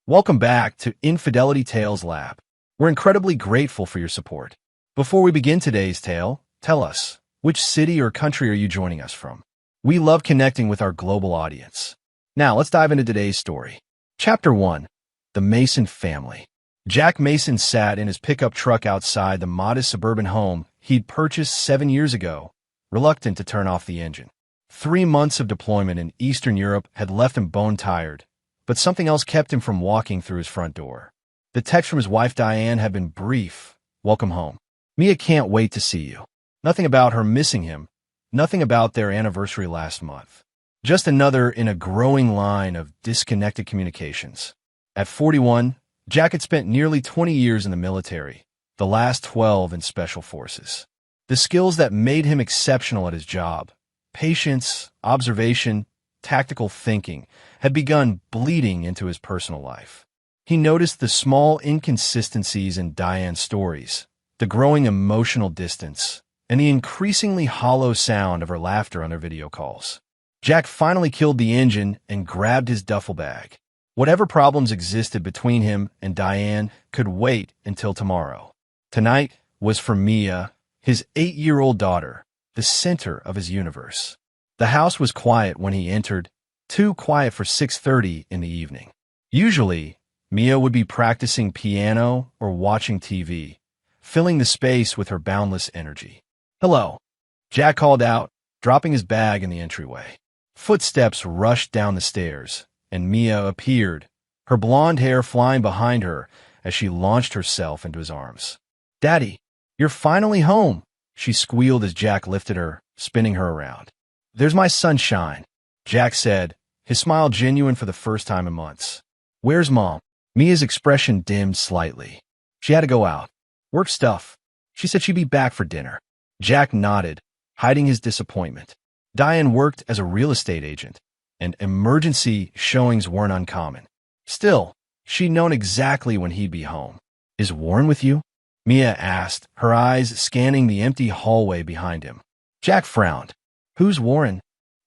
Welcome back to Infidelity Tales Lab. We're incredibly grateful for your support. Before we begin today's tale, tell us, which city or country are you joining us from? We love connecting with our global audience. Now, let's dive into today's story. Chapter 1. The Mason Family. Jack Mason sat in his pickup truck outside the modest suburban home he'd purchased 7 years ago, reluctant to turn off the engine. 3 months of deployment in Eastern Europe had left him bone-tired, but something else kept him from walking through his front door. The text from his wife Diane had been brief. Welcome home. Mia can't wait to see you. Nothing about her missing him. Nothing about their anniversary last month. Just another in a growing line of disconnected communications. At 41, Jack had spent nearly 20 years in the military, the last 12 in special forces. The skills that made him exceptional at his job, patience, observation, tactical thinking, had begun bleeding into his personal life. He noticed the small inconsistencies in Diane's stories, the growing emotional distance, and the increasingly hollow sound of her laughter on their video calls. Jack finally killed the engine and grabbed his duffel bag. Whatever problems existed between him and Diane could wait until tomorrow. Tonight was for Mia, his 8-year-old daughter, the center of his universe. The house was quiet when he entered, too quiet for 6:30 in the evening. Usually, Mia would be practicing piano or watching TV, filling the space with her boundless energy. "Hello," Jack called out, dropping his bag in the entryway. Footsteps rushed down the stairs, and Mia appeared, her blonde hair flying behind her as she launched herself into his arms. "Daddy, you're finally home," she squealed as Jack lifted her, spinning her around. "There's my sunshine," Jack said, his smile genuine for the first time in months. "Where's Mom?" Mia's expression dimmed slightly. "She had to go out. Work stuff. She said she'd be back for dinner." Jack nodded, hiding his disappointment. Diane worked as a real estate agent, and emergency showings weren't uncommon. Still, she'd known exactly when he'd be home. "Is Warren with you?" Mia asked, her eyes scanning the empty hallway behind him. Jack frowned. "Who's Warren?"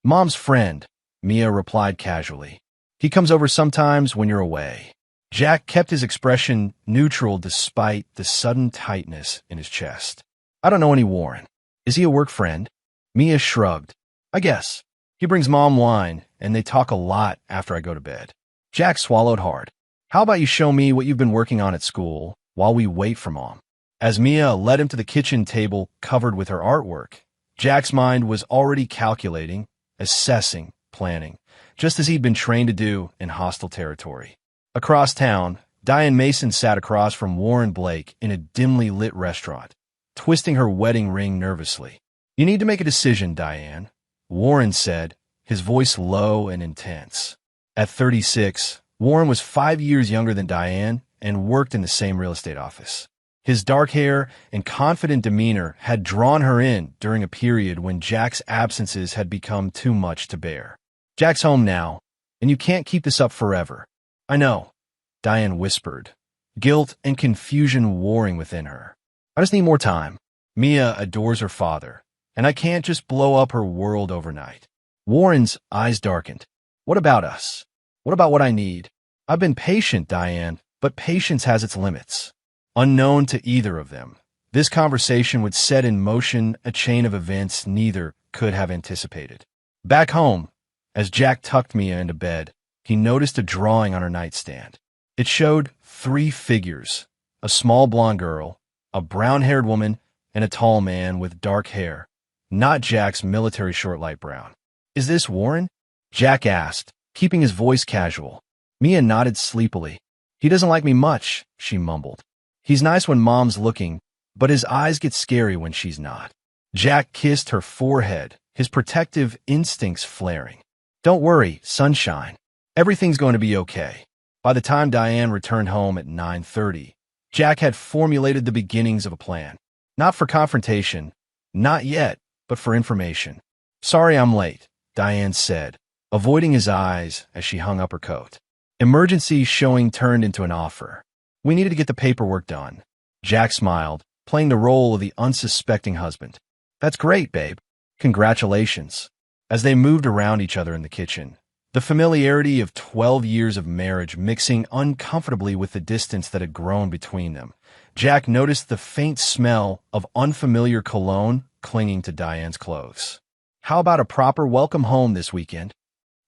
"Mom's friend," Mia replied casually. "He comes over sometimes when you're away." Jack kept his expression neutral despite the sudden tightness in his chest. "I don't know any Warren. Is he a work friend?" Mia shrugged. "I guess. He brings Mom wine, and they talk a lot after I go to bed." Jack swallowed hard. "How about you show me what you've been working on at school while we wait for Mom?" As Mia led him to the kitchen table covered with her artwork, Jack's mind was already calculating, assessing, planning, just as he'd been trained to do in hostile territory. Across town, Diane Mason sat across from Warren Blake in a dimly lit restaurant, twisting her wedding ring nervously. "You need to make a decision, Diane," Warren said, his voice low and intense. At 36, Warren was 5 years younger than Diane and worked in the same real estate office. His dark hair and confident demeanor had drawn her in during a period when Jack's absences had become too much to bear. "Jack's home now, and you can't keep this up forever." "I know," Diane whispered, guilt and confusion warring within her. "I just need more time. Mia adores her father, and I can't just blow up her world overnight." Warren's eyes darkened. "What about us? What about what I need?" "I've been patient, Diane, but patience has its limits." Unknown to either of them, this conversation would set in motion a chain of events neither could have anticipated. Back home, as Jack tucked Mia into bed, he noticed a drawing on her nightstand. It showed 3 figures, a small blonde girl, a brown-haired woman, and a tall man with dark hair, not Jack's military short light brown. "Is this Warren?" Jack asked, keeping his voice casual. Mia nodded sleepily. "He doesn't like me much," she mumbled. "He's nice when Mom's looking, but his eyes get scary when she's not." Jack kissed her forehead, his protective instincts flaring. "Don't worry, sunshine. Everything's going to be okay." By the time Diane returned home at 9:30, Jack had formulated the beginnings of a plan. Not for confrontation, not yet, but for information. "Sorry I'm late," Diane said, avoiding his eyes as she hung up her coat. Emergency showing turned into an offer. "We needed to get the paperwork done." Jack smiled, playing the role of the unsuspecting husband. "That's great, babe. Congratulations." As they moved around each other in the kitchen, The familiarity of 12 years of marriage mixing uncomfortably with the distance that had grown between them. Jack noticed the faint smell of unfamiliar cologne clinging to Diane's clothes. "How about a proper welcome home this weekend?"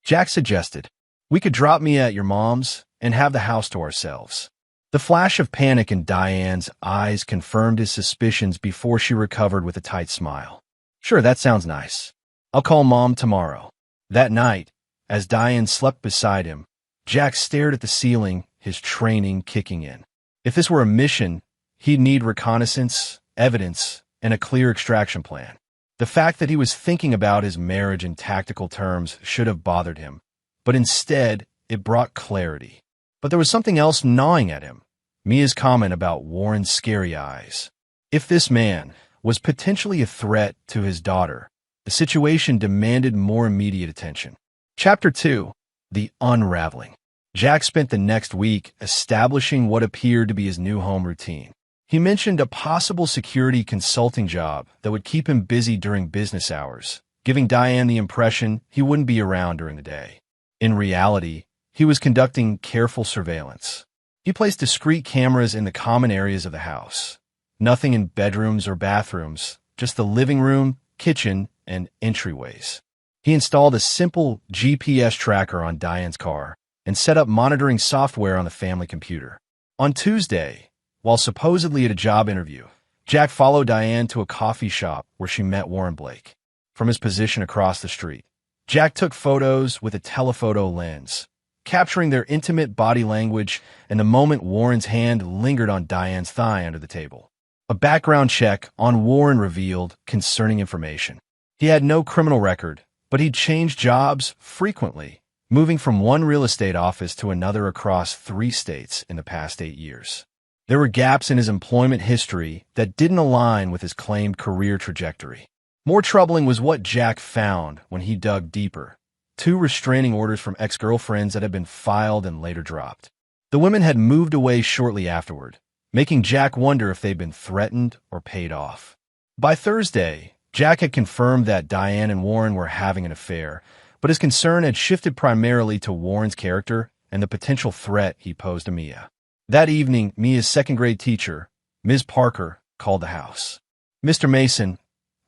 Jack suggested. "We could drop Mia at your mom's and have the house to ourselves." The flash of panic in Diane's eyes confirmed his suspicions before she recovered with a tight smile. "Sure, that sounds nice. I'll call Mom tomorrow." That night, as Diane slept beside him, Jack stared at the ceiling, his training kicking in. If this were a mission, he'd need reconnaissance, evidence, and a clear extraction plan. The fact that he was thinking about his marriage in tactical terms should have bothered him, but instead, it brought clarity. But there was something else gnawing at him. Mia's comment about Warren's scary eyes. If this man was potentially a threat to his daughter, the situation demanded more immediate attention. Chapter 2. The Unraveling. Jack spent the next week establishing what appeared to be his new home routine. He mentioned a possible security consulting job that would keep him busy during business hours, giving Diane the impression he wouldn't be around during the day. In reality, he was conducting careful surveillance. He placed discrete cameras in the common areas of the house. Nothing in bedrooms or bathrooms, just the living room, kitchen, and entryways. He installed a simple GPS tracker on Diane's car and set up monitoring software on the family computer. On Tuesday, while supposedly at a job interview, Jack followed Diane to a coffee shop where she met Warren Blake. From his position across the street, Jack took photos with a telephoto lens, capturing their intimate body language and the moment Warren's hand lingered on Diane's thigh under the table. A background check on Warren revealed concerning information. He had no criminal record, but he'd changed jobs frequently, moving from one real estate office to another across 3 states in the past 8 years. There were gaps in his employment history that didn't align with his claimed career trajectory. More troubling was what Jack found when he dug deeper. 2 restraining orders from ex-girlfriends that had been filed and later dropped. The women had moved away shortly afterward, making Jack wonder if they'd been threatened or paid off. By Thursday, Jack had confirmed that Diane and Warren were having an affair, but his concern had shifted primarily to Warren's character and the potential threat he posed to Mia. That evening, Mia's second-grade teacher, Ms. Parker, called the house. "Mr. Mason,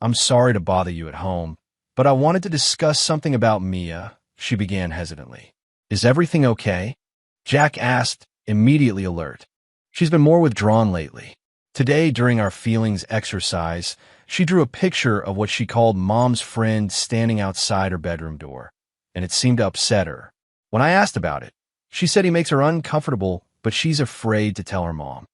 I'm sorry to bother you at home, but I wanted to discuss something about Mia," she began hesitantly. "Is everything okay?" Jack asked, immediately alert. "She's been more withdrawn lately. Today, during our feelings exercise, she drew a picture of what she called Mom's friend standing outside her bedroom door, and it seemed to upset her. When I asked about it, she said he makes her uncomfortable, but she's afraid to tell her mom."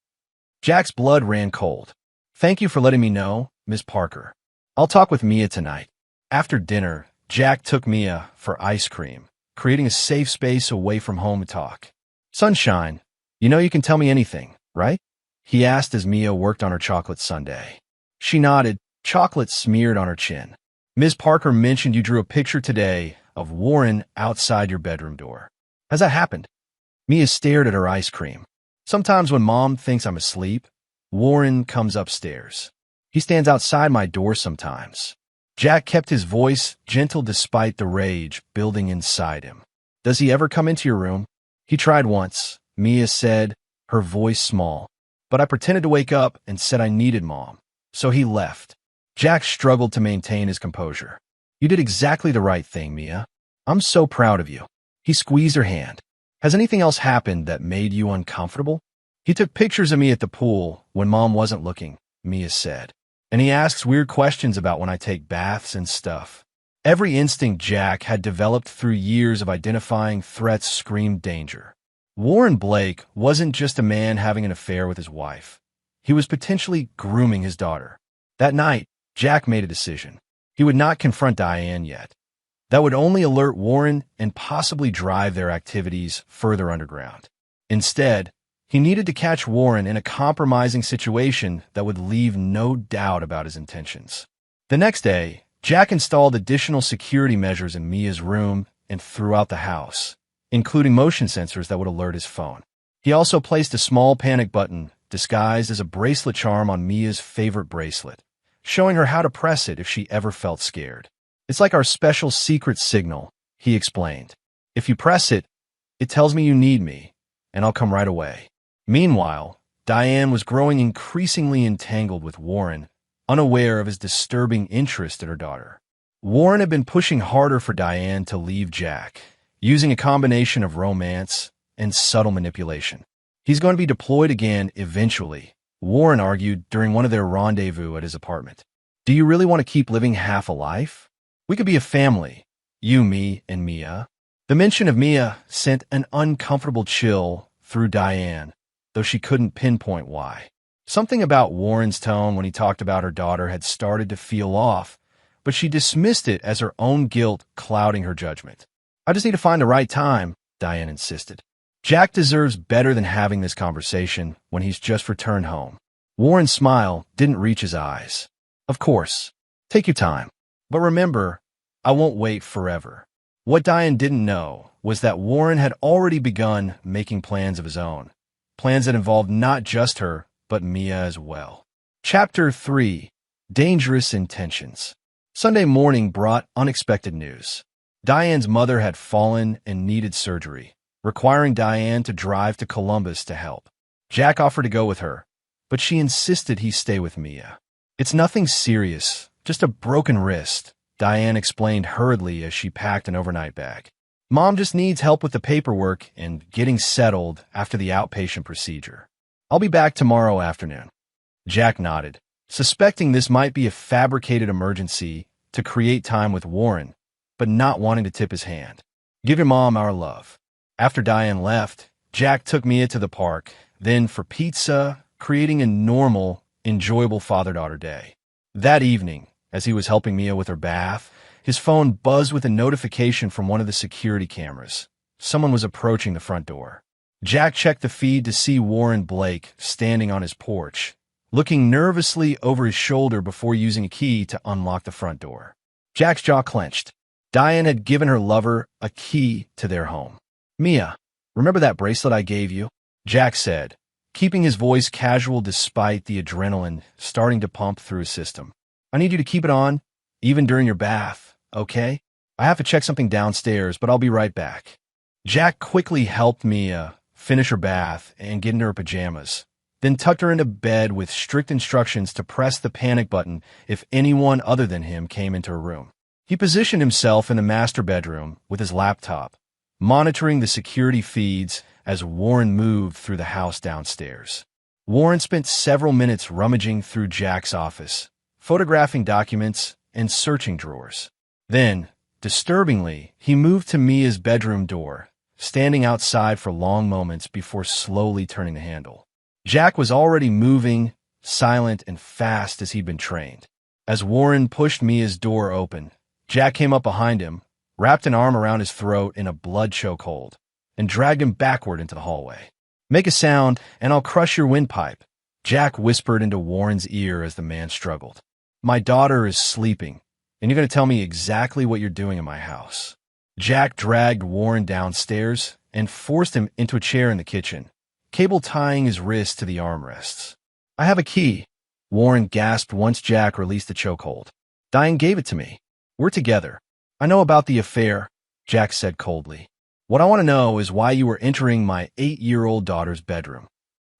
Jack's blood ran cold. "Thank you for letting me know, Miss Parker. I'll talk with Mia tonight." After dinner, Jack took Mia for ice cream, creating a safe space away from home to talk. "Sunshine, you know you can tell me anything, right?" he asked as Mia worked on her chocolate sundae. She nodded, chocolate smeared on her chin. "Ms. Parker mentioned you drew a picture today of Warren outside your bedroom door. Has that happened?" Mia stared at her ice cream. "Sometimes when Mom thinks I'm asleep, Warren comes upstairs. He stands outside my door sometimes." Jack kept his voice gentle despite the rage building inside him. "Does he ever come into your room?" "He tried once," Mia said, her voice small. "But I pretended to wake up and said I needed Mom, so he left." Jack struggled to maintain his composure. "You did exactly the right thing, Mia. I'm so proud of you." He squeezed her hand. "Has anything else happened that made you uncomfortable?" "He took pictures of me at the pool when Mom wasn't looking," Mia said. "And he asks weird questions about when I take baths and stuff." Every instinct Jack had developed through years of identifying threats screamed danger. Warren Blake wasn't just a man having an affair with his wife. He was potentially grooming his daughter. That night, Jack made a decision. He would not confront Diane yet. That would only alert Warren and possibly drive their activities further underground. Instead, he needed to catch Warren in a compromising situation that would leave no doubt about his intentions. The next day, Jack installed additional security measures in Mia's room and throughout the house, including motion sensors that would alert his phone. He also placed a small panic button disguised as a bracelet charm on Mia's favorite bracelet, showing her how to press it if she ever felt scared. "It's like our special secret signal," he explained. If you press it, it tells me you need me, and I'll come right away. Meanwhile, Diane was growing increasingly entangled with Warren, unaware of his disturbing interest in her daughter. Warren had been pushing harder for Diane to leave Jack, using a combination of romance and subtle manipulation. He's going to be deployed again eventually, Warren argued during one of their rendezvous at his apartment. Do you really want to keep living half a life? We could be a family, you, me, and Mia. The mention of Mia sent an uncomfortable chill through Diane, though she couldn't pinpoint why. Something about Warren's tone when he talked about her daughter had started to feel off, but she dismissed it as her own guilt clouding her judgment. I just need to find the right time, Diane insisted. Jack deserves better than having this conversation when he's just returned home. Warren's smile didn't reach his eyes. Of course, take your time. But remember, I won't wait forever. What Diane didn't know was that Warren had already begun making plans of his own. Plans that involved not just her, but Mia as well. Chapter 3. Dangerous Intentions. Sunday morning brought unexpected news. Diane's mother had fallen and needed surgery, requiring Diane to drive to Columbus to help. Jack offered to go with her, but she insisted he stay with Mia. It's nothing serious, just a broken wrist, Diane explained hurriedly as she packed an overnight bag. Mom just needs help with the paperwork and getting settled after the outpatient procedure. I'll be back tomorrow afternoon. Jack nodded, suspecting this might be a fabricated emergency to create time with Warren, but not wanting to tip his hand. Give your mom our love. After Diane left, Jack took Mia to the park, then for pizza, creating a normal, enjoyable father-daughter day. That evening, as he was helping Mia with her bath, his phone buzzed with a notification from one of the security cameras. Someone was approaching the front door. Jack checked the feed to see Warren Blake standing on his porch, looking nervously over his shoulder before using a key to unlock the front door. Jack's jaw clenched. Diane had given her lover a key to their home. Mia, remember that bracelet I gave you? Jack said, keeping his voice casual despite the adrenaline starting to pump through his system. I need you to keep it on, even during your bath, okay? I have to check something downstairs, but I'll be right back. Jack quickly helped Mia finish her bath and get into her pajamas, then tucked her into bed with strict instructions to press the panic button if anyone other than him came into her room. He positioned himself in the master bedroom with his laptop, monitoring the security feeds as Warren moved through the house downstairs. Warren spent several minutes rummaging through Jack's office, photographing documents and searching drawers. Then, disturbingly, he moved to Mia's bedroom door, standing outside for long moments before slowly turning the handle. Jack was already moving, silent and fast as he'd been trained. As Warren pushed Mia's door open, Jack came up behind him, wrapped an arm around his throat in a blood chokehold, and dragged him backward into the hallway. Make a sound, and I'll crush your windpipe, Jack whispered into Warren's ear as the man struggled. My daughter is sleeping, and you're going to tell me exactly what you're doing in my house. Jack dragged Warren downstairs and forced him into a chair in the kitchen, cable tying his wrist to the armrests. I have a key, Warren gasped once Jack released the chokehold. Diane gave it to me. We're together. I know about the affair, Jack said coldly. What I want to know is why you were entering my 8-year-old daughter's bedroom.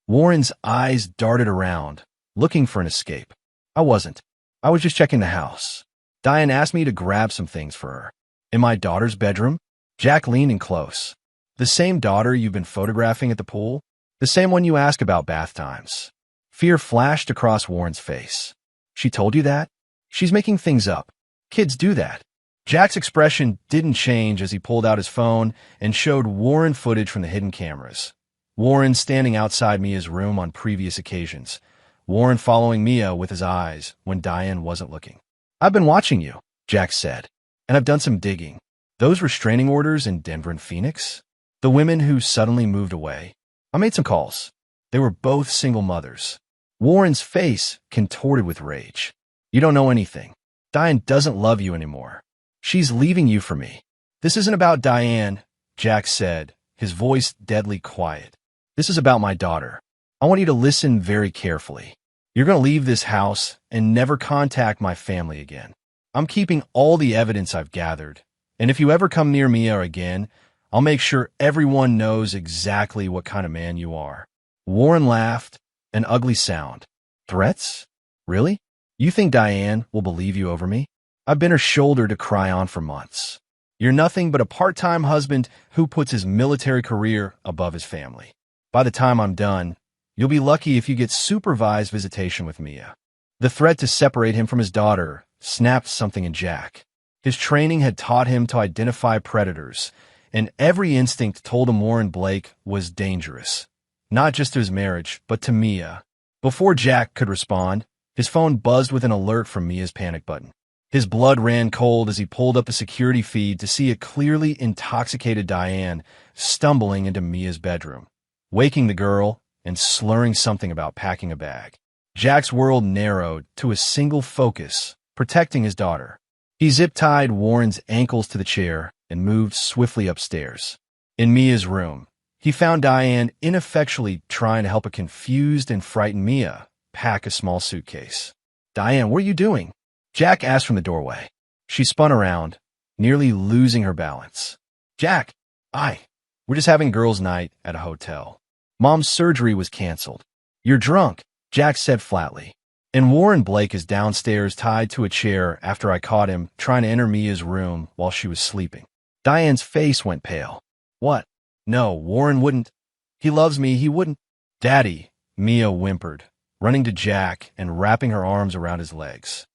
Warren's eyes darted around, looking for an escape. I wasn't. I was just checking the house. Diane asked me to grab some things for her. In my daughter's bedroom? Jack leaned in close. The same daughter you've been photographing at the pool? The same one you ask about bath times. Fear flashed across Warren's face. She told you that? She's making things up. Kids do that. Jack's expression didn't change as he pulled out his phone and showed Warren footage from the hidden cameras. Warren standing outside Mia's room on previous occasions. Warren following Mia with his eyes when Diane wasn't looking. I've been watching you, Jack said, and I've done some digging. Those restraining orders in Denver and Phoenix? The women who suddenly moved away? I made some calls. They were both single mothers. Warren's face contorted with rage. You don't know anything. Diane doesn't love you anymore. She's leaving you for me. This isn't about Diane, Jack said, his voice deadly quiet. This is about my daughter. I want you to listen very carefully. You're going to leave this house and never contact my family again. I'm keeping all the evidence I've gathered, and if you ever come near Mia again, I'll make sure everyone knows exactly what kind of man you are." Warren laughed, an ugly sound. "Threats? Really? You think Diane will believe you over me? I've been her shoulder to cry on for months. You're nothing but a part-time husband who puts his military career above his family. By the time I'm done, you'll be lucky if you get supervised visitation with Mia." The threat to separate him from his daughter snapped something in Jack. His training had taught him to identify predators, and every instinct told him Warren Blake was dangerous, not just to his marriage, but to Mia. Before Jack could respond, his phone buzzed with an alert from Mia's panic button. His blood ran cold as he pulled up the security feed to see a clearly intoxicated Diane stumbling into Mia's bedroom, waking the girl and slurring something about packing a bag. Jack's world narrowed to a single focus, protecting his daughter. He zip-tied Warren's ankles to the chair and moved swiftly upstairs. In Mia's room, he found Diane ineffectually trying to help a confused and frightened Mia pack a small suitcase. "Diane, what are you doing?" Jack asked from the doorway. She spun around, nearly losing her balance. "Jack, we're just having girls' night at a hotel. Mom's surgery was canceled." "You're drunk," Jack said flatly. "And Warren Blake is downstairs tied to a chair after I caught him trying to enter Mia's room while she was sleeping." Diane's face went pale. "What? No, Warren wouldn't. He loves me, he wouldn't." "Daddy," Mia whimpered, running to Jack and wrapping her arms around his legs.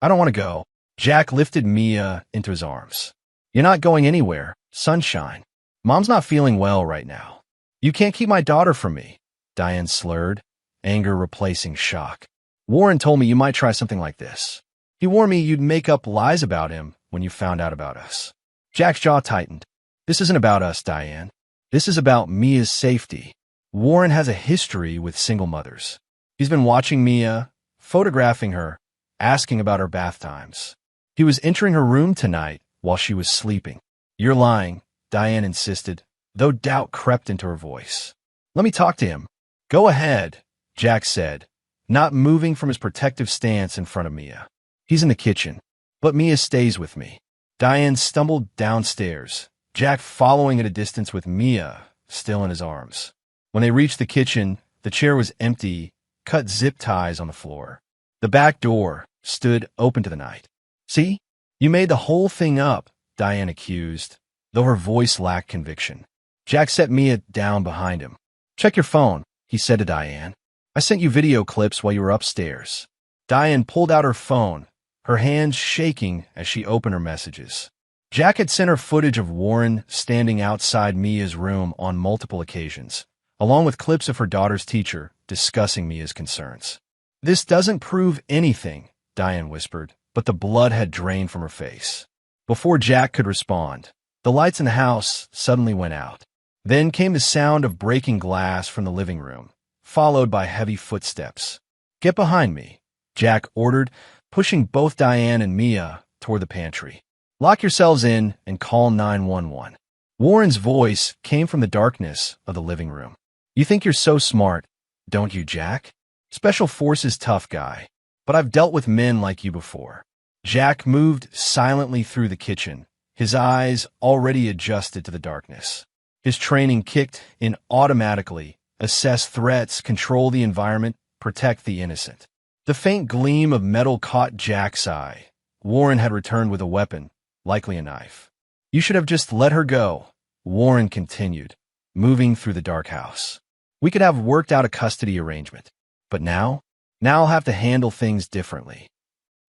"I don't want to go." Jack lifted Mia into his arms. "You're not going anywhere, sunshine. Mom's not feeling well right now. You can't keep my daughter from me," Diane slurred, anger replacing shock. "Warren told me you might try something like this. He warned me you'd make up lies about him when you found out about us." Jack's jaw tightened. "This isn't about us, Diane. This is about Mia's safety. Warren has a history with single mothers. He's been watching Mia, photographing her, asking about her bath times. He was entering her room tonight while she was sleeping." "You're lying," Diane insisted, though doubt crept into her voice. "Let me talk to him." "Go ahead," Jack said, not moving from his protective stance in front of Mia. "He's in the kitchen, but Mia stays with me." Diane stumbled downstairs, Jack following at a distance with Mia still in his arms. When they reached the kitchen, the chair was empty, cut zip ties on the floor. The back door stood open to the night. "See? You made the whole thing up," Diane accused, though her voice lacked conviction. Jack set Mia down behind him. "Check your phone," he said to Diane. "I sent you video clips while you were upstairs." Diane pulled out her phone, her hands shaking as she opened her messages. Jack had sent her footage of Warren standing outside Mia's room on multiple occasions, along with clips of her daughter's teacher discussing Mia's concerns. "This doesn't prove anything," Diane whispered, but the blood had drained from her face. Before Jack could respond, the lights in the house suddenly went out. Then came the sound of breaking glass from the living room, followed by heavy footsteps. "Get behind me," Jack ordered, pushing both Diane and Mia toward the pantry. "Lock yourselves in and call 911. Warren's voice came from the darkness of the living room. "You think you're so smart, don't you, Jack? Special Forces tough guy, but I've dealt with men like you before." Jack moved silently through the kitchen, his eyes already adjusted to the darkness. His training kicked in automatically: assess threats, control the environment, protect the innocent. The faint gleam of metal caught Jack's eye. Warren had returned with a weapon, likely a knife. "You should have just let her go," Warren continued, moving through the dark house. "We could have worked out a custody arrangement. But now I'll have to handle things differently."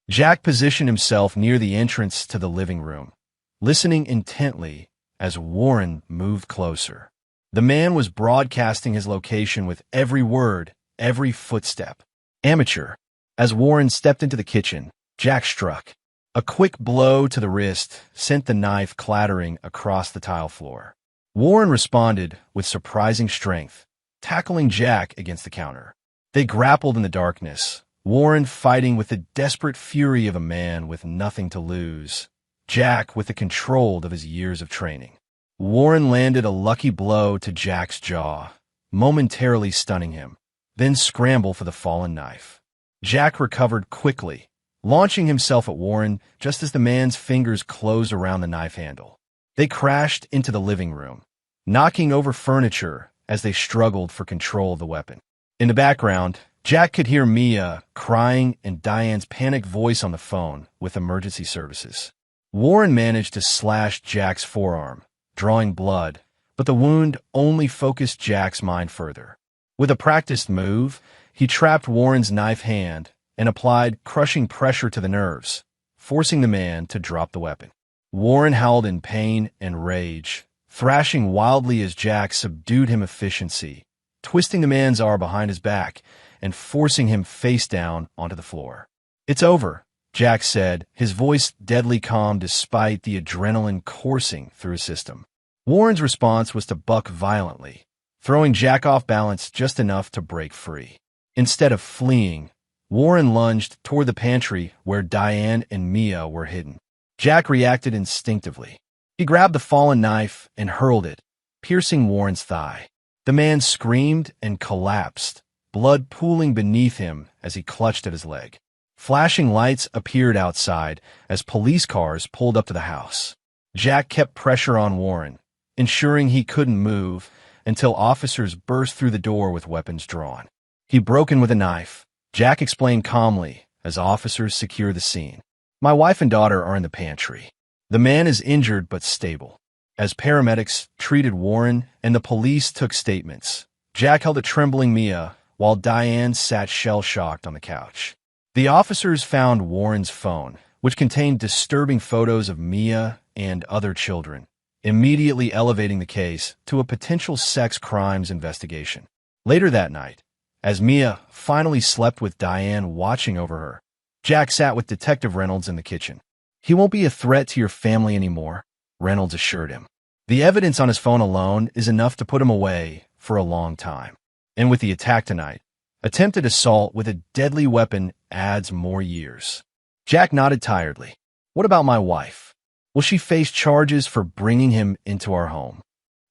Jack positioned himself near the entrance to the living room, listening intently as Warren moved closer. The man was broadcasting his location with every word, every footstep. "Amateur." As Warren stepped into the kitchen, Jack struck. A quick blow to the wrist sent the knife clattering across the tile floor. Warren responded with surprising strength, tackling Jack against the counter. They grappled in the darkness, Warren fighting with the desperate fury of a man with nothing to lose, Jack with the control of his years of training. Warren landed a lucky blow to Jack's jaw, momentarily stunning him, then scrambled for the fallen knife. Jack recovered quickly, launching himself at Warren just as the man's fingers closed around the knife handle. They crashed into the living room, knocking over furniture as they struggled for control of the weapon. In the background, Jack could hear Mia crying and Diane's panicked voice on the phone with emergency services. Warren managed to slash Jack's forearm, drawing blood, but the wound only focused Jack's mind further. With a practiced move, he trapped Warren's knife hand and applied crushing pressure to the nerves, forcing the man to drop the weapon. Warren howled in pain and rage, thrashing wildly as Jack subdued him efficiency, twisting the man's arm behind his back and forcing him face down onto the floor. "It's over," Jack said, his voice deadly calm despite the adrenaline coursing through his system. Warren's response was to buck violently, throwing Jack off balance just enough to break free. Instead of fleeing, Warren lunged toward the pantry where Diane and Mia were hidden. Jack reacted instinctively. He grabbed the fallen knife and hurled it, piercing Warren's thigh. The man screamed and collapsed, blood pooling beneath him as he clutched at his leg. Flashing lights appeared outside as police cars pulled up to the house. Jack kept pressure on Warren, ensuring he couldn't move until officers burst through the door with weapons drawn. "He broke in with a knife," Jack explained calmly as officers secure the scene. "My wife and daughter are in the pantry. The man is injured but stable." As paramedics treated Warren and the police took statements, Jack held a trembling Mia while Diane sat shell-shocked on the couch. The officers found Warren's phone, which contained disturbing photos of Mia and other children, immediately elevating the case to a potential sex crimes investigation. Later that night, as Mia finally slept with Diane watching over her, Jack sat with Detective Reynolds in the kitchen. "He won't be a threat to your family anymore," Reynolds assured him. "The evidence on his phone alone is enough to put him away for a long time. And with the attack tonight, attempted assault with a deadly weapon adds more years." Jack nodded tiredly. "What about my wife? Will she face charges for bringing him into our home?"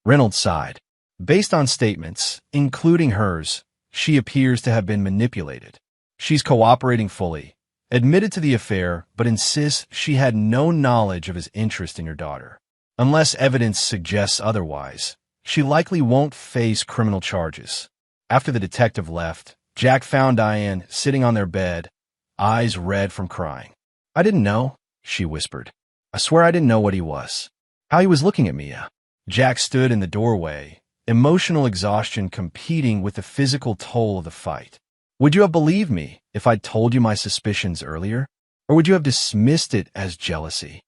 Reynolds sighed. "Based on statements, including hers, she appears to have been manipulated. She's cooperating fully, admitted to the affair, but insists she had no knowledge of his interest in your daughter. Unless evidence suggests otherwise, she likely won't face criminal charges." After the detective left, Jack found Diane sitting on their bed, eyes red from crying. "I didn't know," she whispered. "I swear I didn't know what he was. How he was looking at Mia." Jack stood in the doorway, emotional exhaustion competing with the physical toll of the fight. "Would you have believed me if I'd told you my suspicions earlier? Or would you have dismissed it as jealousy?"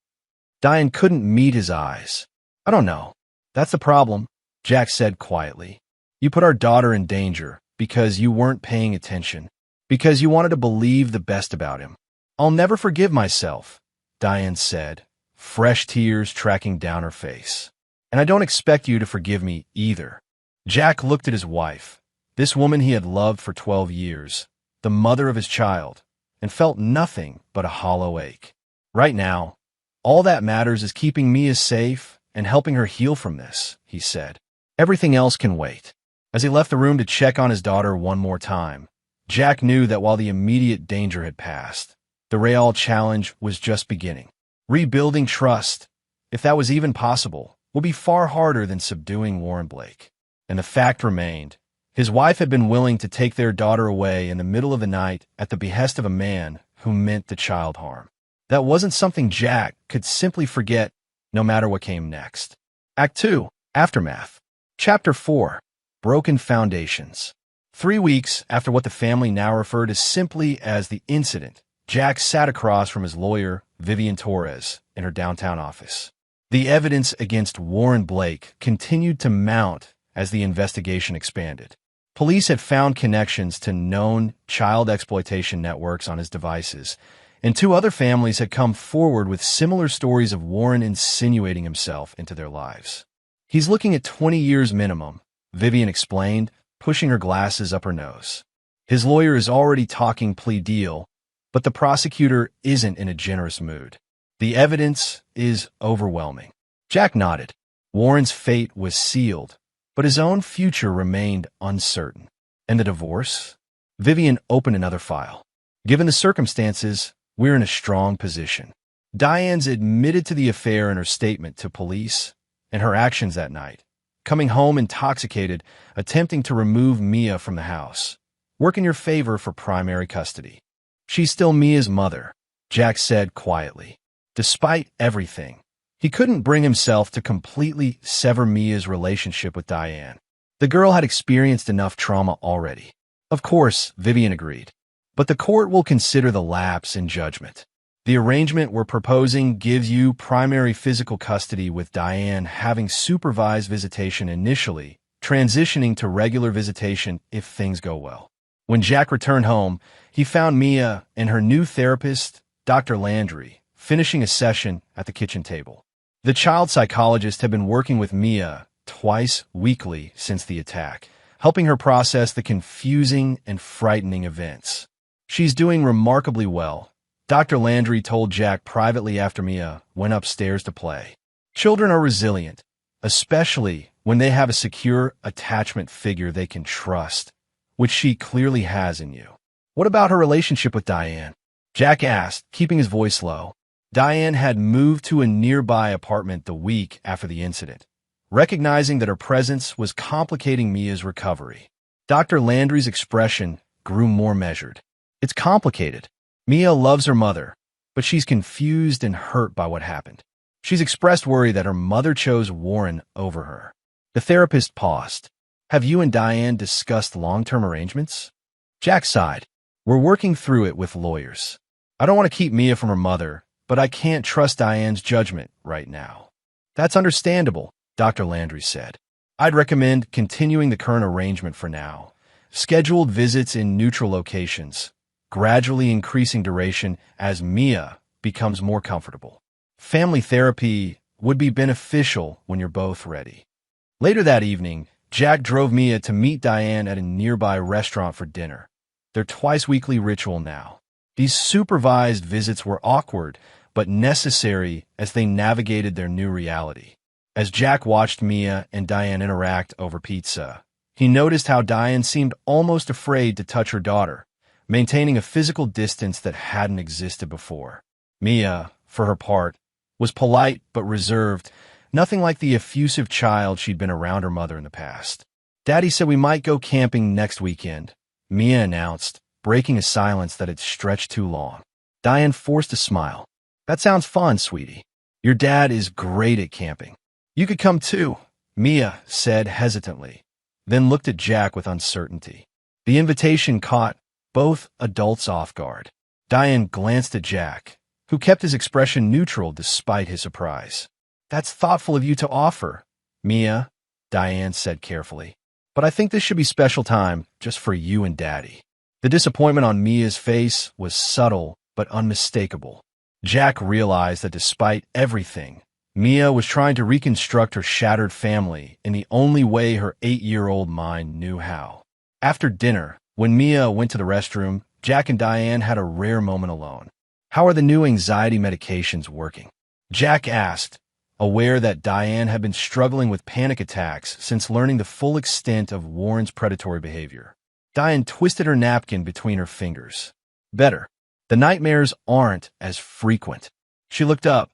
Diane couldn't meet his eyes. "I don't know. That's the problem," Jack said quietly. "You put our daughter in danger because you weren't paying attention, because you wanted to believe the best about him." "I'll never forgive myself," Diane said, fresh tears tracking down her face. "And I don't expect you to forgive me either." Jack looked at his wife, this woman he had loved for 12 years, the mother of his child, and felt nothing but a hollow ache. "Right now, all that matters is keeping Mia safe and helping her heal from this," he said. "Everything else can wait." As he left the room to check on his daughter one more time, Jack knew that while the immediate danger had passed, the real challenge was just beginning. Rebuilding trust, if that was even possible, would be far harder than subduing Warren Blake. And the fact remained, his wife had been willing to take their daughter away in the middle of the night at the behest of a man who meant the child harm. That wasn't something Jack could simply forget, no matter what came next. Act 2, Aftermath. Chapter 4, Broken Foundations. 3 weeks after what the family now referred to simply as the incident, Jack sat across from his lawyer, Vivian Torres, in her downtown office. The evidence against Warren Blake continued to mount as the investigation expanded. Police had found connections to known child exploitation networks on his devices, and 2 other families had come forward with similar stories of Warren insinuating himself into their lives. "He's looking at 20 years minimum," Vivian explained, pushing her glasses up her nose. "His lawyer is already talking plea deal, but the prosecutor isn't in a generous mood. The evidence is overwhelming." Jack nodded. Warren's fate was sealed, but his own future remained uncertain. "And the divorce?" Vivian opened another file. "Given the circumstances, we're in a strong position. Diane's admitted to the affair in her statement to police and her actions that night, coming home intoxicated, attempting to remove Mia from the house. Work in your favor for primary custody. She's still Mia's mother, Jack said quietly. Despite everything, he couldn't bring himself to completely sever Mia's relationship with Diane. The girl had experienced enough trauma already. Of course, Vivian agreed. But the court will consider the lapse in judgment. The arrangement we're proposing gives you primary physical custody with Diane having supervised visitation initially, transitioning to regular visitation if things go well. When Jack returned home, he found Mia and her new therapist, Dr. Landry, finishing a session at the kitchen table. The child psychologist had been working with Mia twice weekly since the attack, helping her process the confusing and frightening events. She's doing remarkably well, Dr. Landry told Jack privately after Mia went upstairs to play. Children are resilient, especially when they have a secure attachment figure they can trust, which she clearly has in you. What about her relationship with Diane? Jack asked, keeping his voice low. Diane had moved to a nearby apartment the week after the incident, recognizing that her presence was complicating Mia's recovery. Dr. Landry's expression grew more measured. It's complicated. Mia loves her mother, but she's confused and hurt by what happened. She's expressed worry that her mother chose Warren over her. The therapist paused. Have you and Diane discussed long-term arrangements? Jack sighed. We're working through it with lawyers. I don't want to keep Mia from her mother, but I can't trust Diane's judgment right now. That's understandable, Dr. Landry said. I'd recommend continuing the current arrangement for now. Scheduled visits in neutral locations, gradually increasing duration as Mia becomes more comfortable. Family therapy would be beneficial when you're both ready. Later that evening, Jack drove Mia to meet Diane at a nearby restaurant for dinner. Their twice-weekly ritual now. These supervised visits were awkward, but necessary as they navigated their new reality. As Jack watched Mia and Diane interact over pizza, he noticed how Diane seemed almost afraid to touch her daughter, maintaining a physical distance that hadn't existed before. Mia, for her part, was polite but reserved, nothing like the effusive child she'd been around her mother in the past. Daddy said we might go camping next weekend, Mia announced, breaking a silence that had stretched too long. Diane forced a smile. That sounds fun, sweetie. Your dad is great at camping. You could come too, Mia said hesitantly, then looked at Jack with uncertainty. The invitation caught both adults off guard. Diane glanced at Jack, who kept his expression neutral despite his surprise. That's thoughtful of you to offer, Mia, Diane said carefully. But I think this should be special time just for you and Daddy. The disappointment on Mia's face was subtle but unmistakable. Jack realized that despite everything, Mia was trying to reconstruct her shattered family in the only way her 8-year-old mind knew how. After dinner, when Mia went to the restroom, Jack and Diane had a rare moment alone. How are the new anxiety medications working? Jack asked, aware that Diane had been struggling with panic attacks since learning the full extent of Warren's predatory behavior. Diane twisted her napkin between her fingers. Better. The nightmares aren't as frequent. She looked up,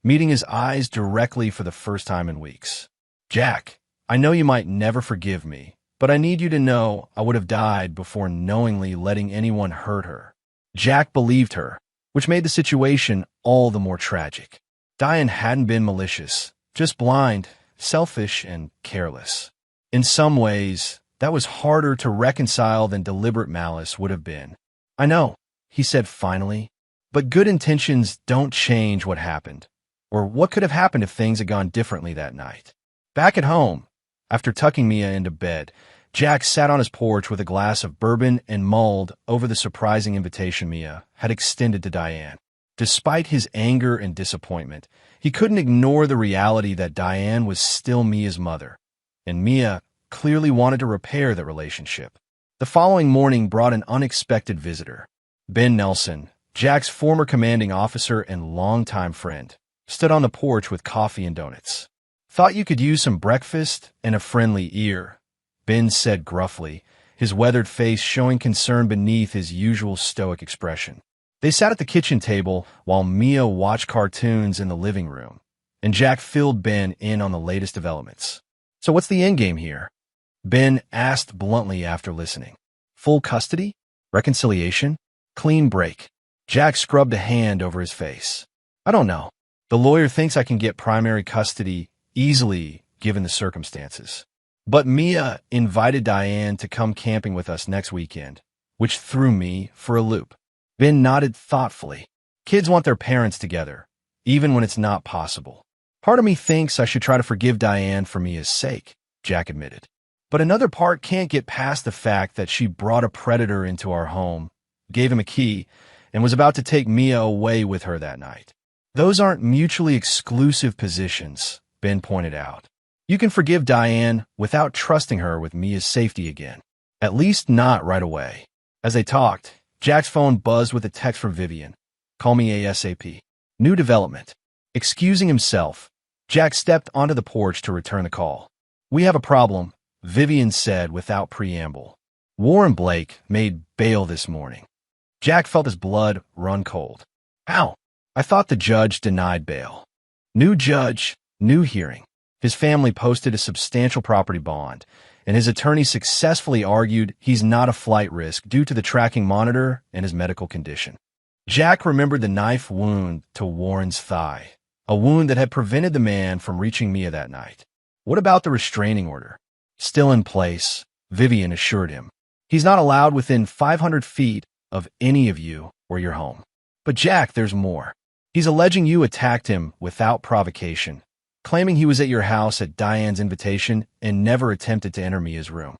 meeting his eyes directly for the first time in weeks. Jack, I know you might never forgive me, but I need you to know I would have died before knowingly letting anyone hurt her. Jack believed her, which made the situation all the more tragic. Diane hadn't been malicious, just blind, selfish, and careless. In some ways, that was harder to reconcile than deliberate malice would have been. I know, he said finally, but good intentions don't change what happened, or what could have happened if things had gone differently that night. Back at home, after tucking Mia into bed, Jack sat on his porch with a glass of bourbon and mulled over the surprising invitation Mia had extended to Diane. Despite his anger and disappointment, he couldn't ignore the reality that Diane was still Mia's mother, and Mia clearly wanted to repair that relationship. The following morning brought an unexpected visitor. Ben Nelson, Jack's former commanding officer and longtime friend, stood on the porch with coffee and donuts. Thought you could use some breakfast and a friendly ear, Ben said gruffly, his weathered face showing concern beneath his usual stoic expression. They sat at the kitchen table while Mia watched cartoons in the living room, and Jack filled Ben in on the latest developments. So what's the endgame here? Ben asked bluntly after listening. Full custody? Reconciliation? Clean break? Jack scrubbed a hand over his face. I don't know. The lawyer thinks I can get primary custody easily given the circumstances. But Mia invited Diane to come camping with us next weekend, which threw me for a loop. Ben nodded thoughtfully. Kids want their parents together, even when it's not possible. Part of me thinks I should try to forgive Diane for Mia's sake, Jack admitted. But another part can't get past the fact that she brought a predator into our home, gave him a key, and was about to take Mia away with her that night. Those aren't mutually exclusive positions, Ben pointed out. You can forgive Diane without trusting her with Mia's safety again. At least not right away. As they talked, Jack's phone buzzed with a text from Vivian. Call me ASAP. New development. Excusing himself, Jack stepped onto the porch to return the call. We have a problem, Vivian said without preamble. Warren Blake made bail this morning. Jack felt his blood run cold. How? I thought the judge denied bail. New judge, new hearing. His family posted a substantial property bond, and his attorney successfully argued he's not a flight risk due to the tracking monitor and his medical condition. Jack remembered the knife wound to Warren's thigh, a wound that had prevented the man from reaching Mia that night. What about the restraining order? Still in place, Vivian assured him. He's not allowed within 500 feet of any of you or your home. But Jack, there's more. He's alleging you attacked him without provocation, claiming he was at your house at Diane's invitation and never attempted to enter Mia's room.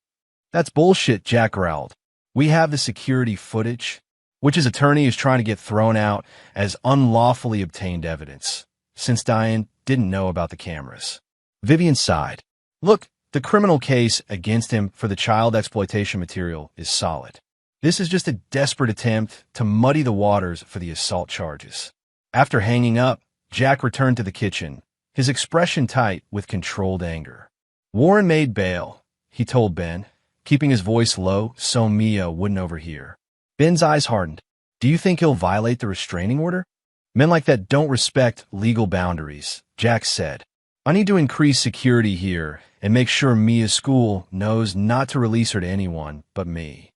That's bullshit, Jack growled. We have the security footage, which his attorney is trying to get thrown out as unlawfully obtained evidence, since Diane didn't know about the cameras. Vivian sighed. Look, the criminal case against him for the child exploitation material is solid. This is just a desperate attempt to muddy the waters for the assault charges. After hanging up, Jack returned to the kitchen, his expression tight with controlled anger. Warren made bail, he told Ben, keeping his voice low so Mia wouldn't overhear. Ben's eyes hardened. Do you think he'll violate the restraining order? Men like that don't respect legal boundaries, Jack said. I need to increase security here and make sure Mia's school knows not to release her to anyone but me.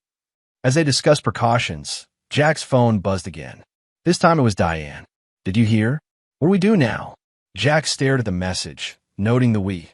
As they discussed precautions, Jack's phone buzzed again. This time it was Diane. Did you hear? What do we do now? Jack stared at the message, noting the we.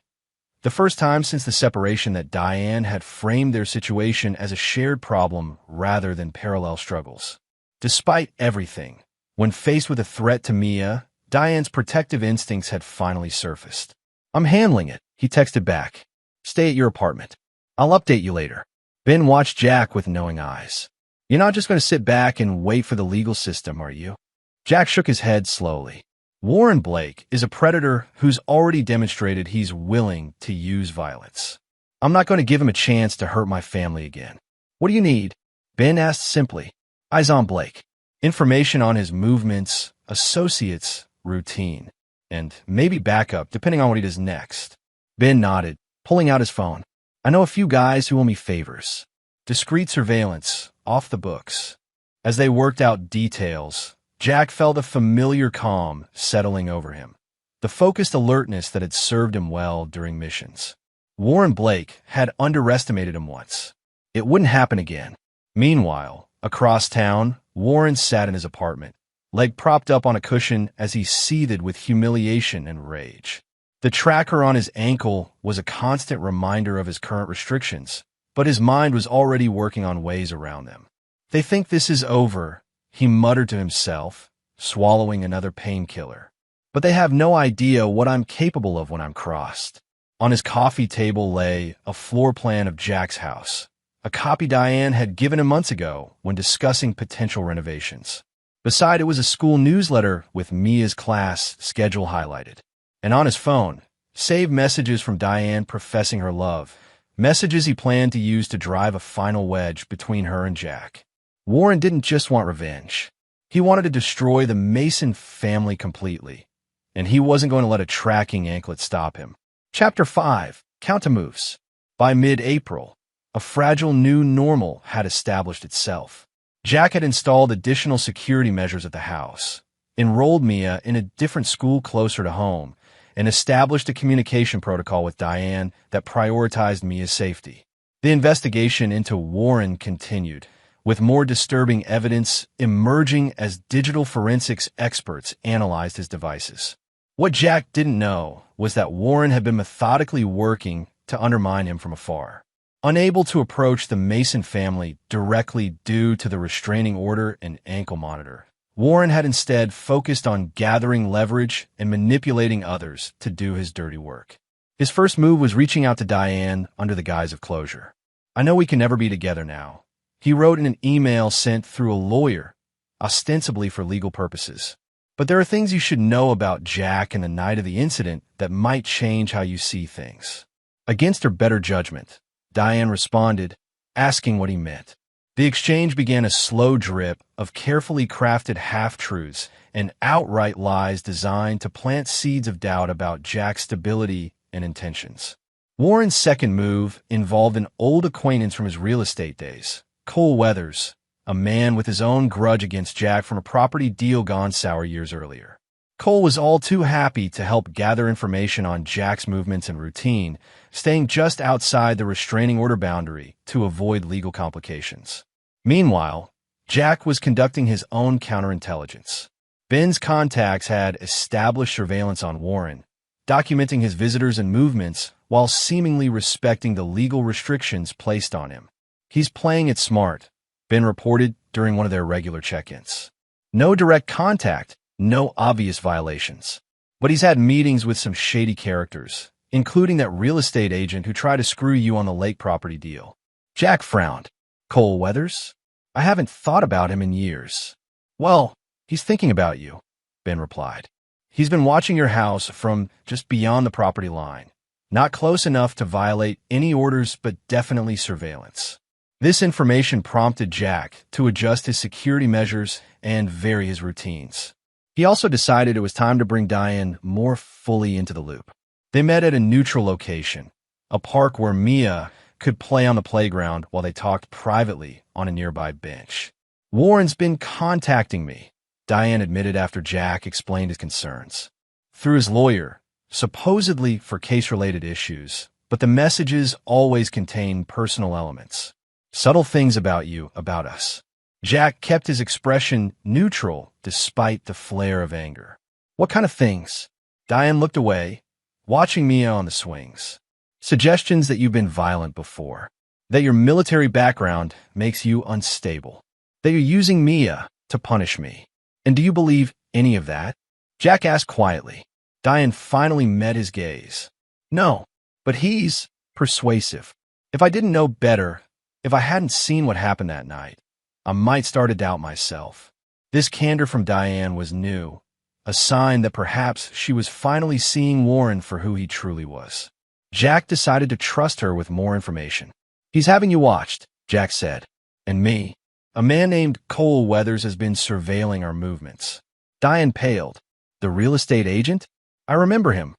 The first time since the separation that Diane had framed their situation as a shared problem rather than parallel struggles. Despite everything, when faced with a threat to Mia, Diane's protective instincts had finally surfaced. I'm handling it, he texted back. Stay at your apartment. I'll update you later. Ben watched Jack with knowing eyes. You're not just going to sit back and wait for the legal system, are you? Jack shook his head slowly. Warren Blake is a predator who's already demonstrated he's willing to use violence. I'm not going to give him a chance to hurt my family again. What do you need? Ben asked simply. Eyes on Blake. Information on his movements, associates, routine, and maybe backup depending on what he does next. Ben nodded, pulling out his phone. I know a few guys who owe me favors. Discreet surveillance, off the books. As they worked out details, Jack felt a familiar calm settling over him, the focused alertness that had served him well during missions. Warren Blake had underestimated him once. It wouldn't happen again. Meanwhile, across town, Warren sat in his apartment, leg propped up on a cushion as he seethed with humiliation and rage. The tracker on his ankle was a constant reminder of his current restrictions, but his mind was already working on ways around them. They think this is over, he muttered to himself, swallowing another painkiller. But they have no idea what I'm capable of when I'm crossed. On his coffee table lay a floor plan of Jack's house, a copy Diane had given him months ago when discussing potential renovations. Beside it was a school newsletter with Mia's class schedule highlighted. And on his phone, saved messages from Diane professing her love, messages he planned to use to drive a final wedge between her and Jack. Warren didn't just want revenge. He wanted to destroy the Mason family completely, and he wasn't going to let a tracking anklet stop him. Chapter 5, Counter-Moves. By mid-April, a fragile new normal had established itself. Jack had installed additional security measures at the house, enrolled Mia in a different school closer to home, and established a communication protocol with Diane that prioritized Mia's safety. The investigation into Warren continued, with more disturbing evidence emerging as digital forensics experts analyzed his devices. What Jack didn't know was that Warren had been methodically working to undermine him from afar. Unable to approach the Mason family directly due to the restraining order and ankle monitor, Warren had instead focused on gathering leverage and manipulating others to do his dirty work. His first move was reaching out to Diane under the guise of closure. "I know we can never be together now," he wrote in an email sent through a lawyer, ostensibly for legal purposes. "But there are things you should know about Jack and the night of the incident that might change how you see things." Against her better judgment, Diane responded, asking what he meant. The exchange began a slow drip of carefully crafted half-truths and outright lies designed to plant seeds of doubt about Jack's stability and intentions. Warren's second move involved an old acquaintance from his real estate days, Cole Weathers, a man with his own grudge against Jack from a property deal gone sour years earlier. Cole was all too happy to help gather information on Jack's movements and routine, staying just outside the restraining order boundary to avoid legal complications. Meanwhile, Jack was conducting his own counterintelligence. Ben's contacts had established surveillance on Warren, documenting his visitors and movements while seemingly respecting the legal restrictions placed on him. "He's playing it smart," Ben reported during one of their regular check-ins. "No direct contact, no obvious violations. But he's had meetings with some shady characters, including that real estate agent who tried to screw you on the lake property deal." Jack frowned. "Cole Weathers? I haven't thought about him in years." "Well, he's thinking about you," Ben replied. "He's been watching your house from just beyond the property line. Not close enough to violate any orders, but definitely surveillance." This information prompted Jack to adjust his security measures and vary his routines. He also decided it was time to bring Diane more fully into the loop. They met at a neutral location, a park where Mia could play on the playground while they talked privately on a nearby bench. "Warren's been contacting me," Diane admitted after Jack explained his concerns. "Through his lawyer, supposedly for case-related issues, but the messages always contain personal elements. Subtle things about you, about us." Jack kept his expression neutral despite the flare of anger. "What kind of things?" Diane looked away, watching Mia on the swings. "Suggestions that you've been violent before, that your military background makes you unstable, that you're using Mia to punish me. And do you believe any of that?" Jack asked quietly. Diane finally met his gaze. "No, but he's persuasive. If I didn't know better, if I hadn't seen what happened that night, I might start to doubt myself." This candor from Diane was new, a sign that perhaps she was finally seeing Warren for who he truly was. Jack decided to trust her with more information. "He's having you watched," Jack said. "And me. A man named Cole Weathers has been surveilling our movements." Diane paled. "The real estate agent? I remember him.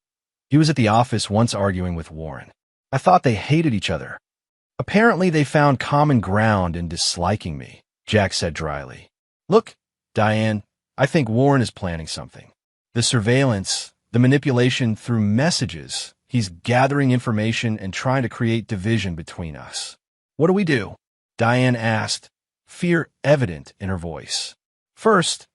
He was at the office once arguing with Warren. I thought they hated each other." "Apparently they found common ground in disliking me," Jack said dryly. "Look, Diane, I think Warren is planning something. The surveillance, the manipulation through messages, he's gathering information and trying to create division between us." "What do we do?" Diane asked, fear evident in her voice. "First,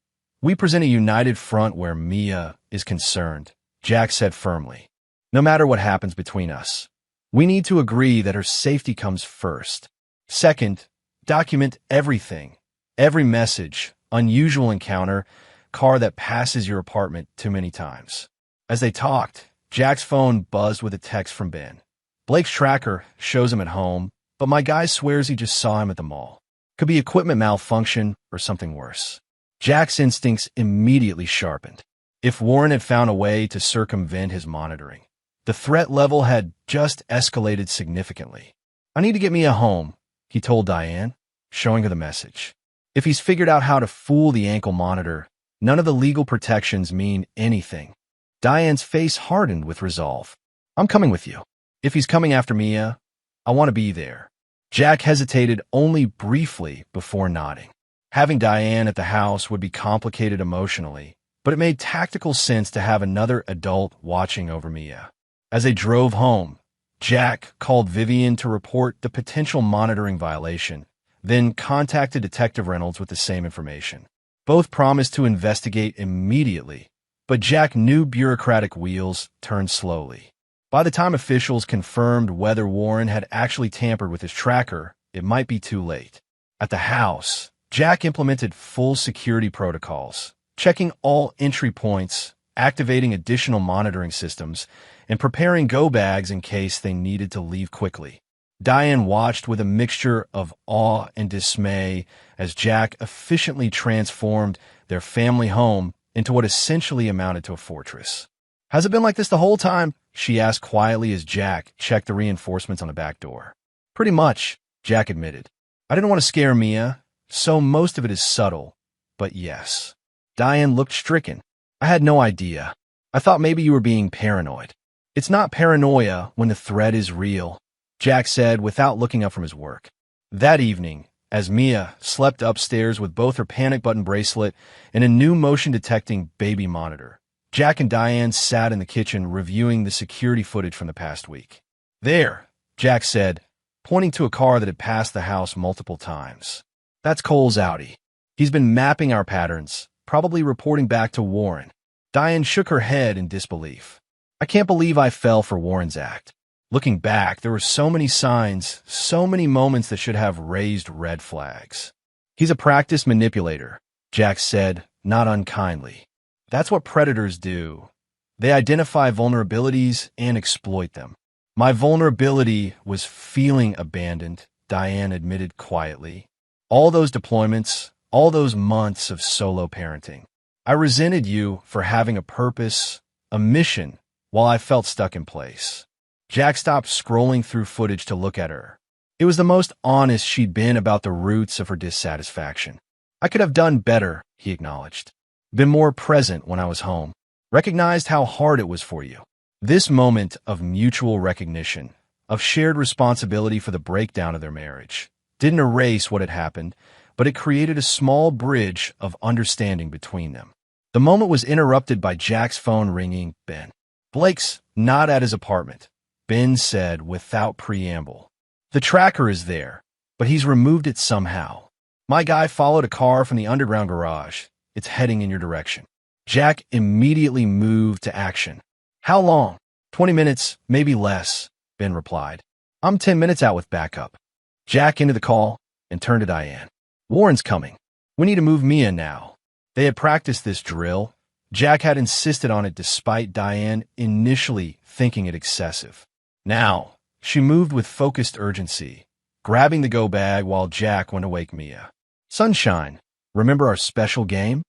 we present a united front where Mia is concerned," Jack said firmly. "No matter what happens between us, we need to agree that her safety comes first. Second, document everything, every message, unusual encounter, car that passes your apartment too many times." As they talked, Jack's phone buzzed with a text from Ben. "Blake's tracker shows him at home, but my guy swears he just saw him at the mall. Could be equipment malfunction or something worse." Jack's instincts immediately sharpened. If Warren had found a way to circumvent his monitoring, the threat level had just escalated significantly. "I need to get Mia home," he told Diane, showing her the message. "If he's figured out how to fool the ankle monitor, none of the legal protections mean anything." Diane's face hardened with resolve. "I'm coming with you. If he's coming after Mia, I want to be there." Jack hesitated only briefly before nodding. Having Diane at the house would be complicated emotionally, but it made tactical sense to have another adult watching over Mia. As they drove home, Jack called Vivian to report the potential monitoring violation, then contacted Detective Reynolds with the same information. Both promised to investigate immediately, but Jack knew bureaucratic wheels turned slowly. By the time officials confirmed whether Warren had actually tampered with his tracker, it might be too late. At the house, Jack implemented full security protocols, checking all entry points, activating additional monitoring systems, and preparing go bags in case they needed to leave quickly. Diane watched with a mixture of awe and dismay as Jack efficiently transformed their family home into what essentially amounted to a fortress. "Has it been like this the whole time?" she asked quietly as Jack checked the reinforcements on the back door. "Pretty much," Jack admitted. "I didn't want to scare Mia, so most of it is subtle, but yes." Diane looked stricken. "I had no idea. I thought maybe you were being paranoid." "It's not paranoia when the threat is real," Jack said without looking up from his work. That evening, as Mia slept upstairs with both her panic button bracelet and a new motion-detecting baby monitor, Jack and Diane sat in the kitchen reviewing the security footage from the past week. "There," Jack said, pointing to a car that had passed the house multiple times. "That's Cole's Audi. He's been mapping our patterns, probably reporting back to Warren." Diane shook her head in disbelief. "I can't believe I fell for Warren's act." Looking back, there were so many signs, so many moments that should have raised red flags. "He's a practiced manipulator," Jack said, not unkindly. "That's what predators do. They identify vulnerabilities and exploit them." "My vulnerability was feeling abandoned," Diane admitted quietly. "All those deployments, all those months of solo parenting. I resented you for having a purpose, a mission, while I felt stuck in place." Jack stopped scrolling through footage to look at her. It was the most honest she'd been about the roots of her dissatisfaction. "I could have done better," he acknowledged. "Been more present when I was home. Recognized how hard it was for you." This moment of mutual recognition, of shared responsibility for the breakdown of their marriage, didn't erase what had happened, but it created a small bridge of understanding between them. The moment was interrupted by Jack's phone ringing. "Ben." "Blake's not at his apartment," Ben said without preamble. "The tracker is there, but he's removed it somehow. My guy followed a car from the underground garage. It's heading in your direction." Jack immediately moved to action. "How long?" 20 minutes, maybe less," Ben replied. "I'm 10 minutes out with backup." Jack ended the call and turned to Diane. "Warren's coming. We need to move Mia now." They had practiced this drill. Jack had insisted on it despite Diane initially thinking it excessive. Now, she moved with focused urgency, grabbing the go bag while Jack went to wake Mia. "Sunshine, remember our special game?"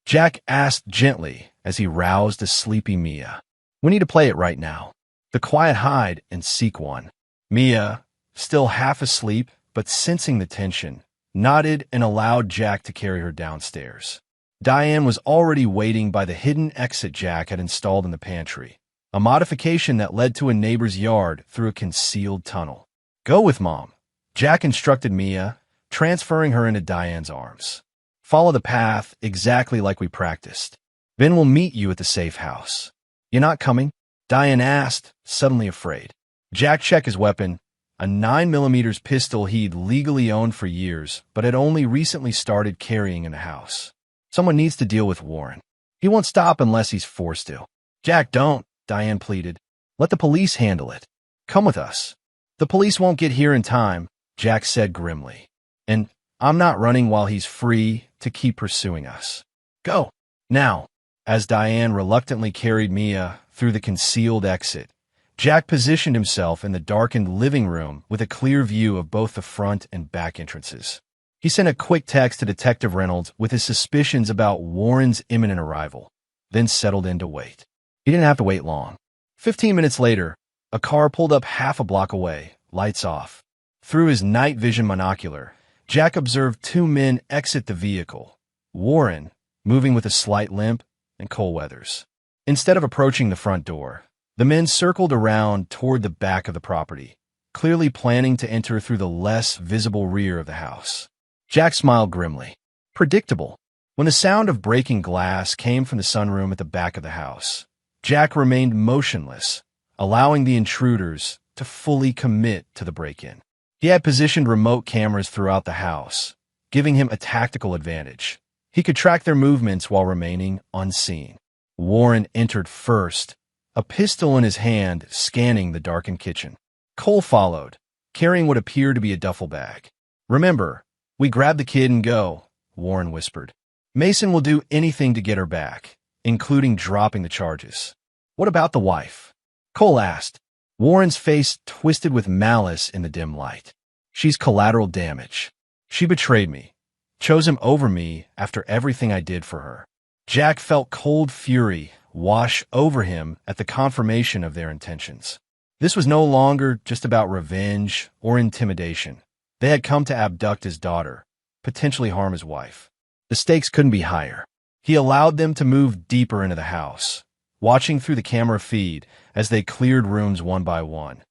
Jack asked gently as he roused a sleepy Mia. "We need to play it right now. The quiet hide and seek one." Mia, still half asleep but sensing the tension, nodded and allowed Jack to carry her downstairs. Diane was already waiting by the hidden exit Jack had installed in the pantry, a modification that led to a neighbor's yard through a concealed tunnel. "Go with Mom," Jack instructed Mia, transferring her into Diane's arms. "Follow the path exactly like we practiced. Ben will meet you at the safe house." "You're not coming?" Diane asked, suddenly afraid. Jack checked his weapon, a 9mm pistol he'd legally owned for years, but had only recently started carrying in the house. "Someone needs to deal with Warren. He won't stop unless he's forced to." "Jack, don't," Diane pleaded. "Let the police handle it. Come with us." "The police won't get here in time," Jack said grimly. "And I'm not running while he's free to keep pursuing us. Go, now." As Diane reluctantly carried Mia through the concealed exit, Jack positioned himself in the darkened living room with a clear view of both the front and back entrances. He sent a quick text to Detective Reynolds with his suspicions about Warren's imminent arrival, then settled in to wait. He didn't have to wait long. 15 minutes later, a car pulled up half a block away, lights off. Through his night vision monocular, Jack observed two men exit the vehicle, Warren, moving with a slight limp, and Cole Weathers. Instead of approaching the front door, the men circled around toward the back of the property, clearly planning to enter through the less visible rear of the house. Jack smiled grimly. Predictable. When the sound of breaking glass came from the sunroom at the back of the house, Jack remained motionless, allowing the intruders to fully commit to the break-in. He had positioned remote cameras throughout the house, giving him a tactical advantage. He could track their movements while remaining unseen. Warren entered first, a pistol in his hand, scanning the darkened kitchen. Cole followed, carrying what appeared to be a duffel bag. "Remember, we grab the kid and go," Warren whispered. "Mason will do anything to get her back, including dropping the charges." "What about the wife?" Cole asked. Warren's face twisted with malice in the dim light. "She's collateral damage. She betrayed me, chose him over me after everything I did for her." Jack felt cold fury wash over him at the confirmation of their intentions. This was no longer just about revenge or intimidation. They had come to abduct his daughter, potentially harm his wife. The stakes couldn't be higher. He allowed them to move deeper into the house, watching through the camera feed as they cleared rooms one by one,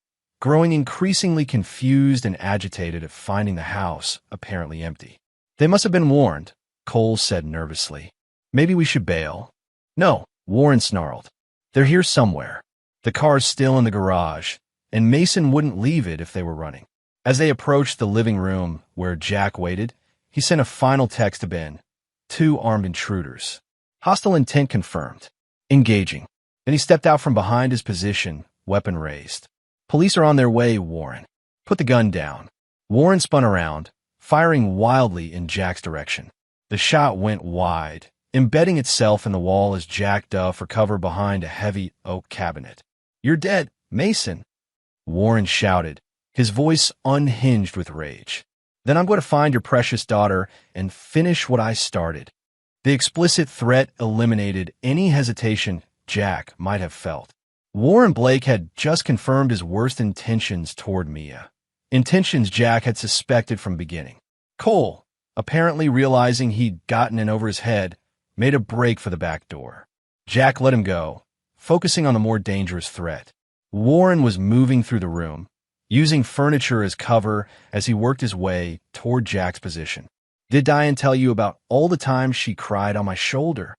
growing increasingly confused and agitated at finding the house apparently empty. "They must have been warned," Cole said nervously. "Maybe we should bail." "No," Warren snarled. "They're here somewhere. The car's still in the garage, and Mason wouldn't leave it if they were running." As they approached the living room where Jack waited, he sent a final text to Ben. "Two armed intruders. Hostile intent confirmed. Engaging." Then he stepped out from behind his position, weapon raised. "Police are on their way, Warren. Put the gun down." Warren spun around, firing wildly in Jack's direction. The shot went wide, embedding itself in the wall as Jack dove for cover behind a heavy oak cabinet. "You're dead, Mason," Warren shouted, his voice unhinged with rage. "Then I'm going to find your precious daughter and finish what I started." The explicit threat eliminated any hesitation Jack might have felt. Warren Blake had just confirmed his worst intentions toward Mia, intentions Jack had suspected from beginning. Cole, apparently realizing he'd gotten in over his head, made a break for the back door. Jack let him go, focusing on the more dangerous threat. Warren was moving through the room, using furniture as cover as he worked his way toward Jack's position. "Did Diane tell you about all the times she cried on my shoulder?"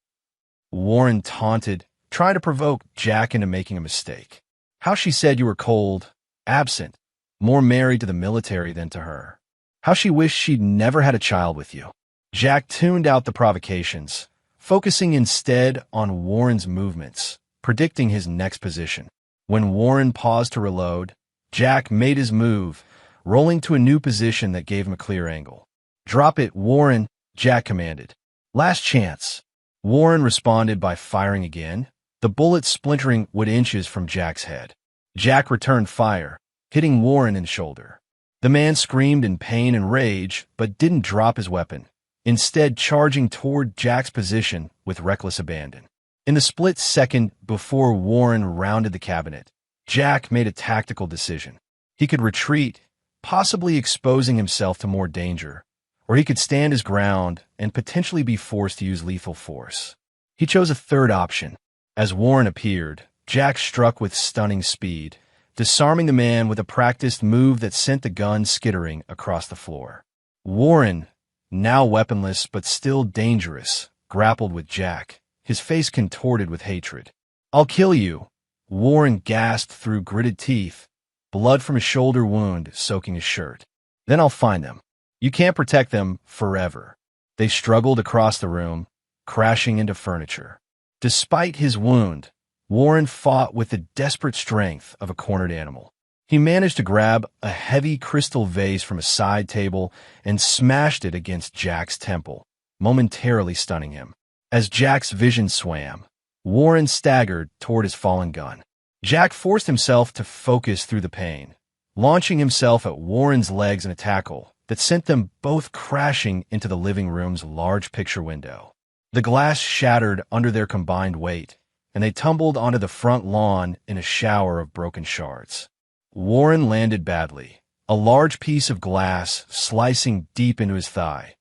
Warren taunted, trying to provoke Jack into making a mistake. "How she said you were cold, absent, more married to the military than to her. How she wished she'd never had a child with you." Jack tuned out the provocations, focusing instead on Warren's movements, predicting his next position. When Warren paused to reload, Jack made his move, rolling to a new position that gave him a clear angle. "Drop it, Warren," Jack commanded. "Last chance." Warren responded by firing again, the bullet splintering inches from Jack's head. Jack returned fire, hitting Warren in the shoulder. The man screamed in pain and rage, but didn't drop his weapon, instead charging toward Jack's position with reckless abandon. In the split second before Warren rounded the cabinet, Jack made a tactical decision. He could retreat, possibly exposing himself to more danger, or he could stand his ground and potentially be forced to use lethal force. He chose a third option. As Warren appeared, Jack struck with stunning speed, disarming the man with a practiced move that sent the gun skittering across the floor. Warren, now weaponless but still dangerous, grappled with Jack, his face contorted with hatred. "I'll kill you," Warren gasped through gritted teeth, blood from his shoulder wound soaking his shirt. "Then I'll find them. You can't protect them forever." They struggled across the room, crashing into furniture. Despite his wound, Warren fought with the desperate strength of a cornered animal. He managed to grab a heavy crystal vase from a side table and smashed it against Jack's temple, momentarily stunning him. As Jack's vision swam, Warren staggered toward his fallen gun. Jack forced himself to focus through the pain, launching himself at Warren's legs in a tackle that sent them both crashing into the living room's large picture window. The glass shattered under their combined weight, and they tumbled onto the front lawn in a shower of broken shards. Warren landed badly, a large piece of glass slicing deep into his thigh.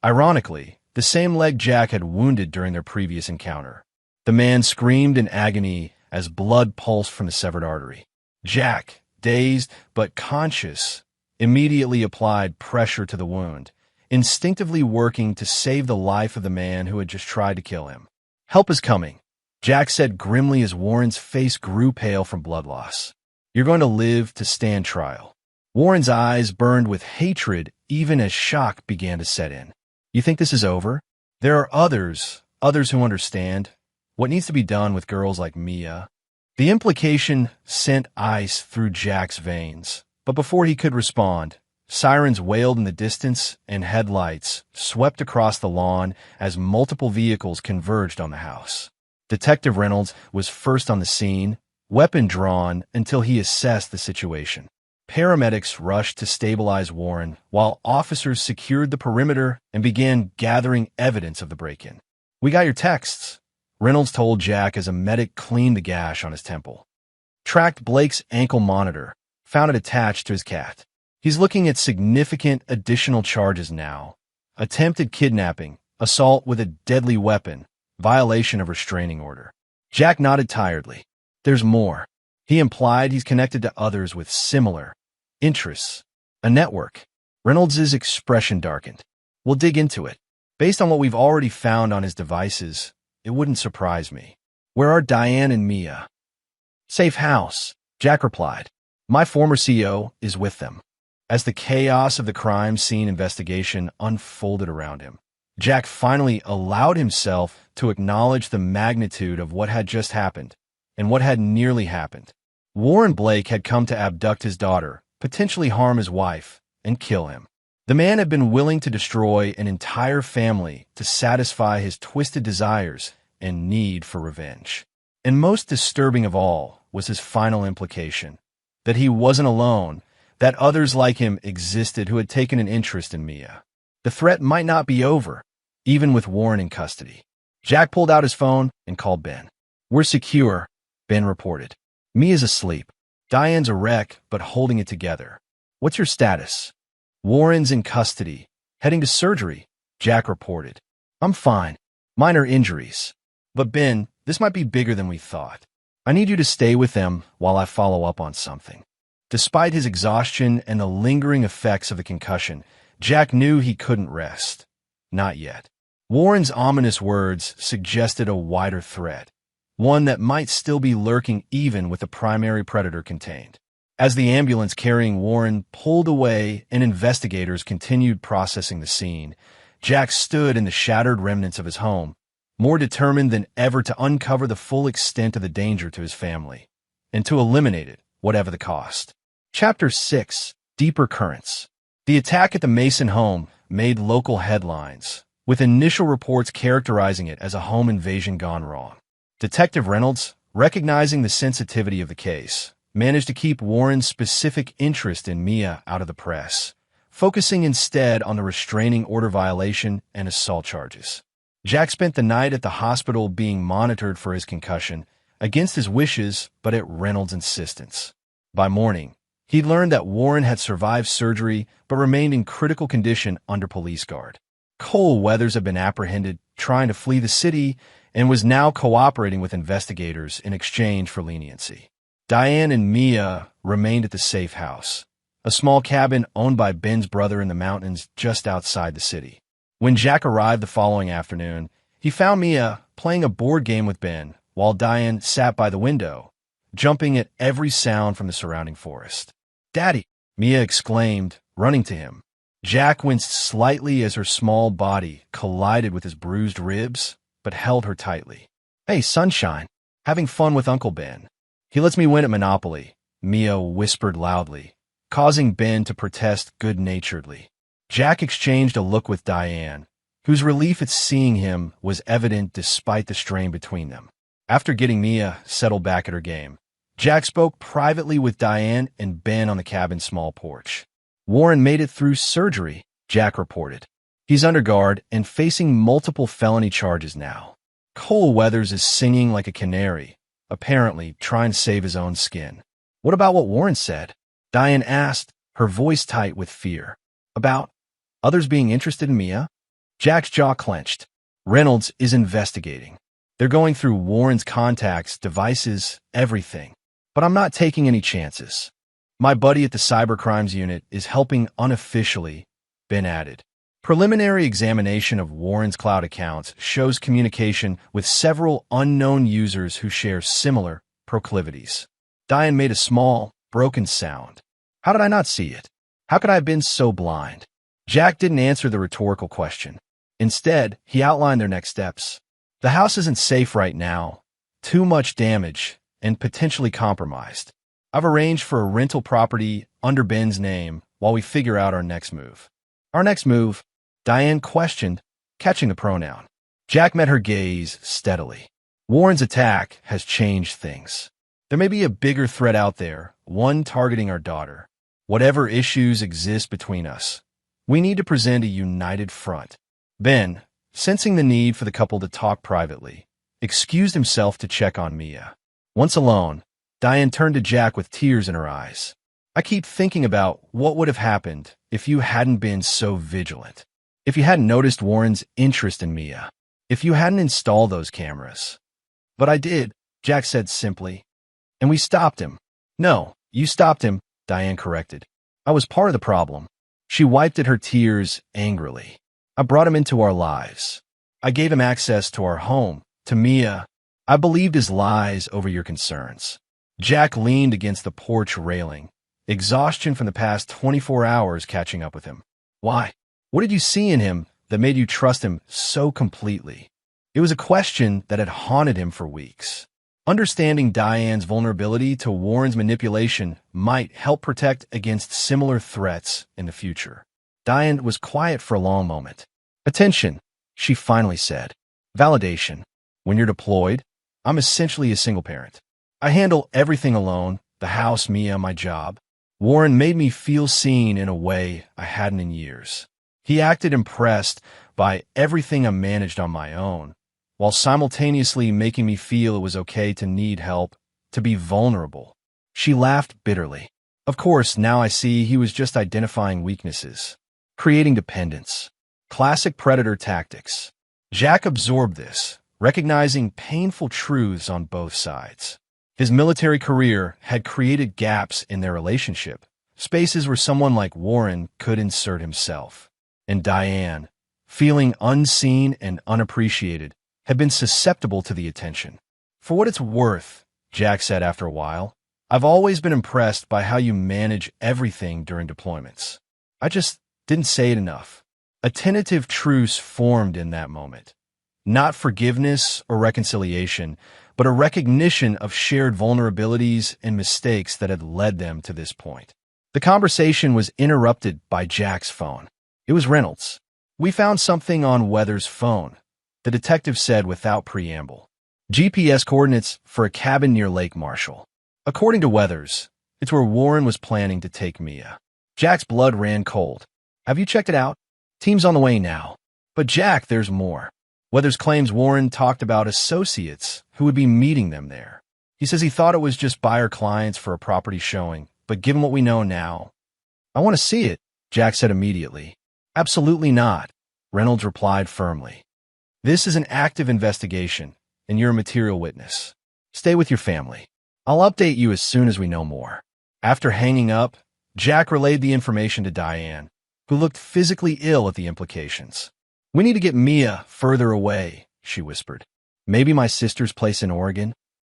Ironically, the same leg Jack had wounded during their previous encounter. The man screamed in agony as blood pulsed from the severed artery. Jack, dazed but conscious, immediately applied pressure to the wound, instinctively working to save the life of the man who had just tried to kill him. "Help is coming," Jack said grimly as Warren's face grew pale from blood loss. "You're going to live to stand trial." Warren's eyes burned with hatred even as shock began to set in. "You think this is over? There are others who understand what needs to be done with girls like Mia." The implication sent ice through Jack's veins, but before he could respond, sirens wailed in the distance and headlights swept across the lawn as multiple vehicles converged on the house. Detective Reynolds was first on the scene, weapon drawn until he assessed the situation. Paramedics rushed to stabilize Warren, while officers secured the perimeter and began gathering evidence of the break-in. "We got your texts," Reynolds told Jack as a medic cleaned the gash on his temple. "Tracked Blake's ankle monitor, found it attached to his cat. He's looking at significant additional charges now. Attempted kidnapping, assault with a deadly weapon, violation of restraining order." Jack nodded tiredly. "There's more." He implied he's connected to others with similar interests. A network. Reynolds' expression darkened. "We'll dig into it. Based on what we've already found on his devices, it wouldn't surprise me." "Where are Diane and Mia?" "Safe house," Jack replied. "My former CEO is with them." As the chaos of the crime scene investigation unfolded around him, Jack finally allowed himself to acknowledge the magnitude of what had just happened and what had nearly happened. Warren Blake had come to abduct his daughter, potentially harm his wife, and kill him. The man had been willing to destroy an entire family to satisfy his twisted desires and need for revenge. And most disturbing of all was his final implication, that he wasn't alone, that others like him existed who had taken an interest in Mia. The threat might not be over, even with Warren in custody. Jack pulled out his phone and called Ben. "We're secure," Ben reported. "Mia's asleep. Diane's a wreck, but holding it together. What's your status?" "Warren's in custody. Heading to surgery," Jack reported. "I'm fine. Minor injuries. But Ben, this might be bigger than we thought. I need you to stay with them while I follow up on something." Despite his exhaustion and the lingering effects of the concussion, Jack knew he couldn't rest. Not yet. Warren's ominous words suggested a wider threat, one that might still be lurking even with the primary predator contained. As the ambulance carrying Warren pulled away and investigators continued processing the scene, Jack stood in the shattered remnants of his home, more determined than ever to uncover the full extent of the danger to his family, and to eliminate it, whatever the cost. Chapter 6: Deeper Currents. The attack at the Mason home made local headlines, with initial reports characterizing it as a home invasion gone wrong. Detective Reynolds, recognizing the sensitivity of the case, managed to keep Warren's specific interest in Mia out of the press, focusing instead on the restraining order violation and assault charges. Jack spent the night at the hospital being monitored for his concussion, against his wishes but at Reynolds' insistence. By morning, he learned that Warren had survived surgery but remained in critical condition under police guard. Cole Weathers had been apprehended trying to flee the city and was now cooperating with investigators in exchange for leniency. Diane and Mia remained at the safe house, a small cabin owned by Ben's brother in the mountains just outside the city. When Jack arrived the following afternoon, he found Mia playing a board game with Ben, while Diane sat by the window, jumping at every sound from the surrounding forest. "Daddy!" Mia exclaimed, running to him. Jack winced slightly as her small body collided with his bruised ribs, but held her tightly. "Hey, sunshine, having fun with Uncle Ben. He lets me win at Monopoly," Mia whispered loudly, causing Ben to protest good-naturedly. Jack exchanged a look with Diane, whose relief at seeing him was evident despite the strain between them. After getting Mia settled back at her game, Jack spoke privately with Diane and Ben on the cabin's small porch. "Warren made it through surgery," Jack reported. "He's under guard and facing multiple felony charges now. Cole Weathers is singing like a canary, apparently trying to save his own skin." "What about what Warren said?" Diane asked, her voice tight with fear. "About others being interested in Mia?" Jack's jaw clenched. "Reynolds is investigating. They're going through Warren's contacts, devices, everything. But I'm not taking any chances. My buddy at the cybercrimes unit is helping unofficially," Ben added, Preliminary examination of Warren's cloud accounts shows communication with several unknown users who share similar proclivities. Diane made a small, broken sound. How did I not see it? How could I have been so blind? Jack didn't answer the rhetorical question. Instead, he outlined their next steps. The house isn't safe right now. Too much damage and potentially compromised. I've arranged for a rental property under Ben's name while we figure out our next move. Our next move? Diane questioned, catching the pronoun. Jack met her gaze steadily. Warren's attack has changed things. There may be a bigger threat out there, one targeting our daughter. Whatever issues exist between us, we need to present a united front. Ben, sensing the need for the couple to talk privately, excused himself to check on Mia. Once alone, Diane turned to Jack with tears in her eyes. I keep thinking about what would have happened if you hadn't been so vigilant. If you hadn't noticed Warren's interest in Mia. If you hadn't installed those cameras. But I did, Jack said simply. And we stopped him. No, you stopped him, Diane corrected. I was part of the problem. She wiped at her tears angrily. I brought him into our lives. I gave him access to our home, to Mia. I believed his lies over your concerns. Jack leaned against the porch railing, exhaustion from the past 24 hours catching up with him. Why? What did you see in him that made you trust him so completely? It was a question that had haunted him for weeks. Understanding Diane's vulnerability to Warren's manipulation might help protect against similar threats in the future. Diane was quiet for a long moment. Attention, she finally said. Validation. When you're deployed, I'm essentially a single parent. I handle everything alone, the house, Mia, my job. Warren made me feel seen in a way I hadn't in years. He acted impressed by everything I managed on my own, while simultaneously making me feel it was okay to need help, to be vulnerable. She laughed bitterly. Of course, now I see he was just identifying weaknesses, creating dependence. Classic predator tactics. Jack absorbed this, recognizing painful truths on both sides. His military career had created gaps in their relationship, spaces where someone like Warren could insert himself. And Diane, feeling unseen and unappreciated, had been susceptible to the attention. For what it's worth, Jack said after a while, I've always been impressed by how you manage everything during deployments. I just didn't say it enough. A tentative truce formed in that moment. Not forgiveness or reconciliation, but a recognition of shared vulnerabilities and mistakes that had led them to this point. The conversation was interrupted by Jack's phone. It was Reynolds. We found something on Weathers' phone, the detective said without preamble. GPS coordinates for a cabin near Lake Marshall. According to Weathers, it's where Warren was planning to take Mia. Jack's blood ran cold. Have you checked it out? Team's on the way now. But Jack, there's more. Weathers claims Warren talked about associates who would be meeting them there. He says he thought it was just buyer clients for a property showing, but given what we know now, I want to see it, Jack said immediately. Absolutely not, Reynolds replied firmly. This is an active investigation, and you're a material witness. Stay with your family. I'll update you as soon as we know more. After hanging up, Jack relayed the information to Diane, who looked physically ill at the implications. We need to get Mia further away, she whispered. Maybe my sister's place in Oregon?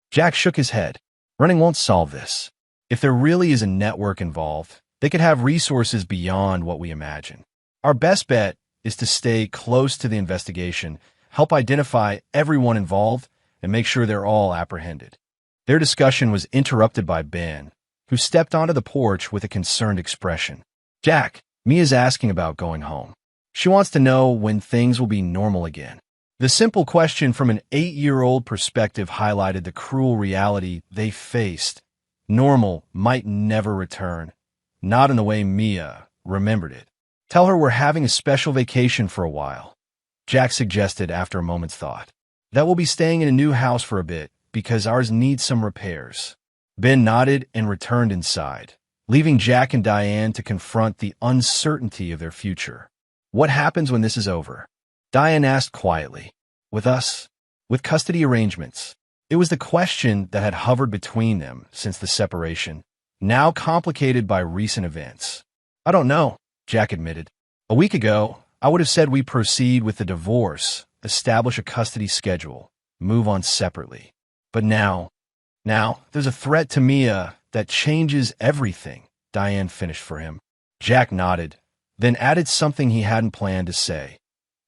Jack shook his head. Running won't solve this. If there really is a network involved, they could have resources beyond what we imagine. Our best bet is to stay close to the investigation, help identify everyone involved, and make sure they're all apprehended. Their discussion was interrupted by Ben, who stepped onto the porch with a concerned expression. Jack, Mia's asking about going home. She wants to know when things will be normal again. The simple question from an 8-year-old perspective highlighted the cruel reality they faced. Normal might never return, not in the way Mia remembered it. Tell her we're having a special vacation for a while, Jack suggested after a moment's thought. That we'll be staying in a new house for a bit because ours needs some repairs. Ben nodded and returned inside, leaving Jack and Diane to confront the uncertainty of their future. What happens when this is over? Diane asked quietly. With us? With custody arrangements? It was the question that had hovered between them since the separation, now complicated by recent events. I don't know, Jack admitted. A week ago, I would have said we proceed with the divorce, establish a custody schedule, move on separately. But now, there's a threat to Mia that changes everything, Diane finished for him. Jack nodded, then added something he hadn't planned to say.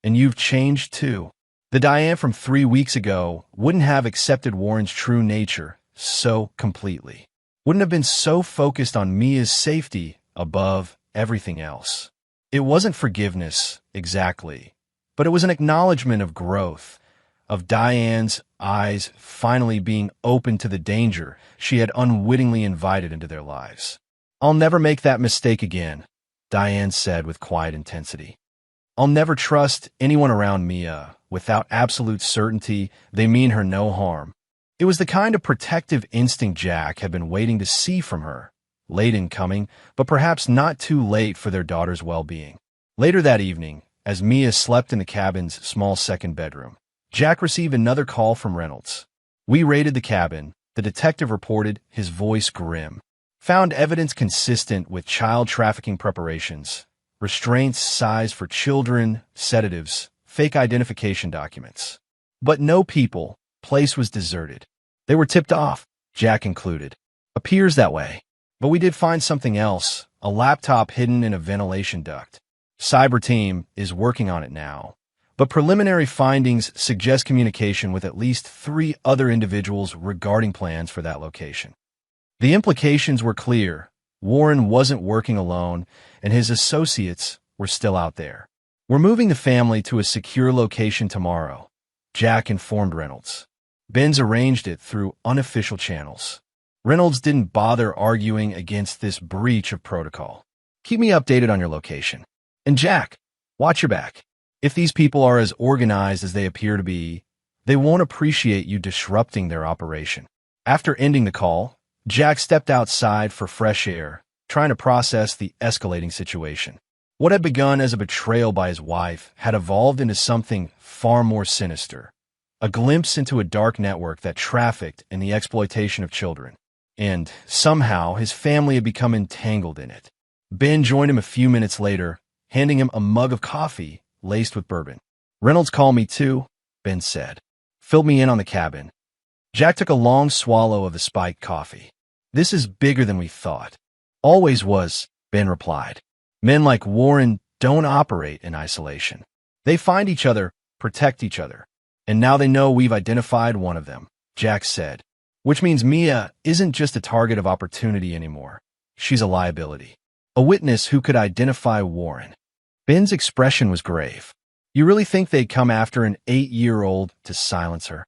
And you've changed too. The Diane from 3 weeks ago wouldn't have accepted Warren's true nature so completely. Wouldn't have been so focused on Mia's safety above everything else. It wasn't forgiveness, exactly, but it was an acknowledgement of growth, of Diane's eyes finally being open to the danger she had unwittingly invited into their lives. I'll never make that mistake again, Diane said with quiet intensity. I'll never trust anyone around Mia without absolute certainty they mean her no harm. It was the kind of protective instinct Jack had been waiting to see from her, late in coming, but perhaps not too late for their daughter's well-being. Later that evening, as Mia slept in the cabin's small second bedroom, Jack received another call from Reynolds. We raided the cabin, the detective reported, his voice grim. Found evidence consistent with child trafficking preparations, restraints sized for children, sedatives, fake identification documents. But no people, place was deserted. They were tipped off, Jack included. Appears that way. But we did find something else, a laptop hidden in a ventilation duct. Cyber team is working on it now. But preliminary findings suggest communication with at least 3 other individuals regarding plans for that location. The implications were clear. Warren wasn't working alone, and his associates were still out there. We're moving the family to a secure location tomorrow, Jack informed Reynolds. Ben's arranged it through unofficial channels. Reynolds didn't bother arguing against this breach of protocol. Keep me updated on your location. And Jack, watch your back. If these people are as organized as they appear to be, they won't appreciate you disrupting their operation. After ending the call, Jack stepped outside for fresh air, trying to process the escalating situation. What had begun as a betrayal by his wife had evolved into something far more sinister, a glimpse into a dark network that trafficked in the exploitation of children. And, somehow, his family had become entangled in it. Ben joined him a few minutes later, handing him a mug of coffee laced with bourbon. Reynolds called me too, Ben said. Filled me in on the cabin. Jack took a long swallow of the spiked coffee. This is bigger than we thought. Always was, Ben replied. Men like Warren don't operate in isolation. They find each other, protect each other. And now they know we've identified one of them, Jack said. Which means Mia isn't just a target of opportunity anymore. She's a liability. A witness who could identify Warren. Ben's expression was grave. You really think they'd come after an 8-year-old to silence her?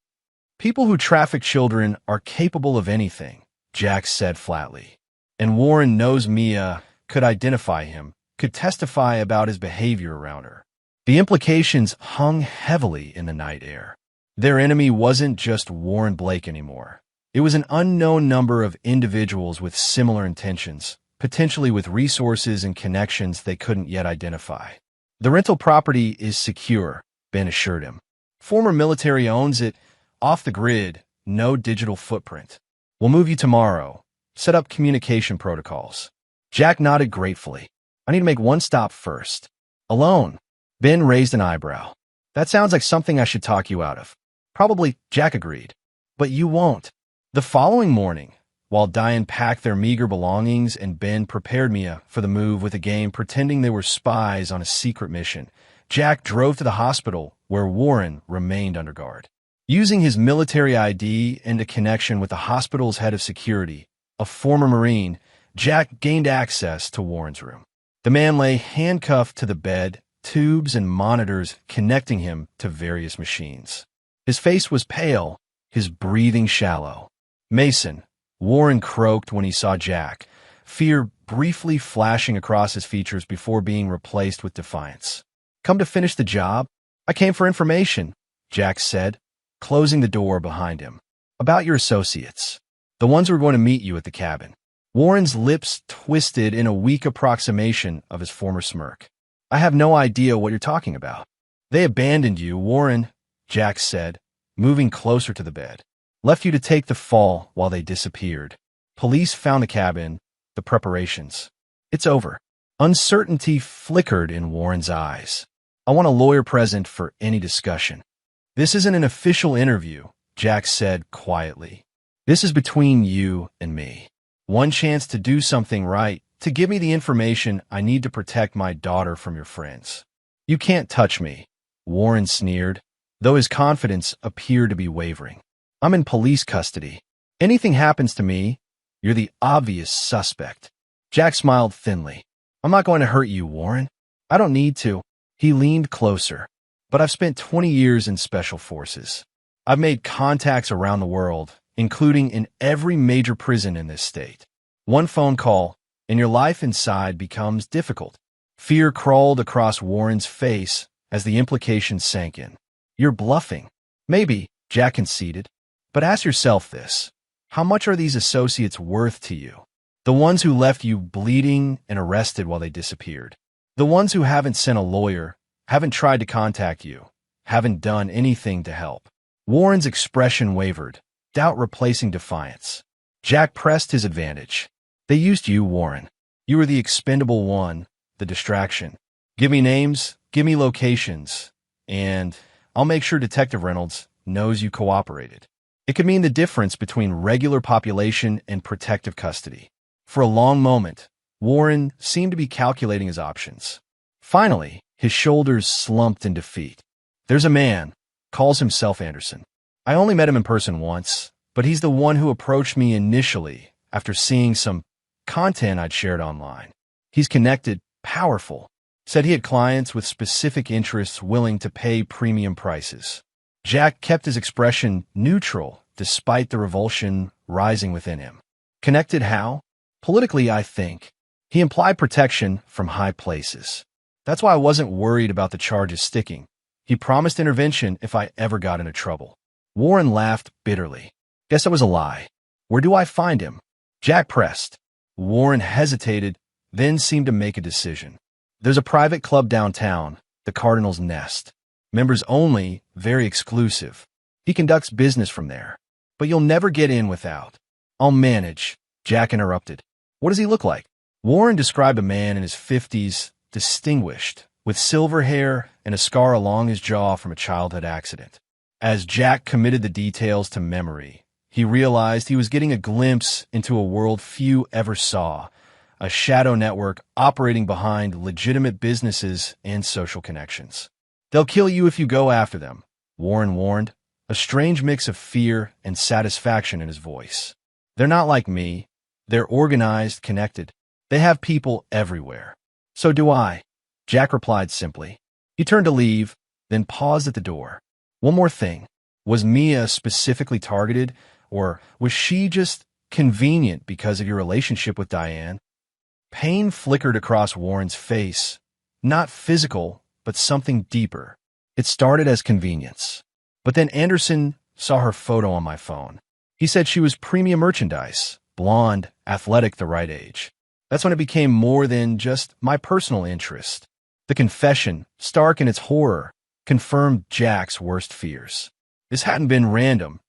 People who traffic children are capable of anything, Jack said flatly. And Warren knows Mia could identify him, could testify about his behavior around her. The implications hung heavily in the night air. Their enemy wasn't just Warren Blake anymore. It was an unknown number of individuals with similar intentions, potentially with resources and connections they couldn't yet identify. The rental property is secure, Ben assured him. Former military owns it, off the grid, no digital footprint. We'll move you tomorrow. Set up communication protocols. Jack nodded gratefully. I need to make one stop first. Alone. Ben raised an eyebrow. That sounds like something I should talk you out of. Probably, Jack agreed. But you won't. The following morning, while Diane packed their meager belongings and Ben prepared Mia for the move with a game pretending they were spies on a secret mission, Jack drove to the hospital where Warren remained under guard. Using his military ID and a connection with the hospital's head of security, a former Marine, Jack gained access to Warren's room. The man lay handcuffed to the bed, tubes and monitors connecting him to various machines. His face was pale, his breathing shallow. Mason, Warren croaked when he saw Jack, fear briefly flashing across his features before being replaced with defiance. Come to finish the job? I came for information, Jack said, closing the door behind him. About your associates. The ones who are going to meet you at the cabin. Warren's lips twisted in a weak approximation of his former smirk. I have no idea what you're talking about. They abandoned you, Warren, Jack said, moving closer to the bed. Left you to take the fall while they disappeared. Police found the cabin, the preparations. It's over. Uncertainty flickered in Warren's eyes. I want a lawyer present for any discussion. This isn't an official interview, Jack said quietly. This is between you and me. One chance to do something right, to give me the information I need to protect my daughter from your friends. You can't touch me, Warren sneered, though his confidence appeared to be wavering. I'm in police custody. Anything happens to me, you're the obvious suspect. Jack smiled thinly. I'm not going to hurt you, Warren. I don't need to. He leaned closer. But I've spent 20 years in special forces. I've made contacts around the world, including in every major prison in this state. One phone call, and your life inside becomes difficult. Fear crawled across Warren's face as the implications sank in. You're bluffing. Maybe, Jack conceded. But ask yourself this. How much are these associates worth to you? The ones who left you bleeding and arrested while they disappeared. The ones who haven't sent a lawyer, haven't tried to contact you, haven't done anything to help. Warren's expression wavered, doubt replacing defiance. Jack pressed his advantage. They used you, Warren. You were the expendable one, the distraction. Give me names, give me locations, and I'll make sure Detective Reynolds knows you cooperated. It could mean the difference between regular population and protective custody. For a long moment, Warren seemed to be calculating his options. Finally, his shoulders slumped in defeat. There's a man, calls himself Anderson. I only met him in person once, but he's the one who approached me initially after seeing some content I'd shared online. He's connected, powerful, said he had clients with specific interests willing to pay premium prices. Jack kept his expression neutral despite the revulsion rising within him. Connected how? Politically, I think. He implied protection from high places. That's why I wasn't worried about the charges sticking. He promised intervention if I ever got into trouble. Warren laughed bitterly. Guess that was a lie. Where do I find him? Jack pressed. Warren hesitated, then seemed to make a decision. There's a private club downtown, the Cardinal's Nest. Members only, very exclusive. He conducts business from there. But you'll never get in without. I'll manage, Jack interrupted. What does he look like? Warren described a man in his 50s, distinguished, with silver hair and a scar along his jaw from a childhood accident. As Jack committed the details to memory, he realized he was getting a glimpse into a world few ever saw, a shadow network operating behind legitimate businesses and social connections. They'll kill you if you go after them, Warren warned, a strange mix of fear and satisfaction in his voice. They're not like me. They're organized, connected. They have people everywhere. So do I, Jack replied simply. He turned to leave, then paused at the door. One more thing. Was Mia specifically targeted, or was she just convenient because of your relationship with Diane? Pain flickered across Warren's face. Not physical, but something deeper. It started as convenience. But then Anderson saw her photo on my phone. He said she was premium merchandise, blonde, athletic, the right age. That's when it became more than just my personal interest. The confession, stark in its horror, confirmed Jack's worst fears. This hadn't been random.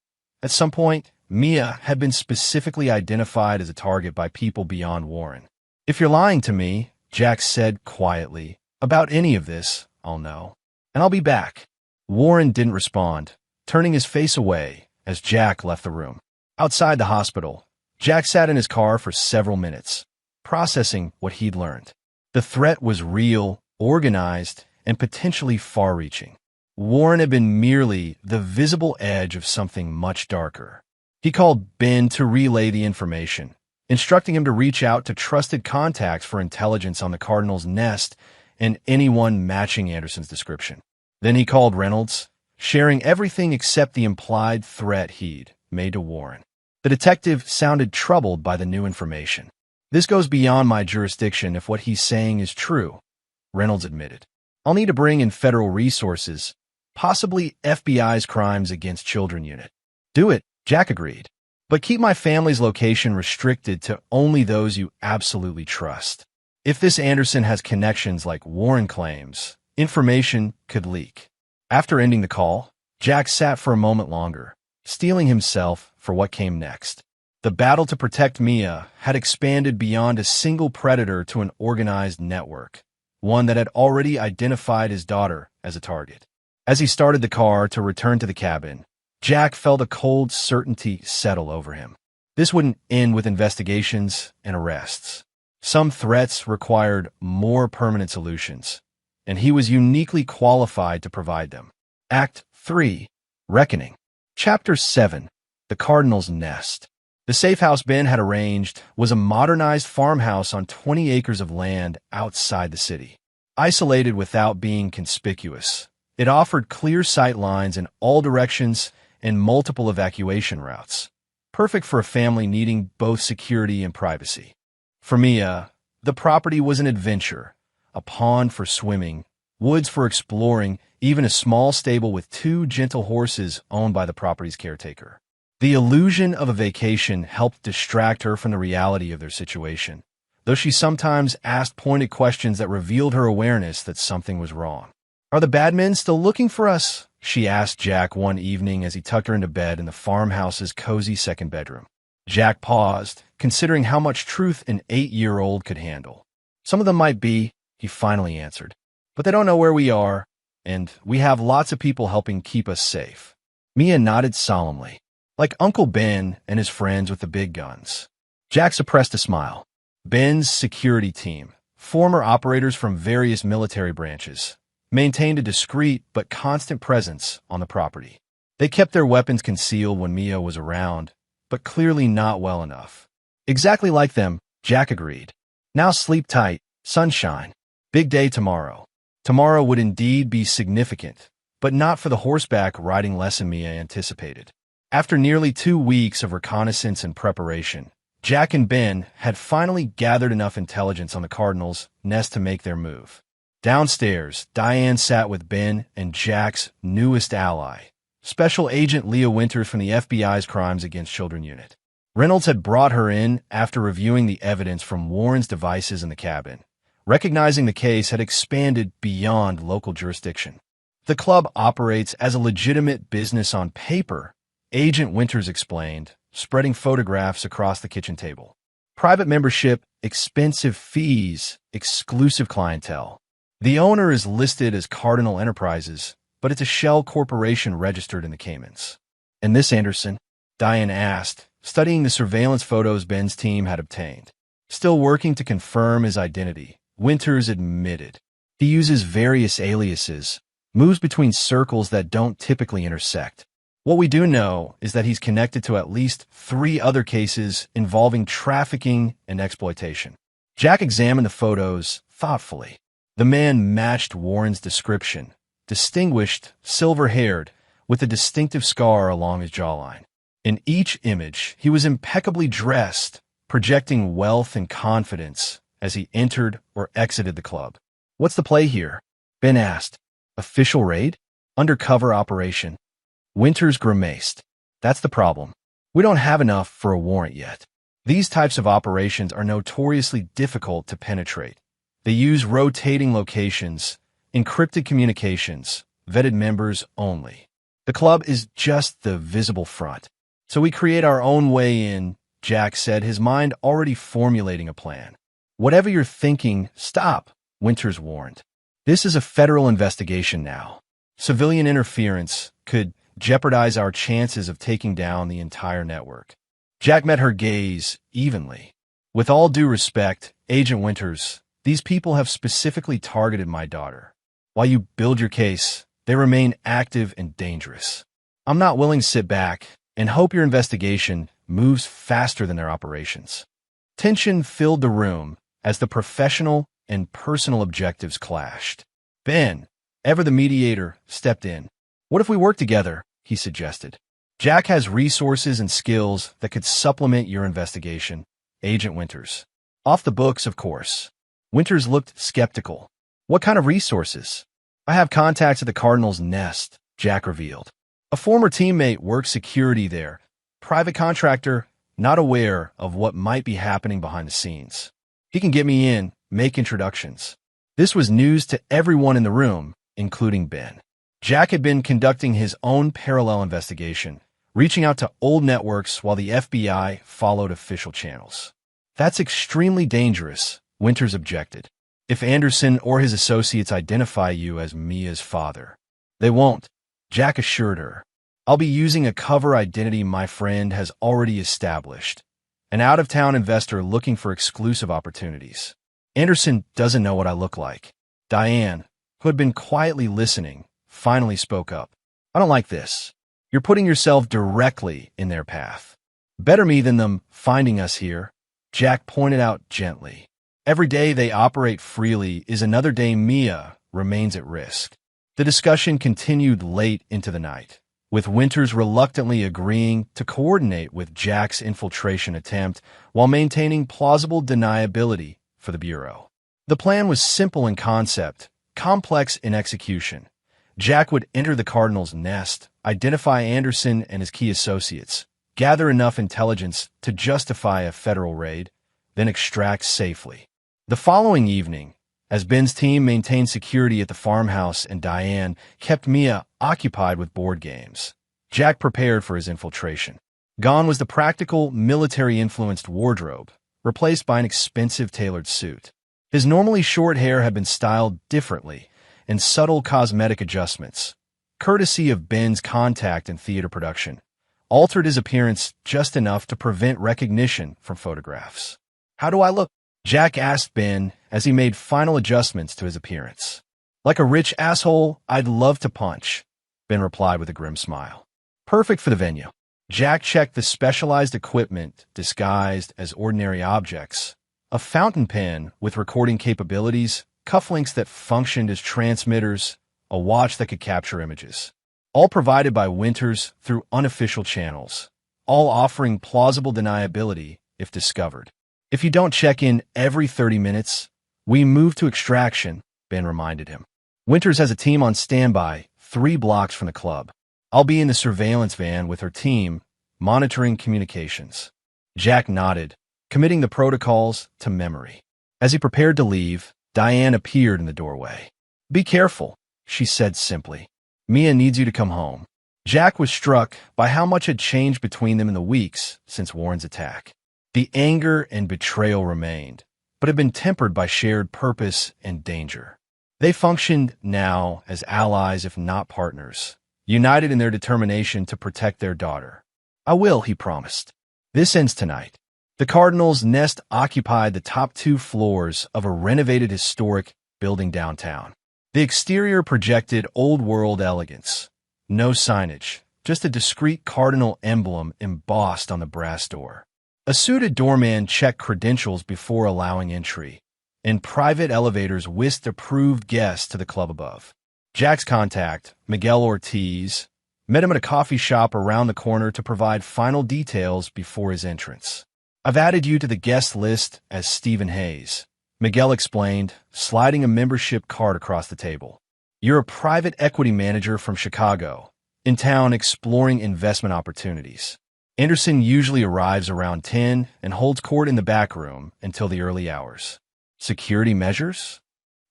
At some point, Mia had been specifically identified as a target by people beyond Warren. If you're lying to me, Jack said quietly, about any of this, I'll know. And I'll be back. Warren didn't respond, turning his face away as Jack left the room. Outside the hospital, Jack sat in his car for several minutes, processing what he'd learned. The threat was real, organized, and potentially far-reaching. Warren had been merely the visible edge of something much darker. He called Ben to relay the information, instructing him to reach out to trusted contacts for intelligence on the Cardinal's Nest and anyone matching Anderson's description. Then he called Reynolds, sharing everything except the implied threat he'd made to Warren. The detective sounded troubled by the new information. This goes beyond my jurisdiction if what he's saying is true, Reynolds admitted. I'll need to bring in federal resources, possibly FBI's Crimes Against Children unit. Do it, Jack agreed. But keep my family's location restricted to only those you absolutely trust. If this Anderson has connections like Warren claims, information could leak. After ending the call, Jack sat for a moment longer, steeling himself for what came next. The battle to protect Mia had expanded beyond a single predator to an organized network. one that had already identified his daughter as a target. As he started the car to return to the cabin, Jack felt a cold certainty settle over him. This wouldn't end with investigations and arrests. Some threats required more permanent solutions, and he was uniquely qualified to provide them. Act 3. Reckoning. Chapter 7. The Cardinal's Nest. The safe house Ben had arranged was a modernized farmhouse on 20 acres of land outside the city. Isolated without being conspicuous, it offered clear sight lines in all directions and multiple evacuation routes, perfect for a family needing both security and privacy. For Mia, the property was an adventure, a pond for swimming, woods for exploring, even a small stable with 2 gentle horses owned by the property's caretaker. The illusion of a vacation helped distract her from the reality of their situation, though she sometimes asked pointed questions that revealed her awareness that something was wrong. "Are the bad men still looking for us?" she asked Jack one evening as he tucked her into bed in the farmhouse's cozy second bedroom. Jack paused, considering how much truth an 8-year-old could handle. "Some of them might be," he finally answered, "but they don't know where we are, and we have lots of people helping keep us safe." Mia nodded solemnly. "Like Uncle Ben and his friends with the big guns." Jack suppressed a smile. Ben's security team, former operators from various military branches, maintained a discreet but constant presence on the property. They kept their weapons concealed when Mia was around, but clearly not well enough. "Exactly like them," Jack agreed. "Now sleep tight, sunshine. Big day tomorrow." Tomorrow would indeed be significant, but not for the horseback riding lesson Mia anticipated. After nearly 2 weeks of reconnaissance and preparation, Jack and Ben had finally gathered enough intelligence on the Cardinals' nest to make their move. Downstairs, Diane sat with Ben and Jack's newest ally, Special Agent Leah Winters from the FBI's Crimes Against Children Unit. Reynolds had brought her in after reviewing the evidence from Warren's devices in the cabin, recognizing the case had expanded beyond local jurisdiction. "The club operates as a legitimate business on paper," Agent Winters explained, spreading photographs across the kitchen table. "Private membership, expensive fees, exclusive clientele. The owner is listed as Cardinal Enterprises, but it's a shell corporation registered in the Caymans." "And this Anderson?" Diane asked, studying the surveillance photos Ben's team had obtained. "Still working to confirm his identity," Winters admitted. "He uses various aliases, moves between circles that don't typically intersect. What we do know is that he's connected to at least 3 other cases involving trafficking and exploitation." Jack examined the photos thoughtfully. The man matched Warren's description, distinguished, silver-haired, with a distinctive scar along his jawline. In each image, he was impeccably dressed, projecting wealth and confidence as he entered or exited the club. "What's the play here?" Ben asked. "Official raid? Undercover operation?" Winters grimaced. "That's the problem. We don't have enough for a warrant yet. These types of operations are notoriously difficult to penetrate. They use rotating locations, encrypted communications, vetted members only. The club is just the visible front. So we create our own way in," Jack said, his mind already formulating a plan. "Whatever you're thinking, stop," Winters warned. "This is a federal investigation now. Civilian interference could jeopardize our chances of taking down the entire network." Jack met her gaze evenly. "With all due respect, Agent Winters, these people have specifically targeted my daughter. While you build your case, they remain active and dangerous. I'm not willing to sit back and hope your investigation moves faster than their operations." Tension filled the room as the professional and personal objectives clashed. Ben, ever the mediator, stepped in. "What if we work together?" he suggested. "Jack has resources and skills that could supplement your investigation, Agent Winters. Off the books, of course." Winters looked skeptical. "What kind of resources?" "I have contacts at the Cardinal's Nest," Jack revealed. "A former teammate works security there. Private contractor, not aware of what might be happening behind the scenes. He can get me in, make introductions." This was news to everyone in the room, including Ben. Jack had been conducting his own parallel investigation, reaching out to old networks while the FBI followed official channels. "That's extremely dangerous," Winters objected. if Anderson or his associates identify you as Mia's father. They won't, Jack assured her. I'll be using a cover identity my friend has already established, an out-of-town investor looking for exclusive opportunities. Anderson doesn't know what I look like. Diane, who had been quietly listening, finally spoke up. I don't like this. You're putting yourself directly in their path. Better me than them finding us here, Jack pointed out gently. Every day they operate freely is another day Mia remains at risk. The discussion continued late into the night, with Winters reluctantly agreeing to coordinate with Jack's infiltration attempt while maintaining plausible deniability for the Bureau. The plan was simple in concept, complex in execution. Jack would enter the Cardinals' nest, identify Anderson and his key associates, gather enough intelligence to justify a federal raid, then extract safely. The following evening, as Ben's team maintained security at the farmhouse and Diane kept Mia occupied with board games, Jack prepared for his infiltration. Gone was the practical, military-influenced wardrobe, replaced by an expensive tailored suit. His normally short hair had been styled differently, and subtle cosmetic adjustments, courtesy of Ben's contact in theater production, altered his appearance just enough to prevent recognition from photographs. How do I look? Jack asked Ben as he made final adjustments to his appearance. Like a rich asshole I'd love to punch, Ben replied with a grim smile. Perfect for the venue. Jack checked the specialized equipment disguised as ordinary objects, a fountain pen with recording capabilities, cufflinks that functioned as transmitters, a watch that could capture images. All provided by Winters through unofficial channels, all offering plausible deniability if discovered. If you don't check in every 30 minutes, we move to extraction, Ben reminded him. Winters has a team on standby 3 blocks from the club. I'll be in the surveillance van with her team, monitoring communications. Jack nodded, committing the protocols to memory. As he prepared to leave, Diane appeared in the doorway. Be careful, she said simply. Mia needs you to come home. Jack was struck by how much had changed between them in the weeks since Warren's attack. The anger and betrayal remained, but had been tempered by shared purpose and danger. They functioned now as allies if not partners, united in their determination to protect their daughter. I will, he promised. This ends tonight. The Cardinals' nest occupied the top 2 floors of a renovated historic building downtown. The exterior projected old-world elegance. No signage, just a discreet cardinal emblem embossed on the brass door. A suited doorman checked credentials before allowing entry, and private elevators whisked approved guests to the club above. Jack's contact, Miguel Ortiz, met him at a coffee shop around the corner to provide final details before his entrance. I've added you to the guest list as Stephen Hayes, Miguel explained, sliding a membership card across the table. You're a private equity manager from Chicago, in town exploring investment opportunities. Anderson usually arrives around 10 and holds court in the back room until the early hours. Security measures?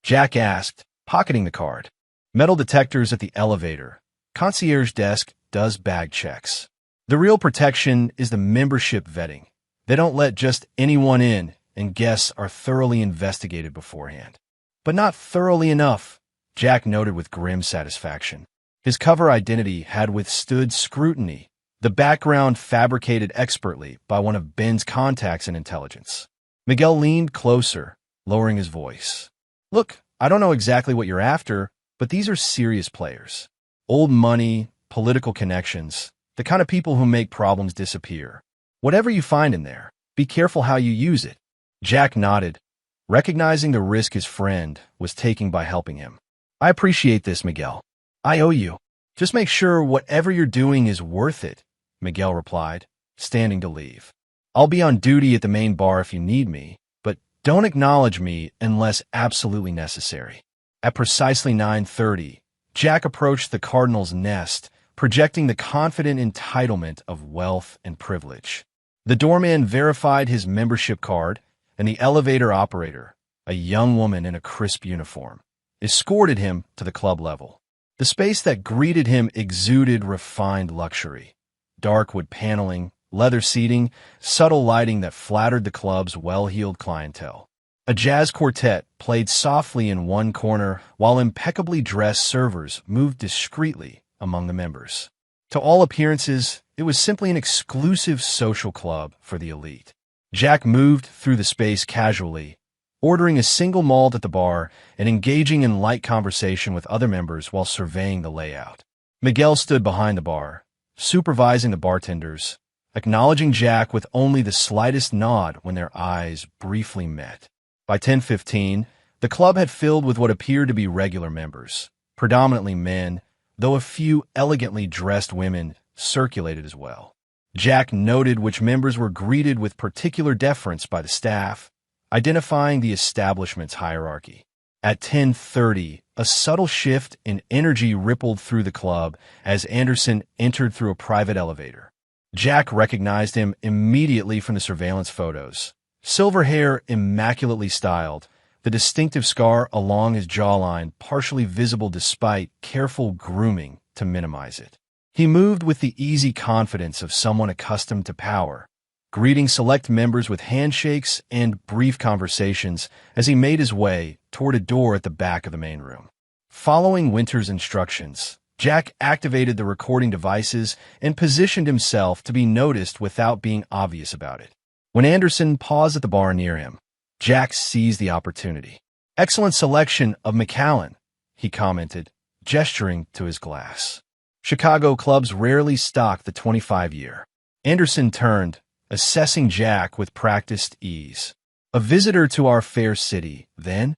Jack asked, pocketing the card. Metal detectors at the elevator. Concierge desk does bag checks. The real protection is the membership vetting. They don't let just anyone in, and guests are thoroughly investigated beforehand. But not thoroughly enough, Jack noted with grim satisfaction. His cover identity had withstood scrutiny, the background fabricated expertly by one of Ben's contacts in intelligence. Miguel leaned closer, lowering his voice. Look, I don't know exactly what you're after, but these are serious players. Old money, political connections, the kind of people who make problems disappear. Whatever you find in there, be careful how you use it. Jack nodded, recognizing the risk his friend was taking by helping him. I appreciate this, Miguel. I owe you. Just make sure whatever you're doing is worth it, Miguel replied, standing to leave. I'll be on duty at the main bar if you need me, but don't acknowledge me unless absolutely necessary. At precisely 9:30, Jack approached the Cardinals' nest, projecting the confident entitlement of wealth and privilege. The doorman verified his membership card, and the elevator operator, a young woman in a crisp uniform, escorted him to the club level. The space that greeted him exuded refined luxury. Dark wood paneling, leather seating, subtle lighting that flattered the club's well-heeled clientele. A jazz quartet played softly in one corner while impeccably dressed servers moved discreetly among the members. To all appearances, it was simply an exclusive social club for the elite. Jack moved through the space casually, ordering a single malt at the bar and engaging in light conversation with other members while surveying the layout. Miguel stood behind the bar, supervising the bartenders, acknowledging Jack with only the slightest nod when their eyes briefly met. By 10:15, the club had filled with what appeared to be regular members, predominantly men, though a few elegantly dressed women circulated as well. Jack noted which members were greeted with particular deference by the staff, identifying the establishment's hierarchy. At 10:30, a subtle shift in energy rippled through the club as Anderson entered through a private elevator. Jack recognized him immediately from the surveillance photos. Silver hair immaculately styled, the distinctive scar along his jawline partially visible despite careful grooming to minimize it. He moved with the easy confidence of someone accustomed to power, greeting select members with handshakes and brief conversations as he made his way toward a door at the back of the main room. Following Winter's instructions, Jack activated the recording devices and positioned himself to be noticed without being obvious about it. When Anderson paused at the bar near him, Jack seized the opportunity. "Excellent selection of Macallan," he commented, gesturing to his glass. Chicago clubs rarely stock the 25-year. Anderson turned, assessing Jack with practiced ease. "A visitor to our fair city, then?"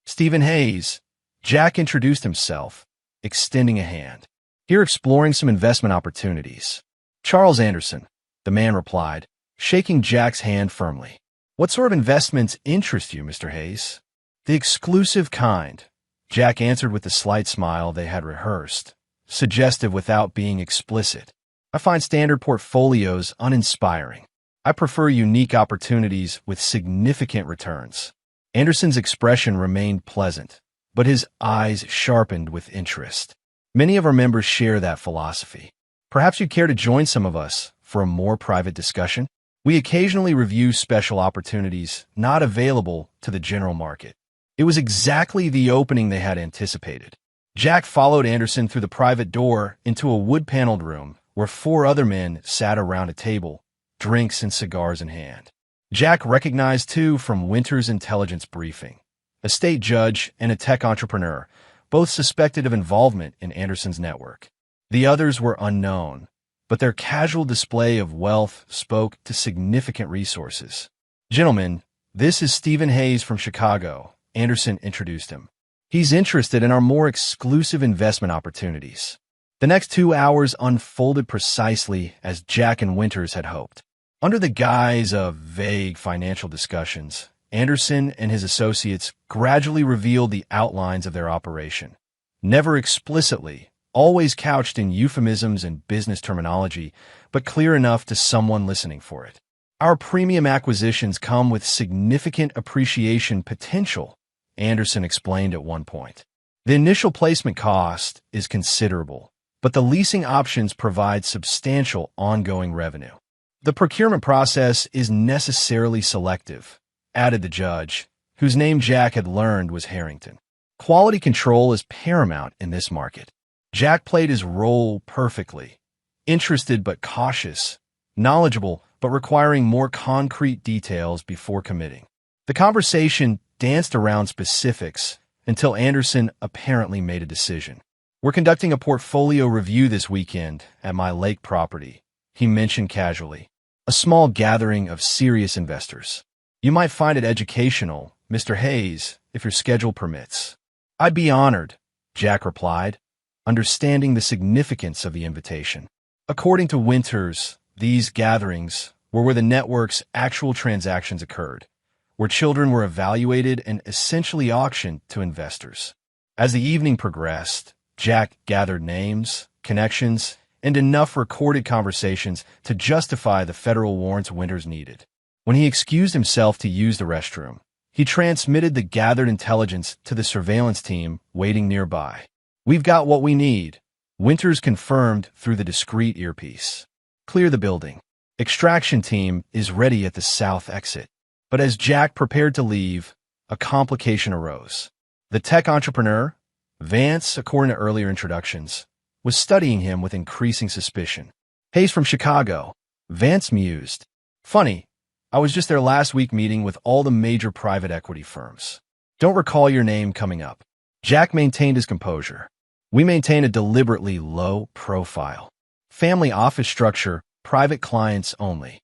"Stephen Hayes." Jack introduced himself, extending a hand. "Here exploring some investment opportunities." "Charles Anderson," the man replied, shaking Jack's hand firmly. "What sort of investments interest you, Mr. Hayes?" "The exclusive kind," Jack answered with the slight smile they had rehearsed, suggestive without being explicit. "I find standard portfolios uninspiring. I prefer unique opportunities with significant returns." Anderson's expression remained pleasant, but his eyes sharpened with interest. "Many of our members share that philosophy. Perhaps you'd care to join some of us for a more private discussion? We occasionally review special opportunities not available to the general market." It was exactly the opening they had anticipated. Jack followed Anderson through the private door into a wood-paneled room where 4 other men sat around a table, drinks and cigars in hand. Jack recognized 2 from Winter's intelligence briefing, a state judge and a tech entrepreneur, both suspected of involvement in Anderson's network. The others were unknown, but their casual display of wealth spoke to significant resources. "Gentlemen, this is Stephen Hayes from Chicago," Anderson introduced him. "He's interested in our more exclusive investment opportunities." The next 2 hours unfolded precisely as Jack and Winters had hoped. Under the guise of vague financial discussions, Anderson and his associates gradually revealed the outlines of their operation. Never explicitly, always couched in euphemisms and business terminology, but clear enough to someone listening for it. "Our premium acquisitions come with significant appreciation potential," Anderson explained at one point. "The initial placement cost is considerable, but the leasing options provide substantial ongoing revenue. The procurement process is necessarily selective," added the judge, whose name Jack had learned was Harrington. "Quality control is paramount in this market." Jack played his role perfectly, interested but cautious, knowledgeable but requiring more concrete details before committing. The conversation danced around specifics until Anderson apparently made a decision. "We're conducting a portfolio review this weekend at my lake property," he mentioned casually. "A small gathering of serious investors. You might find it educational, Mr. Hayes, if your schedule permits." "I'd be honored," Jack replied, understanding the significance of the invitation. According to Winters, these gatherings were where the network's actual transactions occurred, where children were evaluated and essentially auctioned to investors. As the evening progressed, Jack gathered names, connections, and enough recorded conversations to justify the federal warrants Winters needed. When he excused himself to use the restroom, he transmitted the gathered intelligence to the surveillance team waiting nearby. "We've got what we need," Winters confirmed through the discreet earpiece. "Clear the building. Extraction team is ready at the south exit." But as Jack prepared to leave, a complication arose. The tech entrepreneur, Vance, according to earlier introductions, was studying him with increasing suspicion. Hayes from Chicago, Vance mused. Funny, I was just there last week meeting with all the major private equity firms. Don't recall your name coming up. Jack maintained his composure. We maintain a deliberately low profile. Family office structure, private clients only.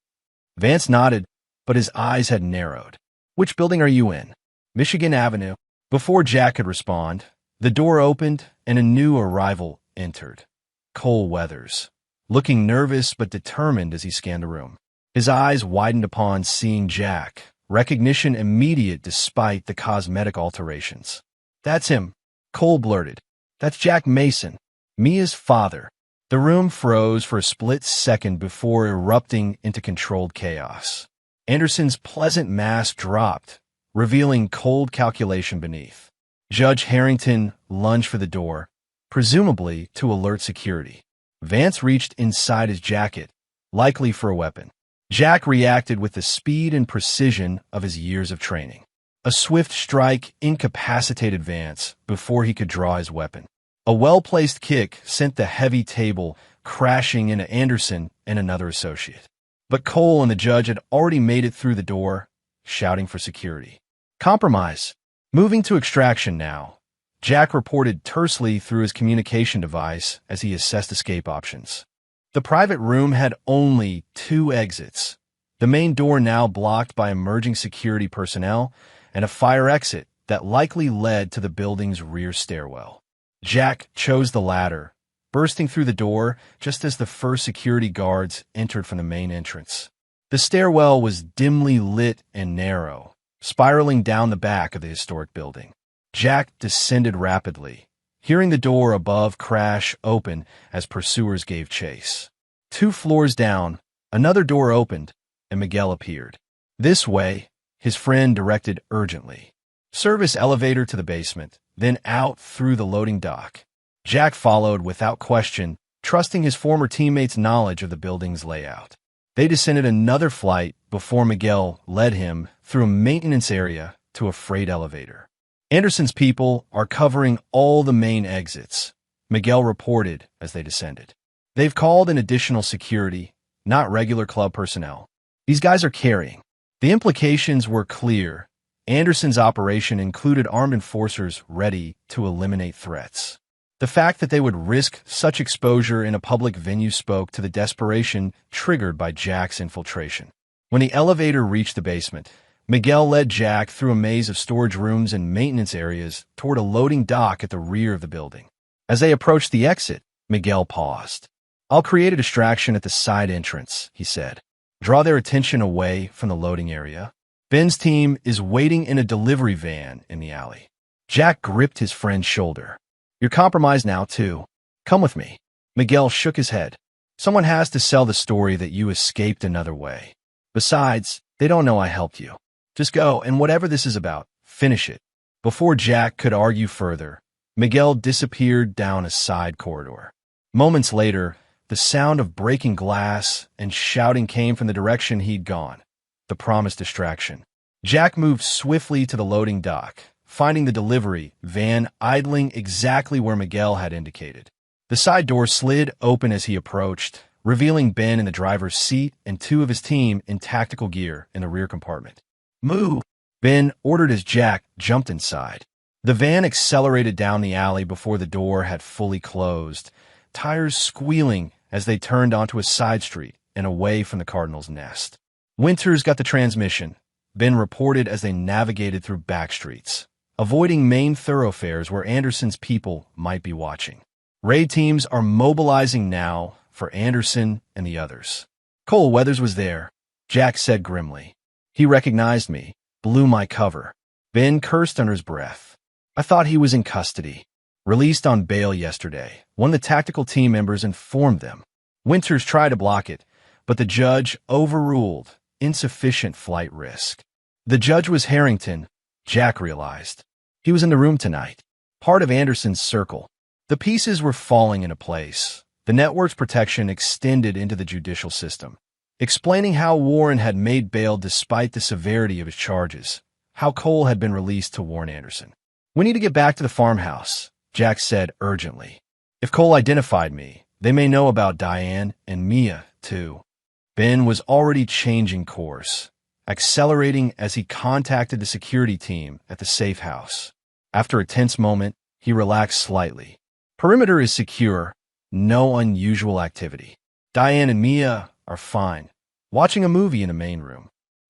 Vance nodded, but his eyes had narrowed. Which building are you in? Michigan Avenue. Before Jack could respond, the door opened and a new arrival entered. Cole Weathers, looking nervous but determined as he scanned the room. His eyes widened upon seeing Jack, recognition immediate despite the cosmetic alterations. That's him, Cole blurted. That's Jack Mason, Mia's father. The room froze for a split second before erupting into controlled chaos. Anderson's pleasant mask dropped, revealing cold calculation beneath. Judge Harrington lunged for the door, presumably to alert security. Vance reached inside his jacket, likely for a weapon. Jack reacted with the speed and precision of his years of training. A swift strike incapacitated Vance before he could draw his weapon. A well-placed kick sent the heavy table crashing into Anderson and another associate. But Cole and the judge had already made it through the door, shouting for security. Compromise. Moving to extraction now. Jack reported tersely through his communication device as he assessed escape options. The private room had only 2 exits. The main door now blocked by emerging security personnel and a fire exit that likely led to the building's rear stairwell. Jack chose the latter, bursting through the door just as the first security guards entered from the main entrance. The stairwell was dimly lit and narrow, spiraling down the back of the historic building. Jack descended rapidly, hearing the door above crash open as pursuers gave chase. 2 floors down, another door opened, and Miguel appeared. This way, his friend directed urgently. Service elevator to the basement, then out through the loading dock. Jack followed without question, trusting his former teammates' knowledge of the building's layout. They descended another flight before Miguel led him through a maintenance area to a freight elevator. Anderson's people are covering all the main exits, Miguel reported as they descended. They've called in additional security, not regular club personnel. These guys are carrying. The implications were clear. Anderson's operation included armed enforcers ready to eliminate threats. The fact that they would risk such exposure in a public venue spoke to the desperation triggered by Jack's infiltration. When the elevator reached the basement, Miguel led Jack through a maze of storage rooms and maintenance areas toward a loading dock at the rear of the building. As they approached the exit, Miguel paused. I'll create a distraction at the side entrance, he said. Draw their attention away from the loading area. Ben's team is waiting in a delivery van in the alley. Jack gripped his friend's shoulder. You're compromised now, too. Come with me. Miguel shook his head. Someone has to sell the story that you escaped another way. Besides, they don't know I helped you. Just go, and whatever this is about, finish it. Before Jack could argue further, Miguel disappeared down a side corridor. Moments later, the sound of breaking glass and shouting came from the direction he'd gone, the promised distraction. Jack moved swiftly to the loading dock, finding the delivery van idling exactly where Miguel had indicated. The side door slid open as he approached, revealing Ben in the driver's seat and 2 of his team in tactical gear in the rear compartment. Move! Ben ordered as Jack jumped inside. The van accelerated down the alley before the door had fully closed, tires squealing as they turned onto a side street and away from the Cardinals' nest. Winters got the transmission, Ben reported as they navigated through back streets, avoiding main thoroughfares where Anderson's people might be watching. Raid teams are mobilizing now for Anderson and the others. Cole Weathers was there, Jack said grimly. He recognized me, blew my cover. Ben cursed under his breath. I thought he was in custody. Released on bail yesterday, one of the tactical team members informed them. Winters tried to block it, but the judge overruled insufficient flight risk. The judge was Harrington, Jack realized. He was in the room tonight, part of Anderson's circle. The pieces were falling into place. The network's protection extended into the judicial system, explaining how Warren had made bail despite the severity of his charges, how Cole had been released to warn Anderson. "We need to get back to the farmhouse," Jack said urgently. "If Cole identified me, they may know about Diane and Mia, too." Ben was already changing course, accelerating as he contacted the security team at the safe house. After a tense moment, he relaxed slightly. "Perimeter is secure, no unusual activity. Diane and Mia are fine, watching a movie in the main room."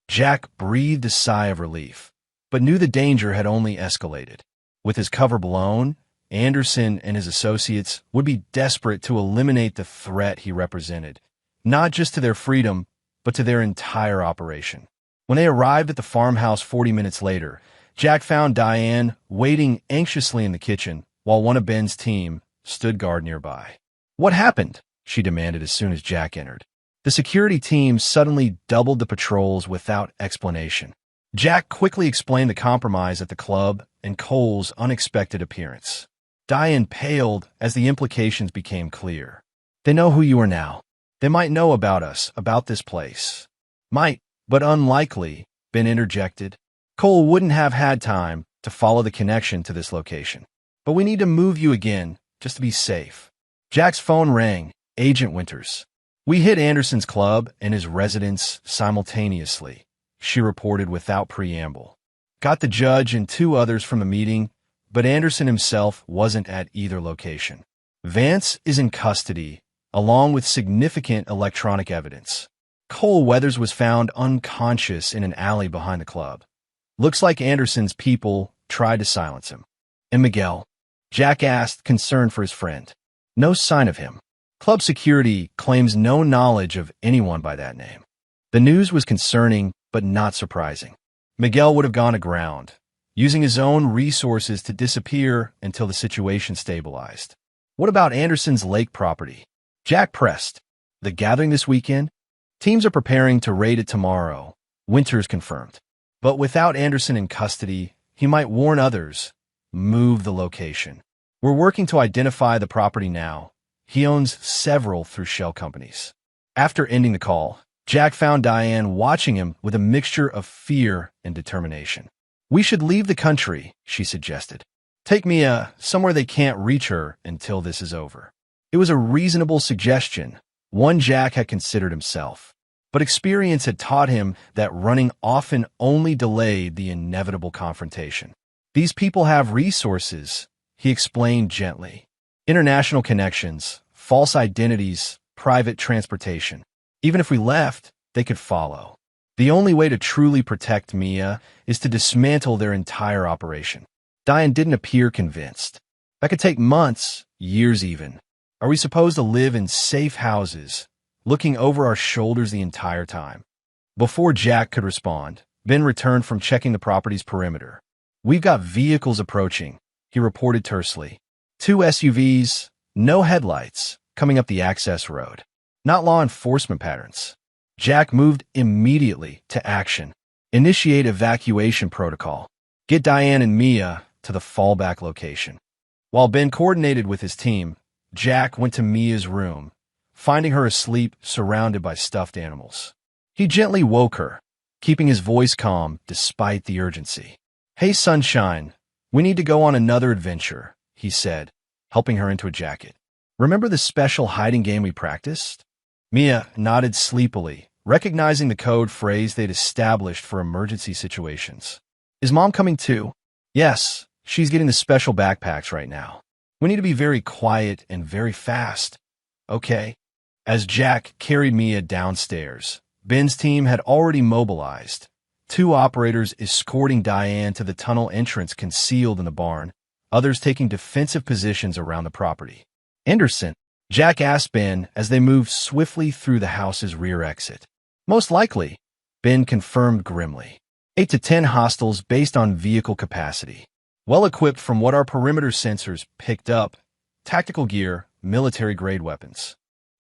Jack breathed a sigh of relief, but knew the danger had only escalated. With his cover blown, Anderson and his associates would be desperate to eliminate the threat he represented, not just to their freedom, but to their entire operation. When they arrived at the farmhouse 40 minutes later, Jack found Diane waiting anxiously in the kitchen while one of Ben's team stood guard nearby. "What happened?" she demanded as soon as Jack entered. The security team suddenly doubled the patrols without explanation. Jack quickly explained the compromise at the club and Cole's unexpected appearance. Diane paled as the implications became clear. "They know who you are now. They might know about us, about this place." "Might, but unlikely," Ben interjected. Cole wouldn't have had time to follow the connection to this location. "But we need to move you again, just to be safe." Jack's phone rang. "Agent Winters. We hit Anderson's club and his residence simultaneously," she reported without preamble. "Got the judge and 2 others from the meeting, but Anderson himself wasn't at either location. Vance is in custody, along with significant electronic evidence. Cole Weathers was found unconscious in an alley behind the club. Looks like Anderson's people tried to silence him." "And Miguel?" Jack asked, concerned for his friend. "No sign of him. Club security claims no knowledge of anyone by that name." The news was concerning, but not surprising. Miguel would have gone aground, using his own resources to disappear until the situation stabilized. "What about Anderson's lake property?" Jack pressed. "The gathering this weekend? Teams are preparing to raid it tomorrow," Winters confirmed. "But without Anderson in custody, he might warn others, move the location. We're working to identify the property now. He owns several through shell companies." After ending the call, Jack found Diane watching him with a mixture of fear and determination. "We should leave the country," she suggested. "Take Mia somewhere they can't reach her until this is over." It was a reasonable suggestion, one Jack had considered himself. But experience had taught him that running often only delayed the inevitable confrontation. "These people have resources," he explained gently. "International connections, false identities, private transportation. Even if we left, they could follow. The only way to truly protect Mia is to dismantle their entire operation." Diane didn't appear convinced. "That could take months, years even. Are we supposed to live in safe houses, looking over our shoulders the entire time?" Before Jack could respond, Ben returned from checking the property's perimeter. "We've got vehicles approaching," he reported tersely. 2 SUVs, no headlights, coming up the access road. Not law enforcement patterns. Jack moved immediately to action. "Initiate evacuation protocol. Get Diane and Mia to the fallback location." While Ben coordinated with his team, Jack went to Mia's room, finding her asleep surrounded by stuffed animals. He gently woke her, keeping his voice calm despite the urgency. "Hey, sunshine, we need to go on another adventure," he said, helping her into a jacket. "Remember the special hiding game we practiced?" Mia nodded sleepily, recognizing the code phrase they'd established for emergency situations. "Is Mom coming too?" "Yes, she's getting the special backpacks right now. We need to be very quiet and very fast." "Okay." As Jack carried Mia downstairs, Ben's team had already mobilized, 2 operators escorting Diane to the tunnel entrance concealed in the barn, others taking defensive positions around the property. "Anderson?" Jack asked Ben as they moved swiftly through the house's rear exit. "Most likely," Ben confirmed grimly. 8 to 10 hostiles based on vehicle capacity. Well-equipped from what our perimeter sensors picked up, tactical gear, military-grade weapons.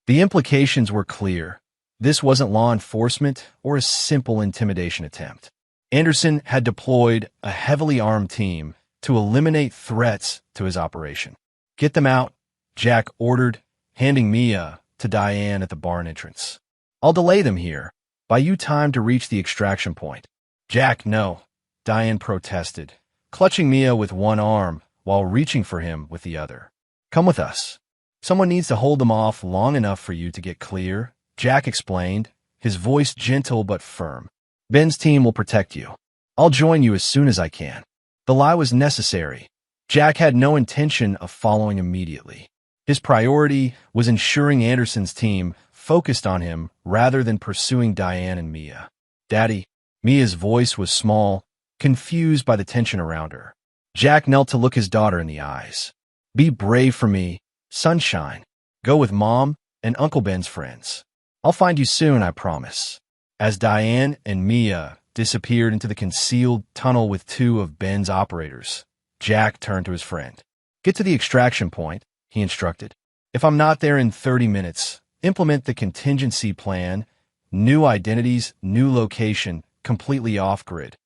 The implications were clear. This wasn't law enforcement or a simple intimidation attempt. Anderson had deployed a heavily armed team to eliminate threats to his operation. "Get them out," Jack ordered, handing Mia to Diane at the barn entrance. "I'll delay them here. Buy you time to reach the extraction point." "Jack, no." Diane protested, clutching Mia with one arm while reaching for him with the other. "Come with us. Someone needs to hold them off long enough for you to get clear," Jack explained, his voice gentle but firm. "Ben's team will protect you. I'll join you as soon as I can." The lie was necessary. Jack had no intention of following immediately. His priority was ensuring Anderson's team focused on him rather than pursuing Diane and Mia. "Daddy." Mia's voice was small, confused by the tension around her. Jack knelt to look his daughter in the eyes. "Be brave for me, sunshine. Go with Mom and Uncle Ben's friends. I'll find you soon, I promise." As Diane and Mia disappeared into the concealed tunnel with two of Ben's operators, Jack turned to his friend. "Get to the extraction point," he instructed. "If I'm not there in 30 minutes, implement the contingency plan. New identities, new location, completely off-grid."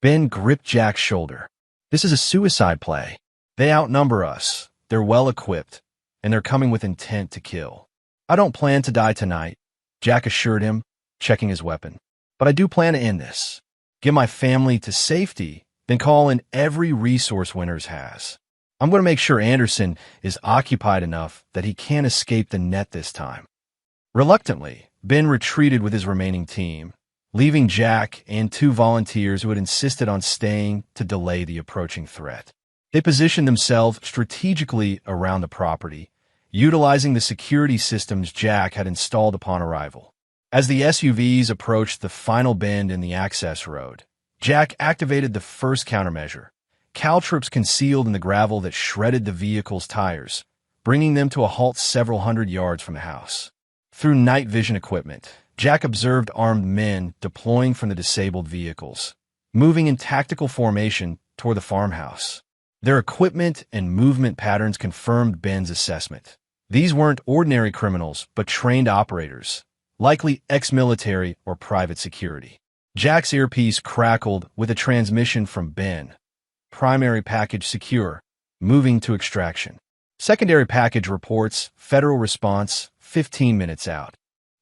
Ben gripped Jack's shoulder. "This is a suicide play. They outnumber us, they're well-equipped, and they're coming with intent to kill." "I don't plan to die tonight," Jack assured him, checking his weapon. "But I do plan to end this. Get my family to safety, then call in every resource Winters has. I'm going to make sure Anderson is occupied enough that he can't escape the net this time." Reluctantly, Ben retreated with his remaining team, leaving Jack and two volunteers who had insisted on staying to delay the approaching threat. They positioned themselves strategically around the property, utilizing the security systems Jack had installed upon arrival. As the SUVs approached the final bend in the access road, Jack activated the first countermeasure, caltrops concealed in the gravel that shredded the vehicle's tires, bringing them to a halt several hundred yards from the house. Through night vision equipment, Jack observed armed men deploying from the disabled vehicles, moving in tactical formation toward the farmhouse. Their equipment and movement patterns confirmed Ben's assessment. These weren't ordinary criminals, but trained operators, likely ex-military or private security. Jack's earpiece crackled with a transmission from Ben. "Primary package secure. Moving to extraction. Secondary package reports federal response 15 minutes out."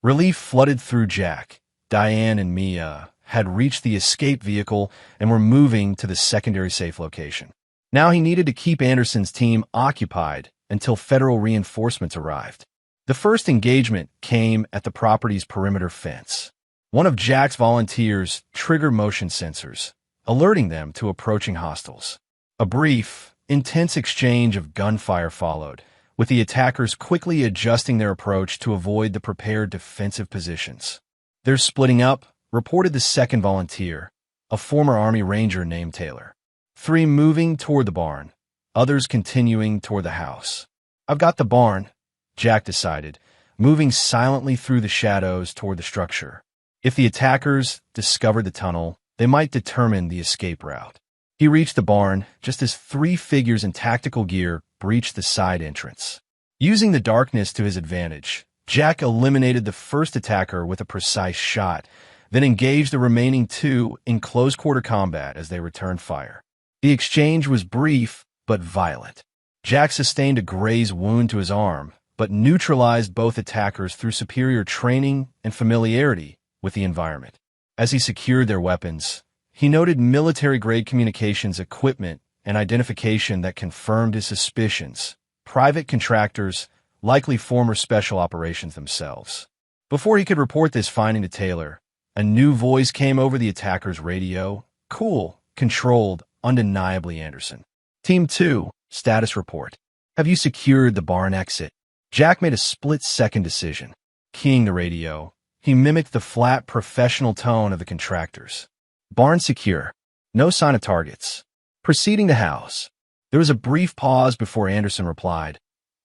Relief flooded through Jack. Diane and Mia had reached the escape vehicle and were moving to the secondary safe location. Now he needed to keep Anderson's team occupied until federal reinforcements arrived. The first engagement came at the property's perimeter fence. One of Jack's volunteers triggered motion sensors, alerting them to approaching hostiles. A brief, intense exchange of gunfire followed, with the attackers quickly adjusting their approach to avoid the prepared defensive positions. "They're splitting up," reported the second volunteer, a former Army Ranger named Taylor. "Three moving toward the barn, others continuing toward the house." "I've got the barn," Jack decided, moving silently through the shadows toward the structure. If the attackers discovered the tunnel, they might determine the escape route. He reached the barn just as three figures in tactical gear breached the side entrance. Using the darkness to his advantage, Jack eliminated the first attacker with a precise shot, then engaged the remaining two in close-quarter combat as they returned fire. The exchange was brief but violent. Jack sustained a graze wound to his arm, but neutralized both attackers through superior training and familiarity with the environment. As he secured their weapons, he noted military-grade communications equipment and identification that confirmed his suspicions. Private contractors, likely former special operations themselves. Before he could report this finding to Taylor, a new voice came over the attacker's radio. "Cool, controlled, undeniably Anderson. Team 2, status report. Have you secured the barn exit?" Jack made a split-second decision. Keying the radio, he mimicked the flat, professional tone of the contractors. "Barn secure. No sign of targets. Proceeding to house." There was a brief pause before Anderson replied,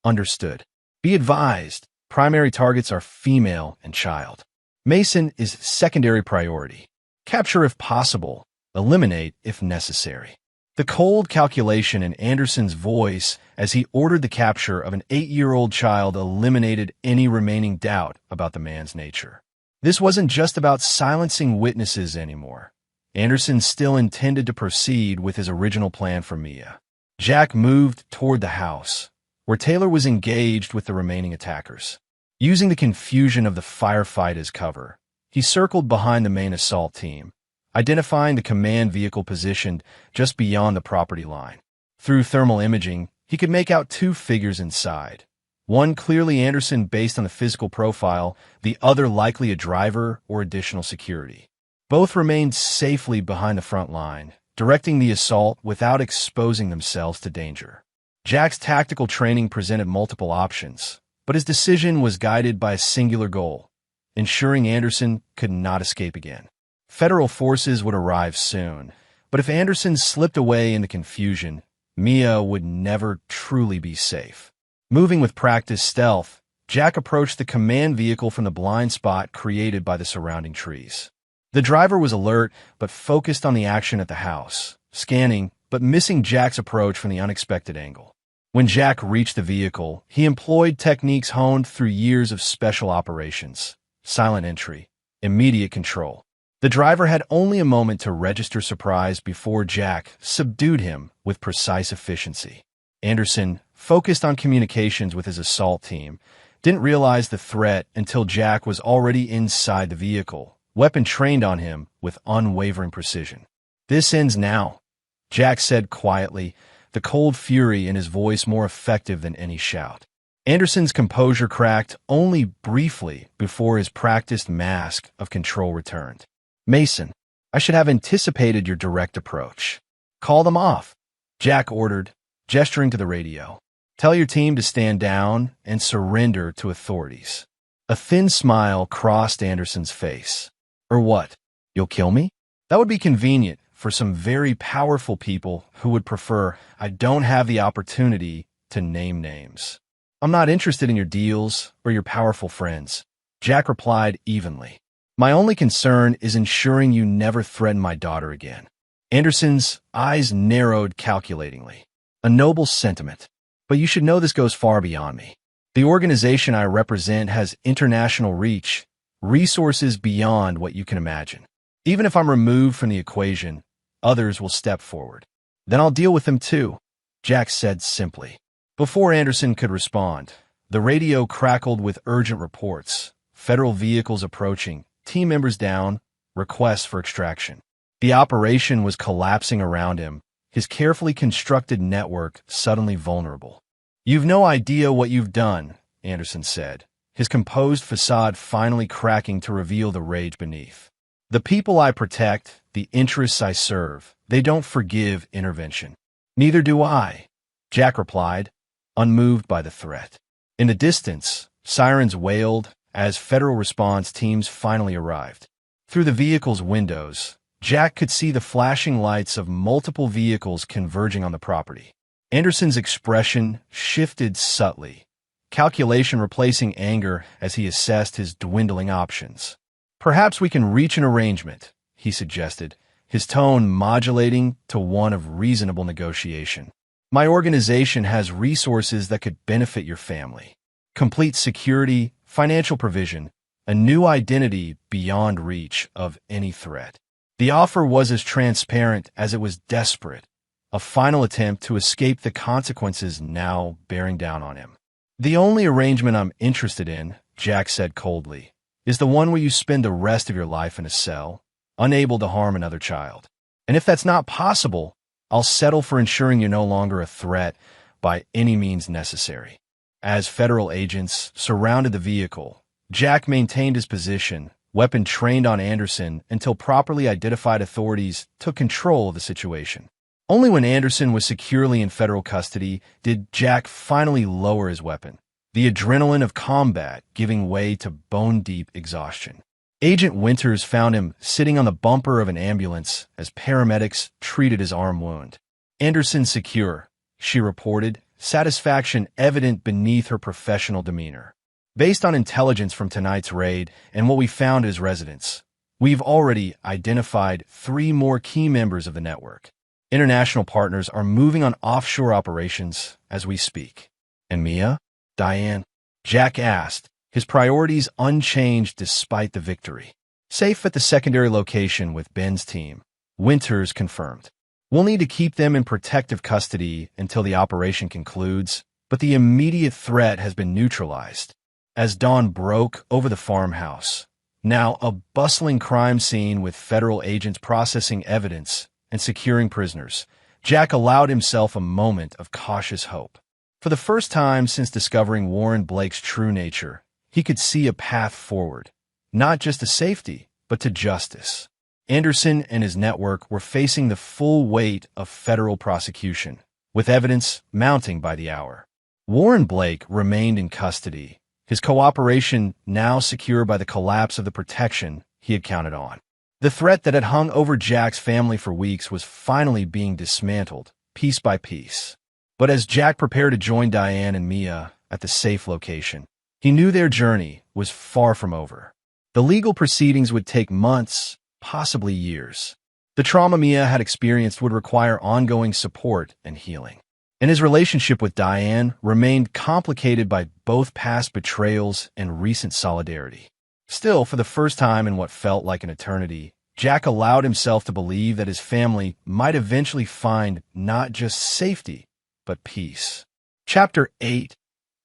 "Understood. Be advised, primary targets are female and child. Mason is secondary priority. Capture if possible, eliminate if necessary." The cold calculation in Anderson's voice as he ordered the capture of an 8-year-old child eliminated any remaining doubt about the man's nature. This wasn't just about silencing witnesses anymore. Anderson still intended to proceed with his original plan for Mia. Jack moved toward the house, where Taylor was engaged with the remaining attackers. Using the confusion of the firefight as cover, he circled behind the main assault team, identifying the command vehicle positioned just beyond the property line. Through thermal imaging, he could make out two figures inside. One clearly Anderson based on the physical profile, the other likely a driver or additional security. Both remained safely behind the front line, directing the assault without exposing themselves to danger. Jack's tactical training presented multiple options, but his decision was guided by a singular goal: ensuring Anderson could not escape again. Federal forces would arrive soon, but if Anderson slipped away into confusion, Mia would never truly be safe. Moving with practiced stealth, Jack approached the command vehicle from the blind spot created by the surrounding trees. The driver was alert but focused on the action at the house, scanning but missing Jack's approach from the unexpected angle. When Jack reached the vehicle, he employed techniques honed through years of special operations: silent entry, immediate control. The driver had only a moment to register surprise before Jack subdued him with precise efficiency. Anderson, focused on communications with his assault team, didn't realize the threat until Jack was already inside the vehicle, weapon trained on him with unwavering precision. "This ends now," Jack said quietly, the cold fury in his voice more effective than any shout. Anderson's composure cracked only briefly before his practiced mask of control returned. "Mason, I should have anticipated your direct approach. Call them off," Jack ordered, gesturing to the radio. "Tell your team to stand down and surrender to authorities." A thin smile crossed Anderson's face. "Or what? You'll kill me?" That would be convenient for some very powerful people who would prefer I don't have the opportunity to name names. "I'm not interested in your deals or your powerful friends," Jack replied evenly. "My only concern is ensuring you never threaten my daughter again." Anderson's eyes narrowed calculatingly. "A noble sentiment, but you should know this goes far beyond me. The organization I represent has international reach, resources beyond what you can imagine. Even if I'm removed from the equation, others will step forward. Then I'll deal with them too," Jack said simply. Before Anderson could respond, the radio crackled with urgent reports: federal vehicles approaching, team members down, requests for extraction. The operation was collapsing around him, his carefully constructed network suddenly vulnerable. "You've no idea what you've done," Anderson said, his composed facade finally cracking to reveal the rage beneath. "The people I protect, the interests I serve, they don't forgive intervention." "Neither do I," Jack replied, unmoved by the threat. In the distance, sirens wailed as federal response teams finally arrived. Through the vehicle's windows, Jack could see the flashing lights of multiple vehicles converging on the property. Anderson's expression shifted subtly, calculation replacing anger as he assessed his dwindling options. "Perhaps we can reach an arrangement," he suggested, his tone modulating to one of reasonable negotiation. "My organization has resources that could benefit your family. Complete security, financial provision, a new identity beyond reach of any threat." The offer was as transparent as it was desperate, a final attempt to escape the consequences now bearing down on him. "The only arrangement I'm interested in," Jack said coldly, "is the one where you spend the rest of your life in a cell, unable to harm another child. And if that's not possible, I'll settle for ensuring you're no longer a threat by any means necessary." As federal agents surrounded the vehicle, Jack maintained his position, weapon trained on Anderson, until properly identified authorities took control of the situation. Only when Anderson was securely in federal custody did Jack finally lower his weapon, the adrenaline of combat giving way to bone-deep exhaustion. Agent Winters found him sitting on the bumper of an ambulance as paramedics treated his arm wound. "Anderson secure," she reported, satisfaction evident beneath her professional demeanor. "Based on intelligence from tonight's raid and what we found at his residence, we've already identified 3 more key members of the network. International partners are moving on offshore operations as we speak." "And Mia? Diane?" Jack asked, his priorities unchanged despite the victory. "Safe at the secondary location with Ben's team," Winters confirmed. "We'll need to keep them in protective custody until the operation concludes, but the immediate threat has been neutralized." As dawn broke over the farmhouse, Now a bustling crime scene with federal agents processing evidence and securing prisoners. Jack allowed himself a moment of cautious hope. For the first time since discovering Warren Blake's true nature, he could see a path forward, not just to safety, but to justice. Anderson and his network were facing the full weight of federal prosecution, with evidence mounting by the hour. Warren Blake remained in custody, his cooperation now secure by the collapse of the protection he had counted on. The threat that had hung over Jack's family for weeks was finally being dismantled, piece by piece. But as Jack prepared to join Diane and Mia at the safe location, he knew their journey was far from over. The legal proceedings would take months, possibly years. The trauma Mia had experienced would require ongoing support and healing. And his relationship with Diane remained complicated by both past betrayals and recent solidarity. Still, for the first time in what felt like an eternity, Jack allowed himself to believe that his family might eventually find not just safety, but peace. Chapter 8.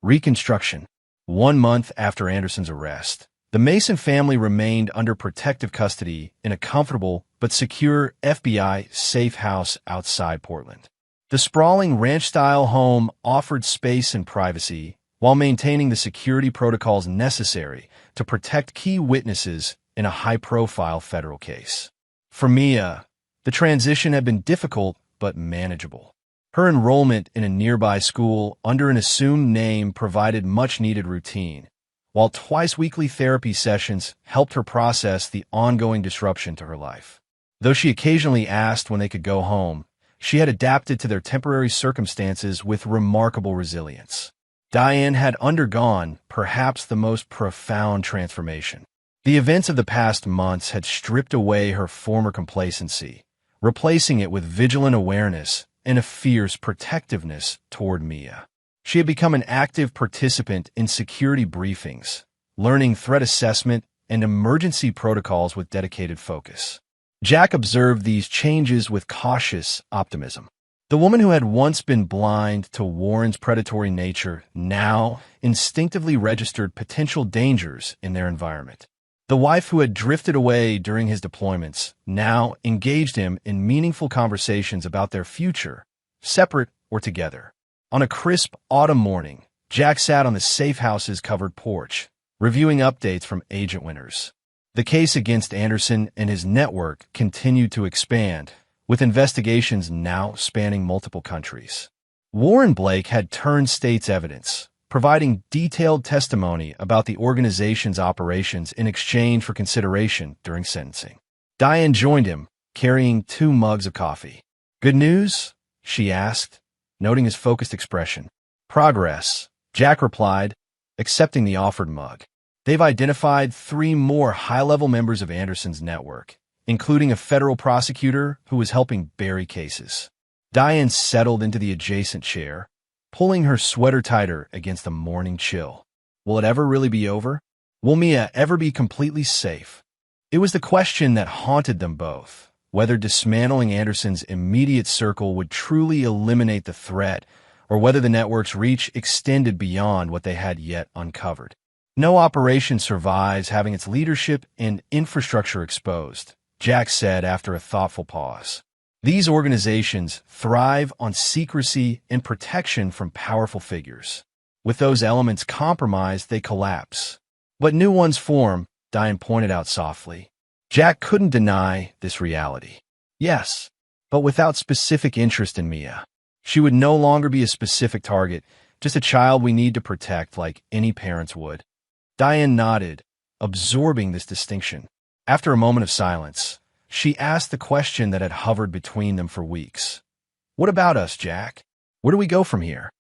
Reconstruction. 1 month after Anderson's arrest, the Mason family remained under protective custody in a comfortable but secure FBI safe house outside Portland. The sprawling ranch-style home offered space and privacy while maintaining the security protocols necessary to protect key witnesses in a high-profile federal case. For Mia, the transition had been difficult but manageable. Her enrollment in a nearby school under an assumed name provided much-needed routine, while twice-weekly therapy sessions helped her process the ongoing disruption to her life. Though she occasionally asked when they could go home, she had adapted to their temporary circumstances with remarkable resilience. Diane had undergone perhaps the most profound transformation. The events of the past months had stripped away her former complacency, replacing it with vigilant awareness and a fierce protectiveness toward Mia. She had become an active participant in security briefings, learning threat assessment and emergency protocols with dedicated focus. Jack observed these changes with cautious optimism. The woman who had once been blind to Warren's predatory nature now instinctively registered potential dangers in their environment. The wife who had drifted away during his deployments now engaged him in meaningful conversations about their future, separate or together. On a crisp autumn morning, Jack sat on the safe house's covered porch, reviewing updates from Agent Winters. The case against Anderson and his network continued to expand, with investigations now spanning multiple countries. Warren Blake had turned state's evidence, providing detailed testimony about the organization's operations in exchange for consideration during sentencing. Diane joined him, carrying 2 mugs of coffee. "Good news?" she asked, noting his focused expression. "Progress," Jack replied, accepting the offered mug. They've identified 3 more high-level members of Anderson's network, including a federal prosecutor who was helping bury cases. Diane settled into the adjacent chair, pulling her sweater tighter against the morning chill. Will it ever really be over? Will Mia ever be completely safe? It was the question that haunted them both, whether dismantling Anderson's immediate circle would truly eliminate the threat, or whether the network's reach extended beyond what they had yet uncovered. No operation survives having its leadership and infrastructure exposed, Jack said after a thoughtful pause. These organizations thrive on secrecy and protection from powerful figures. With those elements compromised, they collapse. But new ones form, Diane pointed out softly. Jack couldn't deny this reality. Yes, but without specific interest in Mia. She would no longer be a specific target, just a child we need to protect like any parents would. Diane nodded, absorbing this distinction. After a moment of silence, she asked the question that had hovered between them for weeks. "What about us, Jack? Where do we go from here?"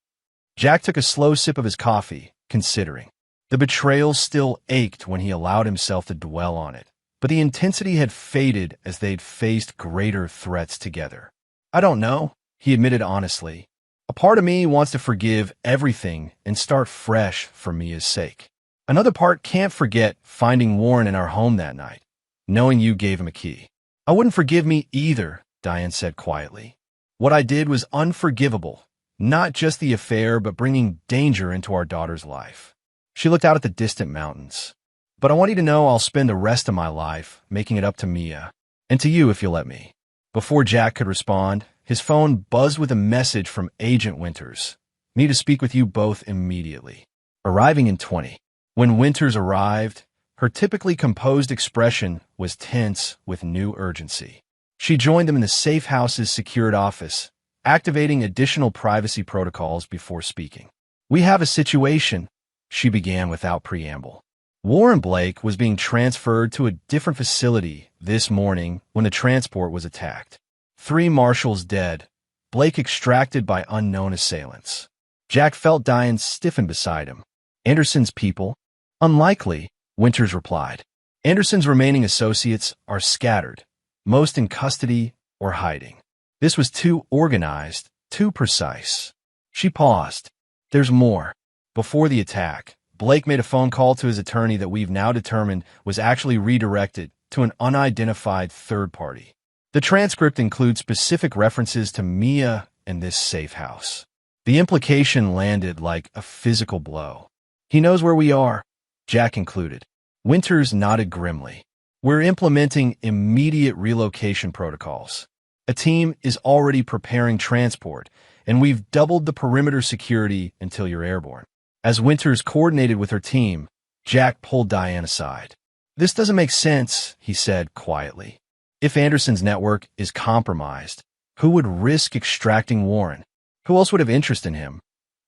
Jack took a slow sip of his coffee, considering. The betrayal still ached when he allowed himself to dwell on it, but the intensity had faded as they'd faced greater threats together. "I don't know," he admitted honestly. "A part of me wants to forgive everything and start fresh for Mia's sake. Another part can't forget finding Warren in our home that night, knowing you gave him a key." "I wouldn't forgive me either," Diane said quietly. "What I did was unforgivable, not just the affair, but bringing danger into our daughter's life." She looked out at the distant mountains. But I want you to know I'll spend the rest of my life making it up to Mia. And to you if you'll let me. Before Jack could respond, his phone buzzed with a message from Agent Winters. Need to speak with you both immediately. Arriving in 20. When Winters arrived, her typically composed expression was tense with new urgency. She joined them in the safe house's secured office, activating additional privacy protocols before speaking. We have a situation, she began without preamble. Warren Blake was being transferred to a different facility this morning when the transport was attacked. 3 marshals dead, Blake extracted by unknown assailants. Jack felt Diane stiffen beside him. Anderson's people? Unlikely, Winters replied. Anderson's remaining associates are scattered, most in custody or hiding. This was too organized, too precise. She paused. There's more. Before the attack, Blake made a phone call to his attorney that we've now determined was actually redirected to an unidentified third party. The transcript includes specific references to Mia and this safe house. The implication landed like a physical blow. He knows where we are, Jack included. Winters nodded grimly. We're implementing immediate relocation protocols. A team is already preparing transport, and we've doubled the perimeter security until you're airborne. As Winters coordinated with her team, Jack pulled Diane aside. This doesn't make sense, he said quietly. If Anderson's network is compromised, who would risk extracting Warren? Who else would have interest in him?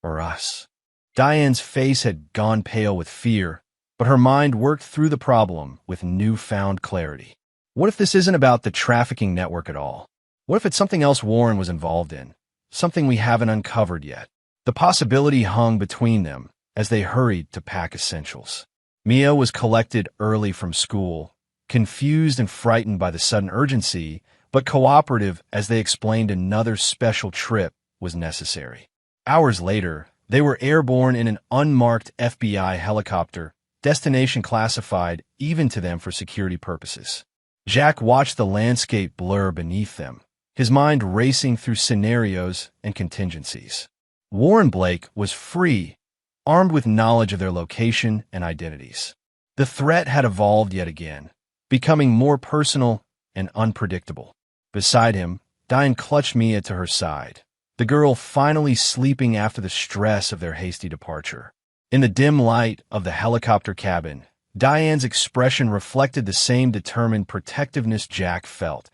Or us? Diane's face had gone pale with fear, but her mind worked through the problem with newfound clarity. What if this isn't about the trafficking network at all? What if it's something else Warren was involved in? Something we haven't uncovered yet? The possibility hung between them as they hurried to pack essentials. Mia was collected early from school, confused and frightened by the sudden urgency, but cooperative as they explained another special trip was necessary. Hours later, they were airborne in an unmarked FBI helicopter, destination classified even to them for security purposes. Jack watched the landscape blur beneath them, his mind racing through scenarios and contingencies. Warren Blake was free, armed with knowledge of their location and identities. The threat had evolved yet again, becoming more personal and unpredictable. Beside him, Diane clutched Mia to her side, the girl finally sleeping after the stress of their hasty departure. In the dim light of the helicopter cabin, Diane's expression reflected the same determined protectiveness Jack felt,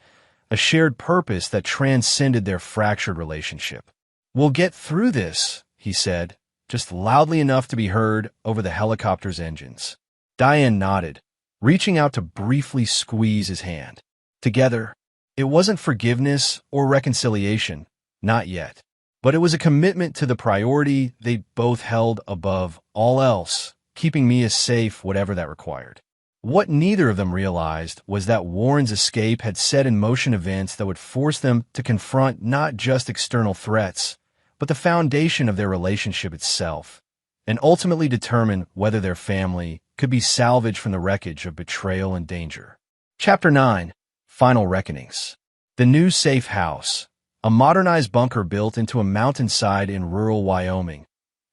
a shared purpose that transcended their fractured relationship. We'll get through this, he said, just loudly enough to be heard over the helicopter's engines. Diane nodded, reaching out to briefly squeeze his hand. Together, it wasn't forgiveness or reconciliation, not yet, but it was a commitment to the priority they both held above all else, keeping Mia safe whatever that required. What neither of them realized was that Warren's escape had set in motion events that would force them to confront not just external threats, but the foundation of their relationship itself, and ultimately determine whether their family could be salvaged from the wreckage of betrayal and danger. Chapter 9. Final Reckonings. The new safe house, a modernized bunker built into a mountainside in rural Wyoming,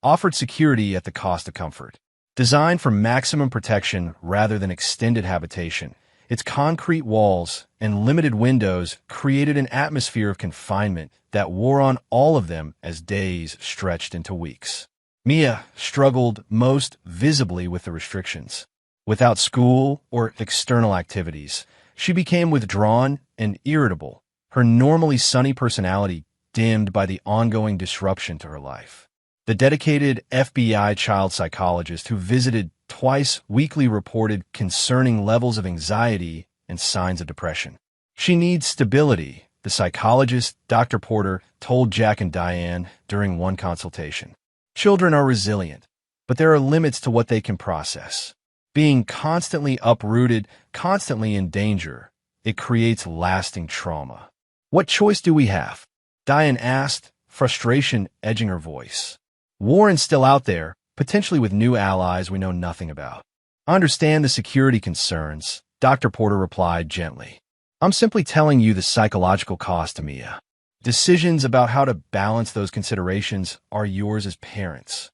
offered security at the cost of comfort. Designed for maximum protection rather than extended habitation, its concrete walls and limited windows created an atmosphere of confinement that wore on all of them as days stretched into weeks. Mia struggled most visibly with the restrictions. Without school or external activities, she became withdrawn and irritable, her normally sunny personality dimmed by the ongoing disruption to her life. The dedicated FBI child psychologist who visited twice weekly reported concerning levels of anxiety and signs of depression. She needs stability, the psychologist, Dr. Porter, told Jack and Diane during one consultation. Children are resilient, but there are limits to what they can process. Being constantly uprooted, constantly in danger, it creates lasting trauma. What choice do we have? Diane asked, frustration edging her voice. Warren's still out there, potentially with new allies we know nothing about. I understand the security concerns, Dr. Porter replied gently. I'm simply telling you the psychological cost to Mia. Decisions about how to balance those considerations are yours as parents.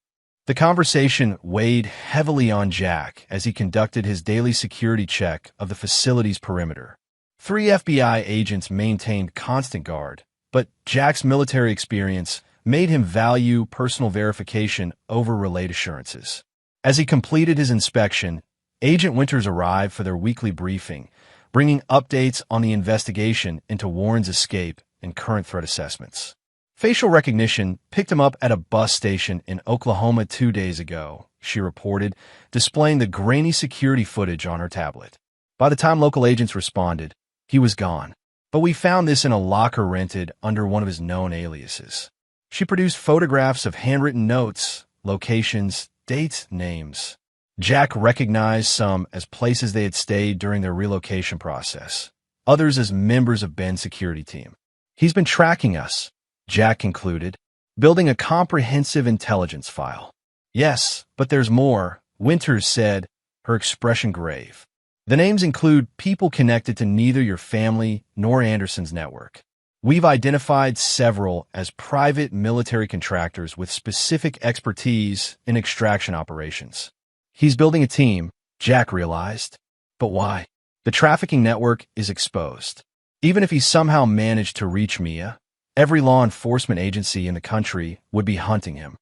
The conversation weighed heavily on Jack as he conducted his daily security check of the facility's perimeter. 3 FBI agents maintained constant guard, but Jack's military experience made him value personal verification over relayed assurances. As he completed his inspection, Agent Winters arrived for their weekly briefing, bringing updates on the investigation into Warren's escape and current threat assessments. Facial recognition picked him up at a bus station in Oklahoma 2 days ago, she reported, displaying the grainy security footage on her tablet. By the time local agents responded, he was gone. But we found this in a locker rented under one of his known aliases. She produced photographs of handwritten notes, locations, dates, names. Jack recognized some as places they had stayed during their relocation process, others as members of Ben's security team. He's been tracking us, Jack concluded, building a comprehensive intelligence file. Yes, but there's more, Winters said, her expression grave. The names include people connected to neither your family nor Anderson's network. We've identified several as private military contractors with specific expertise in extraction operations. He's building a team, Jack realized. But why? The trafficking network is exposed. Even if he somehow managed to reach Mia, every law enforcement agency in the country would be hunting him.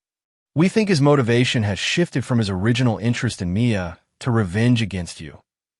We think his motivation has shifted from his original interest in Mia to revenge against you,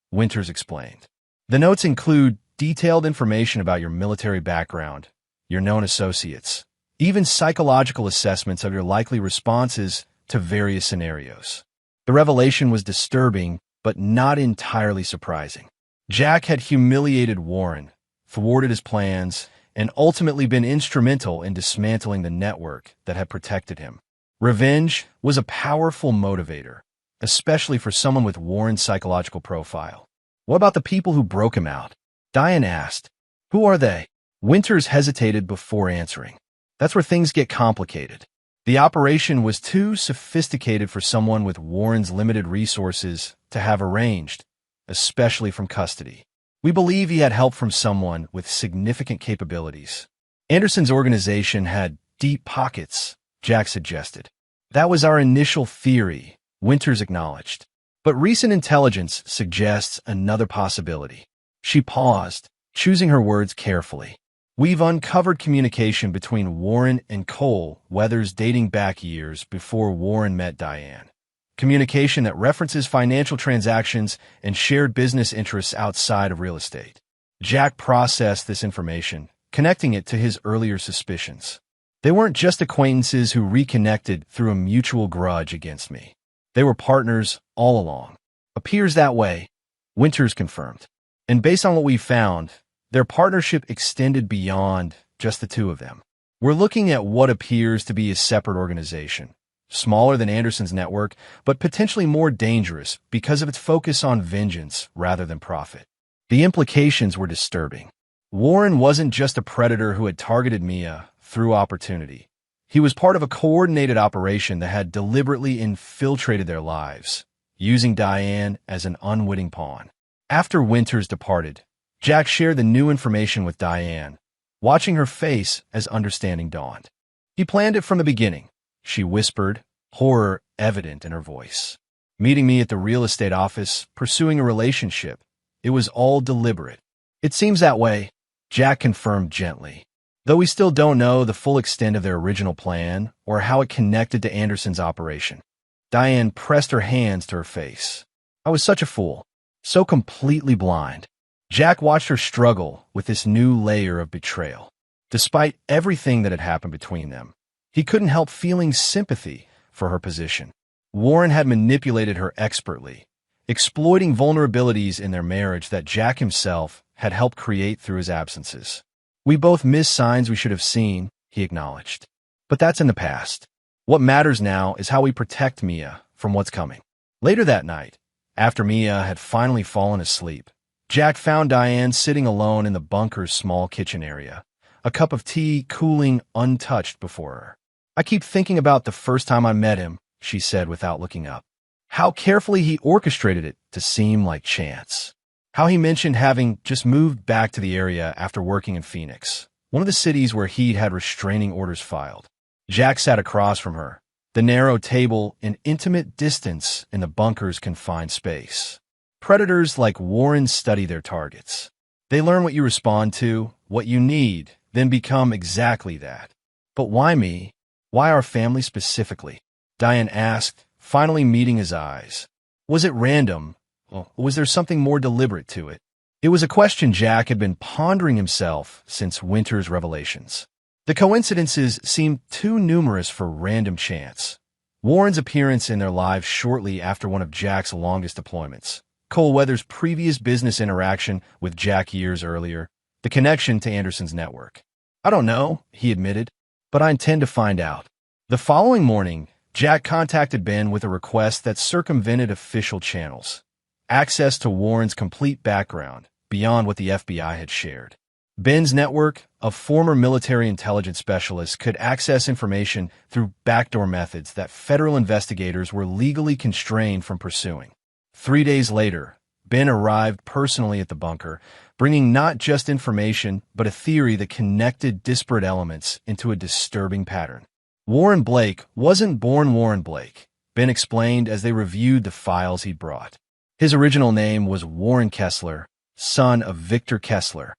Winters explained. The notes include detailed information about your military background, your known associates, even psychological assessments of your likely responses to various scenarios. The revelation was disturbing, but not entirely surprising. Jack had humiliated Warren, thwarted his plans, and ultimately been instrumental in dismantling the network that had protected him. Revenge was a powerful motivator, especially for someone with Warren's psychological profile. What about the people who broke him out? Diane asked. Who are they? Winters hesitated before answering. That's where things get complicated. The operation was too sophisticated for someone with Warren's limited resources to have arranged, especially from custody. We believe he had help from someone with significant capabilities. Anderson's organization had deep pockets, Jack suggested. That was our initial theory, Winters acknowledged. But recent intelligence suggests another possibility. She paused, choosing her words carefully. We've uncovered communication between Warren and Cole Weathers dating back years before Warren met Diane. Communication that references financial transactions and shared business interests outside of real estate. Jack processed this information, connecting it to his earlier suspicions. They weren't just acquaintances who reconnected through a mutual grudge against me. They were partners all along. Appears that way, Winters confirmed. And based on what we found, their partnership extended beyond just the two of them. We're looking at what appears to be a separate organization, smaller than Anderson's network, but potentially more dangerous because of its focus on vengeance rather than profit. The implications were disturbing. Warren wasn't just a predator who had targeted Mia through opportunity. He was part of a coordinated operation that had deliberately infiltrated their lives, using Diane as an unwitting pawn. After Winters departed, Jack shared the new information with Diane, watching her face as understanding dawned. He planned it from the beginning, she whispered, horror evident in her voice. Meeting me at the real estate office, pursuing a relationship. It was all deliberate. It seems that way, Jack confirmed gently. Though we still don't know the full extent of their original plan or how it connected to Anderson's operation. Diane pressed her hands to her face. I was such a fool, so completely blind. Jack watched her struggle with this new layer of betrayal. Despite everything that had happened between them, he couldn't help feeling sympathy for her position. Warren had manipulated her expertly, exploiting vulnerabilities in their marriage that Jack himself had helped create through his absences. We both missed signs we should have seen, he acknowledged. But that's in the past. What matters now is how we protect Mia from what's coming. Later that night, after Mia had finally fallen asleep, Jack found Diane sitting alone in the bunker's small kitchen area, a cup of tea cooling untouched before her. I keep thinking about the first time I met him, she said without looking up. How carefully he orchestrated it to seem like chance. How he mentioned having just moved back to the area after working in Phoenix, one of the cities where he'd had restraining orders filed. Jack sat across from her, The narrow table, an intimate distance in the bunker's confined space. Predators like Warren study their targets. They learn what you respond to, what you need, then become exactly that. But why me? Why our family specifically? Diane asked, finally meeting his eyes. Was it random, or was there something more deliberate to it? It was a question Jack had been pondering himself since Winter's revelations. The coincidences seemed too numerous for random chance. Warren's appearance in their lives shortly after one of Jack's longest deployments, Cole Weather's previous business interaction with Jack years earlier, the connection to Anderson's network. I don't know, he admitted, but I intend to find out. The following morning, Jack contacted Ben with a request that circumvented official channels. Access to Warren's complete background, beyond what the FBI had shared. Ben's network of former military intelligence specialists could access information through backdoor methods that federal investigators were legally constrained from pursuing. 3 days later, Ben arrived personally at the bunker, bringing not just information, but a theory that connected disparate elements into a disturbing pattern. Warren Blake wasn't born Warren Blake, Ben explained as they reviewed the files he'd brought. His original name was Warren Kessler, son of Victor Kessler.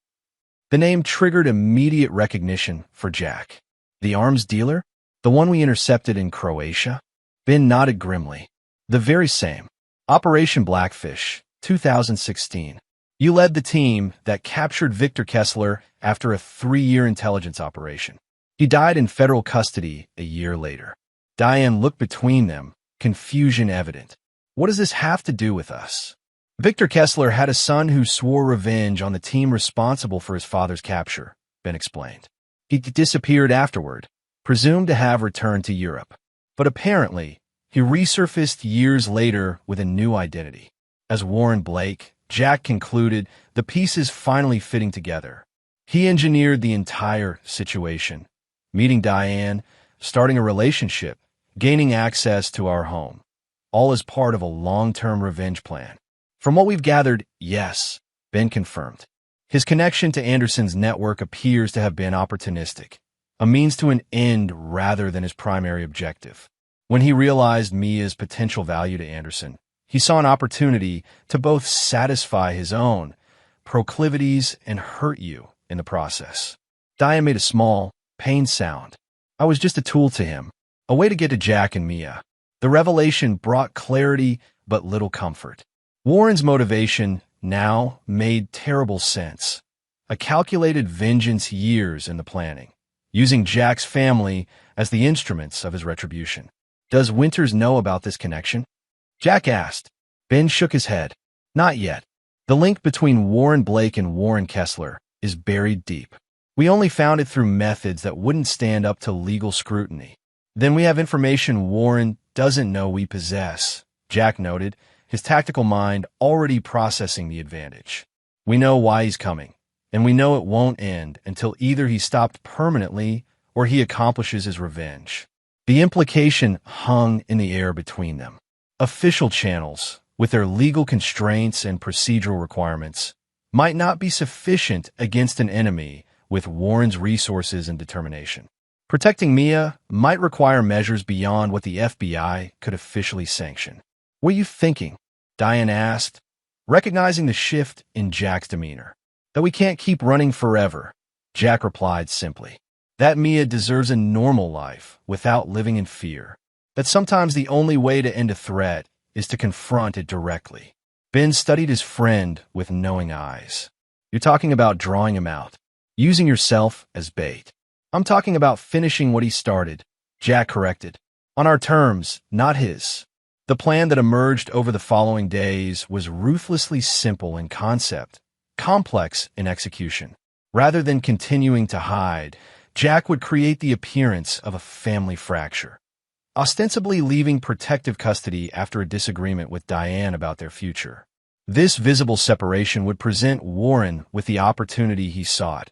The name triggered immediate recognition for Jack. The arms dealer? The one we intercepted in Croatia? Ben nodded grimly. The very same. Operation Blackfish, 2016. You led the team that captured Victor Kessler after a 3-year intelligence operation. He died in federal custody a year later. Diane looked between them, confusion evident. What does this have to do with us? Victor Kessler had a son who swore revenge on the team responsible for his father's capture, Ben explained. He disappeared afterward, presumed to have returned to Europe. But apparently, he resurfaced years later with a new identity. As Warren Blake, Jack concluded the pieces finally fitting together. He engineered the entire situation, meeting Diane, starting a relationship, gaining access to our home, all as part of a long-term revenge plan. From what we've gathered, yes, Ben confirmed. His connection to Anderson's network appears to have been opportunistic, a means to an end rather than his primary objective. When he realized Mia's potential value to Anderson, he saw an opportunity to both satisfy his own proclivities and hurt you in the process. Diane made a small, pained sound. I was just a tool to him, a way to get to Jack and Mia. The revelation brought clarity but little comfort. Warren's motivation now made terrible sense. A calculated vengeance years in the planning, using Jack's family as the instruments of his retribution. Does Winters know about this connection? Jack asked. Ben shook his head. Not yet. The link between Warren Blake and Warren Kessler is buried deep. We only found it through methods that wouldn't stand up to legal scrutiny. Then we have information Warren doesn't know we possess, Jack noted, his tactical mind already processing the advantage. We know why he's coming, and we know it won't end until either he's stopped permanently or he accomplishes his revenge. The implication hung in the air between them. Official channels, with their legal constraints and procedural requirements, might not be sufficient against an enemy with Warren's resources and determination. Protecting Mia might require measures beyond what the FBI could officially sanction. What are you thinking? Diane asked, recognizing the shift in Jack's demeanor. That we can't keep running forever, Jack replied simply. That Mia deserves a normal life without living in fear. That sometimes the only way to end a threat is to confront it directly. Ben studied his friend with knowing eyes. You're talking about drawing him out, using yourself as bait. I'm talking about finishing what he started, Jack corrected. On our terms, not his. The plan that emerged over the following days was ruthlessly simple in concept, complex in execution. Rather than continuing to hide, Jack would create the appearance of a family fracture, ostensibly leaving protective custody after a disagreement with Diane about their future. This visible separation would present Warren with the opportunity he sought,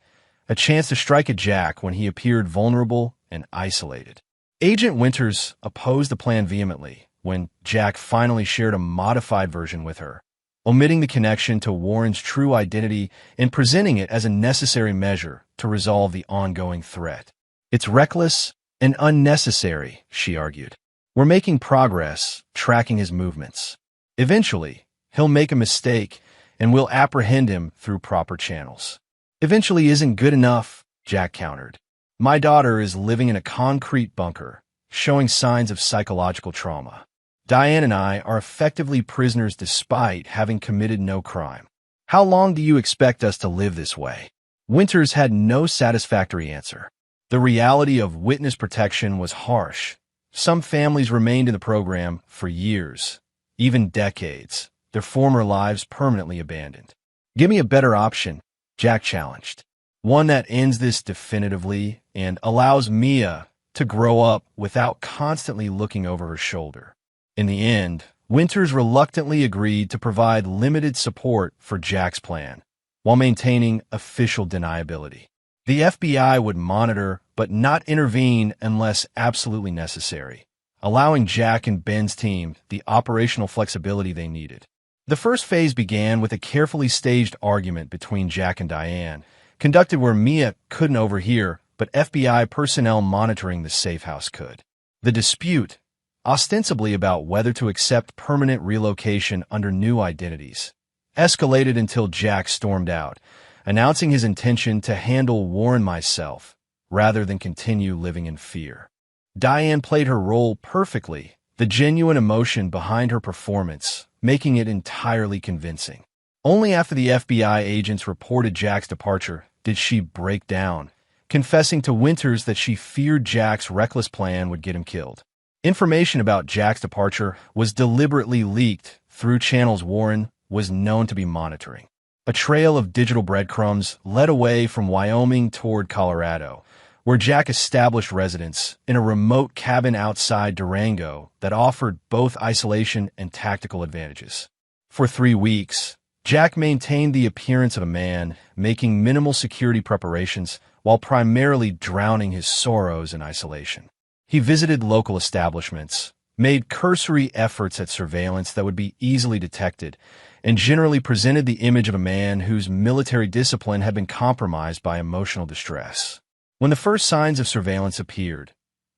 a chance to strike at Jack when he appeared vulnerable and isolated. Agent Winters opposed the plan vehemently when Jack finally shared a modified version with her, omitting the connection to Warren's true identity and presenting it as a necessary measure to resolve the ongoing threat. It's reckless and unnecessary, she argued. We're making progress, tracking his movements. Eventually, he'll make a mistake, and we'll apprehend him through proper channels. Eventually isn't good enough, Jack countered. My daughter is living in a concrete bunker, showing signs of psychological trauma. Diane and I are effectively prisoners despite having committed no crime. How long do you expect us to live this way? Winters had no satisfactory answer. The reality of witness protection was harsh. Some families remained in the program for years, even decades, their former lives permanently abandoned. Give me a better option, Jack challenged. One that ends this definitively and allows Mia to grow up without constantly looking over her shoulder. In the end, Winters reluctantly agreed to provide limited support for Jack's plan, while maintaining official deniability. The FBI would monitor but not intervene unless absolutely necessary, allowing Jack and Ben's team the operational flexibility they needed. The first phase began with a carefully staged argument between Jack and Diane, conducted where Mia couldn't overhear, but FBI personnel monitoring the safe house could. The dispute, ostensibly about whether to accept permanent relocation under new identities, escalated until Jack stormed out, announcing his intention to handle Warren myself, rather than continue living in fear. Diane played her role perfectly, the genuine emotion behind her performance, making it entirely convincing. Only after the FBI agents reported Jack's departure did she break down, confessing to Winters that she feared Jack's reckless plan would get him killed. Information about Jack's departure was deliberately leaked through channels Warren was known to be monitoring. A trail of digital breadcrumbs led away from Wyoming toward Colorado, where Jack established residence in a remote cabin outside Durango that offered both isolation and tactical advantages. For 3 weeks, Jack maintained the appearance of a man, making minimal security preparations while primarily drowning his sorrows in isolation. He visited local establishments, made cursory efforts at surveillance that would be easily detected, and generally presented the image of a man whose military discipline had been compromised by emotional distress. When the first signs of surveillance appeared,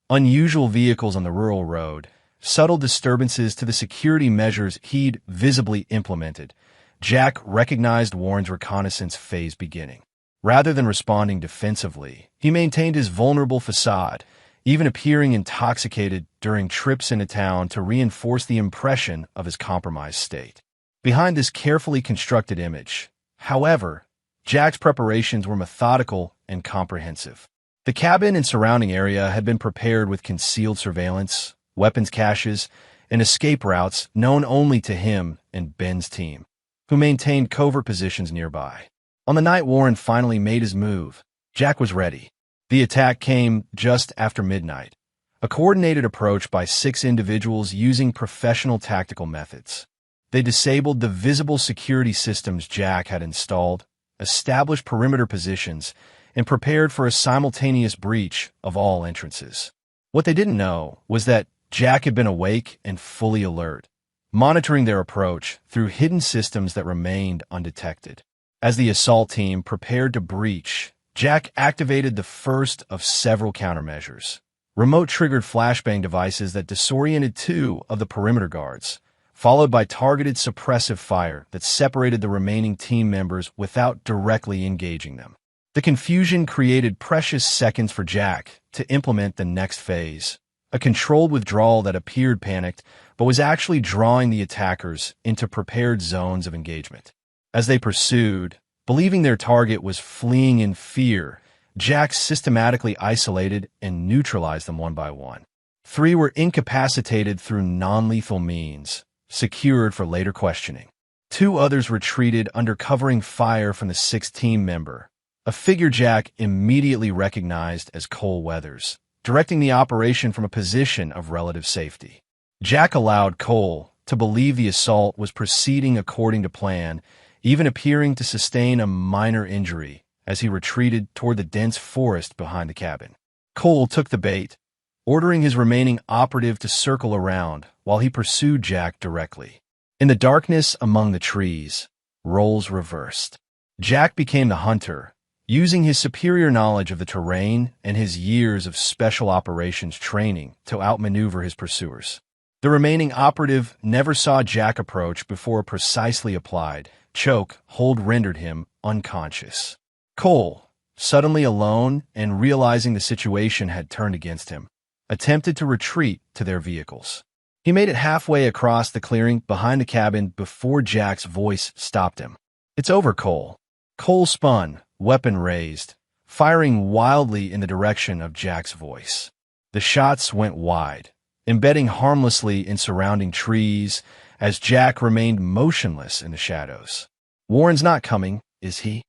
unusual vehicles on the rural road, subtle disturbances to the security measures he'd visibly implemented, Jack recognized Warren's reconnaissance phase beginning. Rather than responding defensively, he maintained his vulnerable facade, even appearing intoxicated during trips into town to reinforce the impression of his compromised state. Behind this carefully constructed image, however, Jack's preparations were methodical and comprehensive. The cabin and surrounding area had been prepared with concealed surveillance, weapons caches, and escape routes known only to him and Ben's team, who maintained covert positions nearby. On the night Warren finally made his move, Jack was ready. The attack came just after midnight, a coordinated approach by 6 individuals using professional tactical methods. They disabled the visible security systems Jack had installed, established perimeter positions, and prepared for a simultaneous breach of all entrances. What they didn't know was that Jack had been awake and fully alert, monitoring their approach through hidden systems that remained undetected. As the assault team prepared to breach, Jack activated the first of several countermeasures, remote-triggered flashbang devices that disoriented 2 of the perimeter guards, followed by targeted suppressive fire that separated the remaining team members without directly engaging them. The confusion created precious seconds for Jack to implement the next phase, a controlled withdrawal that appeared panicked but was actually drawing the attackers into prepared zones of engagement. As they pursued, believing their target was fleeing in fear, Jack systematically isolated and neutralized them one by one. 3 were incapacitated through non-lethal means, secured for later questioning. 2 others retreated under covering fire from the 6th team member, a figure Jack immediately recognized as Cole Weathers, directing the operation from a position of relative safety. Jack allowed Cole to believe the assault was proceeding according to plan, even appearing to sustain a minor injury as he retreated toward the dense forest behind the cabin. Cole took the bait, ordering his remaining operative to circle around while he pursued Jack directly. In the darkness among the trees, roles reversed. Jack became the hunter, using his superior knowledge of the terrain and his years of special operations training to outmaneuver his pursuers. The remaining operative never saw Jack approach before a precisely applied choke hold rendered him unconscious. Cole, suddenly alone and realizing the situation had turned against him, attempted to retreat to their vehicles. He made it halfway across the clearing behind the cabin before Jack's voice stopped him. "It's over, Cole." Cole spun, weapon raised, firing wildly in the direction of Jack's voice. The shots went wide, embedding harmlessly in surrounding trees as Jack remained motionless in the shadows. "Warren's not coming, is he?"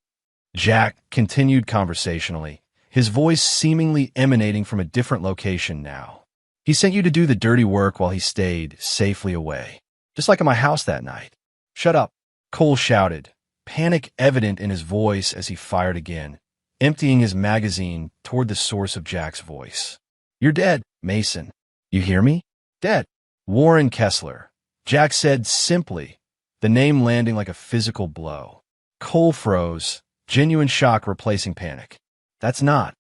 Jack continued conversationally, his voice seemingly emanating from a different location now. "He sent you to do the dirty work while he stayed safely away, just like at my house that night." "Shut up," Cole shouted, panic evident in his voice as he fired again, emptying his magazine toward the source of Jack's voice. "You're dead, Mason. You hear me? Dead." "Warren Kessler," Jack said simply, the name landing like a physical blow. Cole froze, genuine shock replacing panic. "That's not.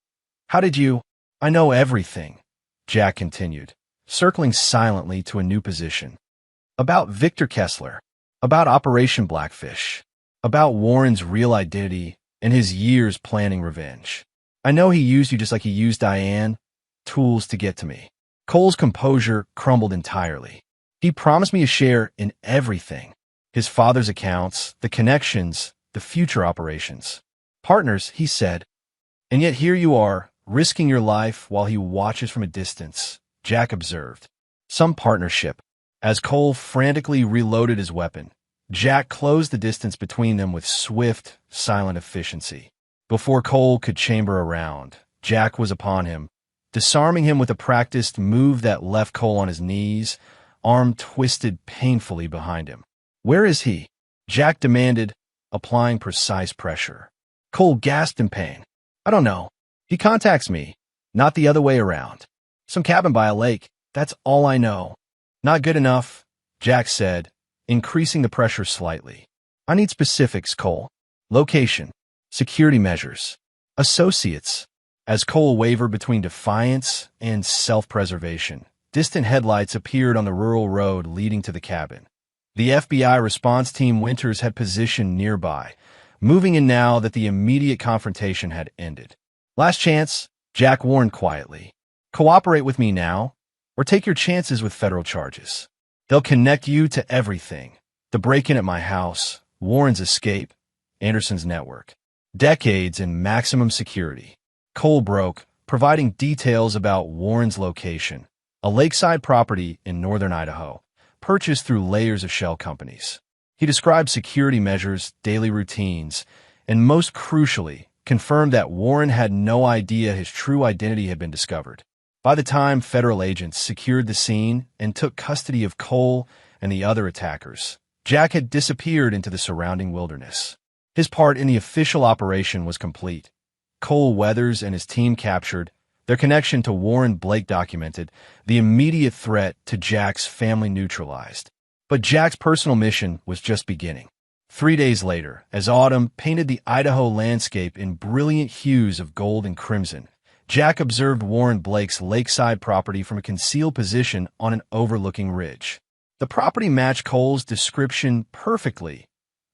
How did you—" "I know everything," Jack continued, circling silently to a new position. "About Victor Kessler, about Operation Blackfish, about Warren's real identity and his years planning revenge. I know he used you just like he used Diane, tools to get to me." Cole's composure crumbled entirely. "He promised me a share in everything. His father's accounts, the connections, the future operations. Partners, he said. And yet here you are, risking your life while he watches from a distance," Jack observed. "Some partnership." As Cole frantically reloaded his weapon, Jack closed the distance between them with swift, silent efficiency. Before Cole could chamber around, Jack was upon him, disarming him with a practiced move that left Cole on his knees, arm twisted painfully behind him. "Where is he?" Jack demanded, applying precise pressure. Cole gasped in pain. "I don't know. He contacts me, not the other way around. Some cabin by a lake, that's all I know." "Not good enough," Jack said, increasing the pressure slightly. "I need specifics, Cole. Location, security measures, associates." As Cole wavered between defiance and self-preservation, distant headlights appeared on the rural road leading to the cabin. The FBI response team Winters had positioned nearby, moving in now that the immediate confrontation had ended. "Last chance," Jack warned quietly. "Cooperate with me now, or take your chances with federal charges. They'll connect you to everything. The break-in at my house, Warren's escape, Anderson's network. Decades in maximum security." Cole broke, providing details about Warren's location, a lakeside property in northern Idaho, purchased through layers of shell companies. He described security measures, daily routines, and most crucially, confirmed that Warren had no idea his true identity had been discovered. By the time federal agents secured the scene and took custody of Cole and the other attackers, Jack had disappeared into the surrounding wilderness. His part in the official operation was complete. Cole Weathers and his team captured, their connection to Warren Blake documented, the immediate threat to Jack's family neutralized. But Jack's personal mission was just beginning. 3 days later, as autumn painted the Idaho landscape in brilliant hues of gold and crimson, Jack observed Warren Blake's lakeside property from a concealed position on an overlooking ridge. The property matched Cole's description perfectly.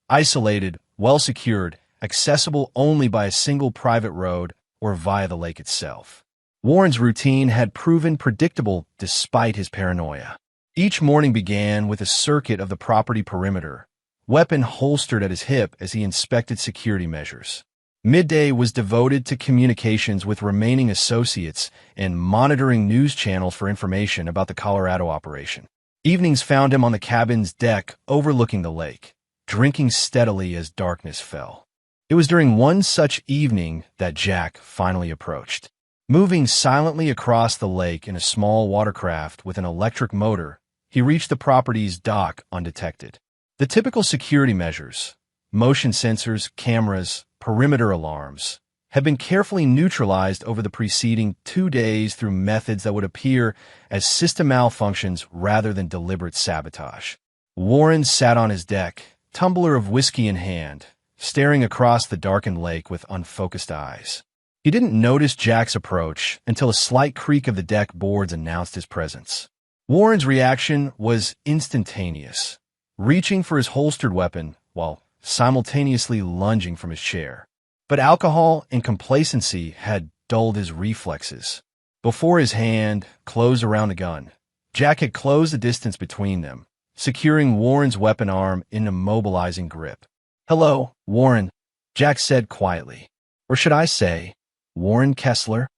Isolated, well-secured, accessible only by a single private road or via the lake itself. Warren's routine had proven predictable despite his paranoia. Each morning began with a circuit of the property perimeter, weapon holstered at his hip as he inspected security measures. Midday was devoted to communications with remaining associates and monitoring news channels for information about the Colorado operation. Evenings found him on the cabin's deck overlooking the lake, drinking steadily as darkness fell. It was during one such evening that Jack finally approached. Moving silently across the lake in a small watercraft with an electric motor, he reached the property's dock undetected. The typical security measures, motion sensors, cameras, perimeter alarms, had been carefully neutralized over the preceding 2 days through methods that would appear as system malfunctions rather than deliberate sabotage. Warren sat on his deck, tumbler of whiskey in hand, staring across the darkened lake with unfocused eyes. He didn't notice Jack's approach until a slight creak of the deck boards announced his presence. Warren's reaction was instantaneous, reaching for his holstered weapon while simultaneously lunging from his chair. But alcohol and complacency had dulled his reflexes. Before his hand closed around the gun, Jack had closed the distance between them, securing Warren's weapon arm in a mobilizing grip. "Hello, Warren," Jack said quietly. Or should I say, Warren Kessler?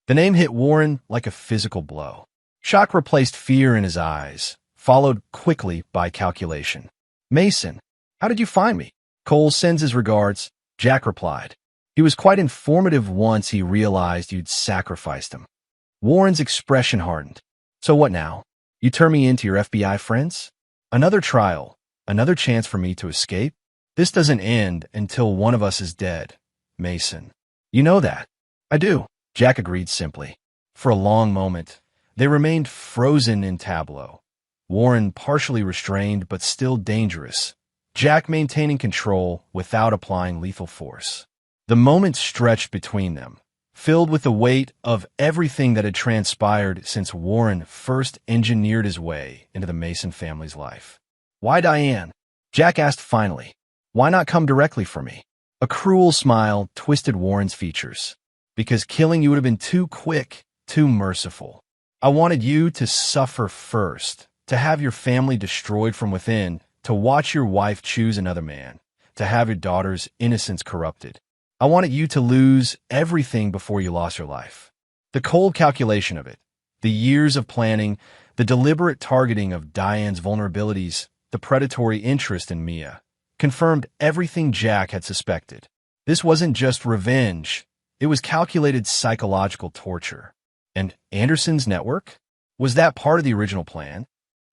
The name hit Warren like a physical blow. Shock replaced fear in his eyes, followed quickly by calculation. "Mason, how did you find me?" "Cole sends his regards," Jack replied. He was quite informative once he realized you'd sacrificed him. Warren's expression hardened. "So what now? You turn me into your FBI friends? Another trial, another chance for me to escape? This doesn't end until one of us is dead, Mason. You know that." "I do," Jack agreed simply. For a long moment, they remained frozen in tableau. Warren partially restrained but still dangerous, Jack maintaining control without applying lethal force. The moment stretched between them, filled with the weight of everything that had transpired since Warren first engineered his way into the Mason family's life. "Why Diane?" Jack asked finally. "Why not come directly for me?" A cruel smile twisted Warren's features. "Because killing you would have been too quick, too merciful. I wanted you to suffer first, to have your family destroyed from within, to watch your wife choose another man, to have your daughter's innocence corrupted. I wanted you to lose everything before you lost your life." The cold calculation of it, the years of planning, the deliberate targeting of Diane's vulnerabilities, the predatory interest in Mia, confirmed everything Jack had suspected. This wasn't just revenge, it was calculated psychological torture. And Anderson's network? Was that part of the original plan?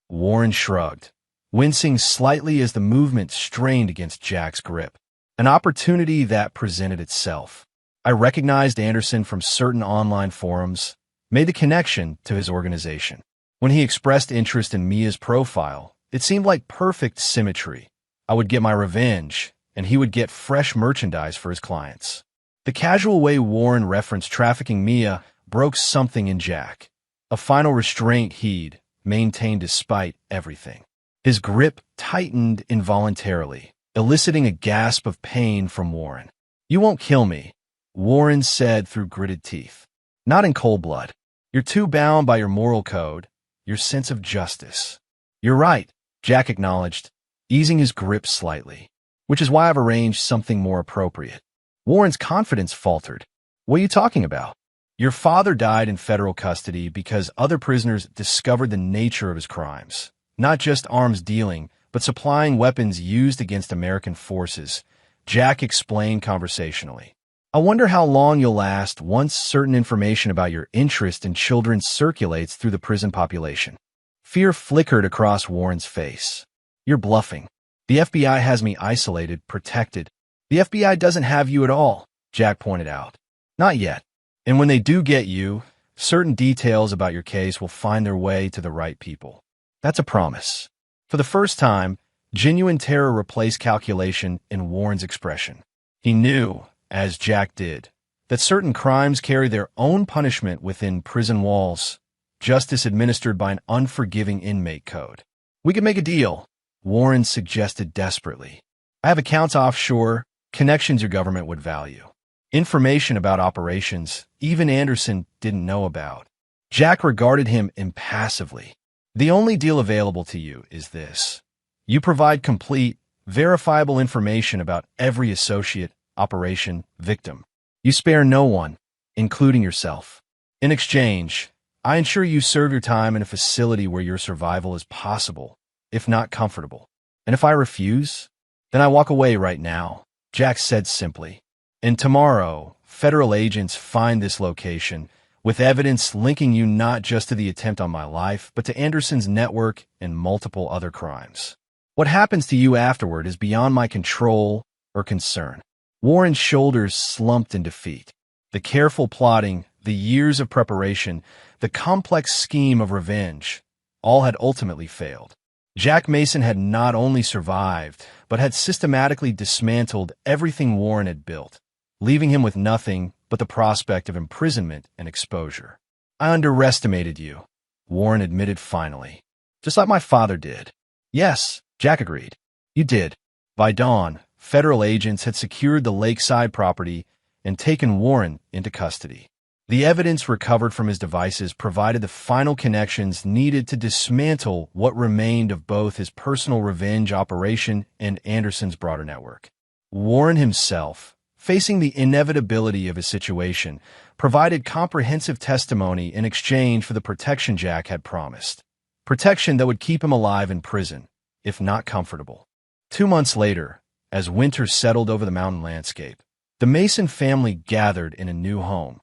Warren shrugged, wincing slightly as the movement strained against Jack's grip. An opportunity that presented itself. I recognized Anderson from certain online forums, made the connection to his organization. When he expressed interest in Mia's profile, it seemed like perfect symmetry. I would get my revenge, and he would get fresh merchandise for his clients. The casual way Warren referenced trafficking Mia broke something in Jack, a final restraint he'd maintained despite everything. His grip tightened involuntarily, eliciting a gasp of pain from Warren. "You won't kill me," Warren said through gritted teeth. "Not in cold blood. You're too bound by your moral code, your sense of justice." "You're right," Jack acknowledged, easing his grip slightly. "Which is why I've arranged something more appropriate." Warren's confidence faltered. "What are you talking about?" "Your father died in federal custody because other prisoners discovered the nature of his crimes. Not just arms dealing, but supplying weapons used against American forces," Jack explained conversationally. "I wonder how long you'll last once certain information about your interest in children circulates through the prison population." Fear flickered across Warren's face. "You're bluffing. The FBI has me isolated, protected." "The FBI doesn't have you at all," Jack pointed out. "Not yet. And when they do get you, certain details about your case will find their way to the right people. That's a promise." For the first time, genuine terror replaced calculation in Warren's expression. He knew, as Jack did, that certain crimes carry their own punishment within prison walls, justice administered by an unforgiving inmate code. "We could make a deal," Warren suggested desperately. "I have accounts offshore, connections your government would value. Information about operations even Anderson didn't know about." Jack regarded him impassively. "The only deal available to you is this. You provide complete, verifiable information about every associate, operation, victim. You spare no one, including yourself. In exchange, I ensure you serve your time in a facility where your survival is possible, if not comfortable. And if I refuse, then I walk away right now," Jack said simply. "And tomorrow, federal agents find this location, with evidence linking you not just to the attempt on my life, but to Anderson's network and multiple other crimes. What happens to you afterward is beyond my control or concern." Warren's shoulders slumped in defeat. The careful plotting, the years of preparation, the complex scheme of revenge, all had ultimately failed. Jack Mason had not only survived, but had systematically dismantled everything Warren had built, leaving him with nothing but the prospect of imprisonment and exposure. "I underestimated you," Warren admitted finally. "Just like my father did." "Yes," Jack agreed. "You did." By dawn, federal agents had secured the lakeside property and taken Warren into custody. The evidence recovered from his devices provided the final connections needed to dismantle what remained of both his personal revenge operation and Anderson's broader network. Warren himself, facing the inevitability of his situation, provided comprehensive testimony in exchange for the protection Jack had promised. Protection that would keep him alive in prison, if not comfortable. 2 months later, as winter settled over the mountain landscape, the Mason family gathered in a new home.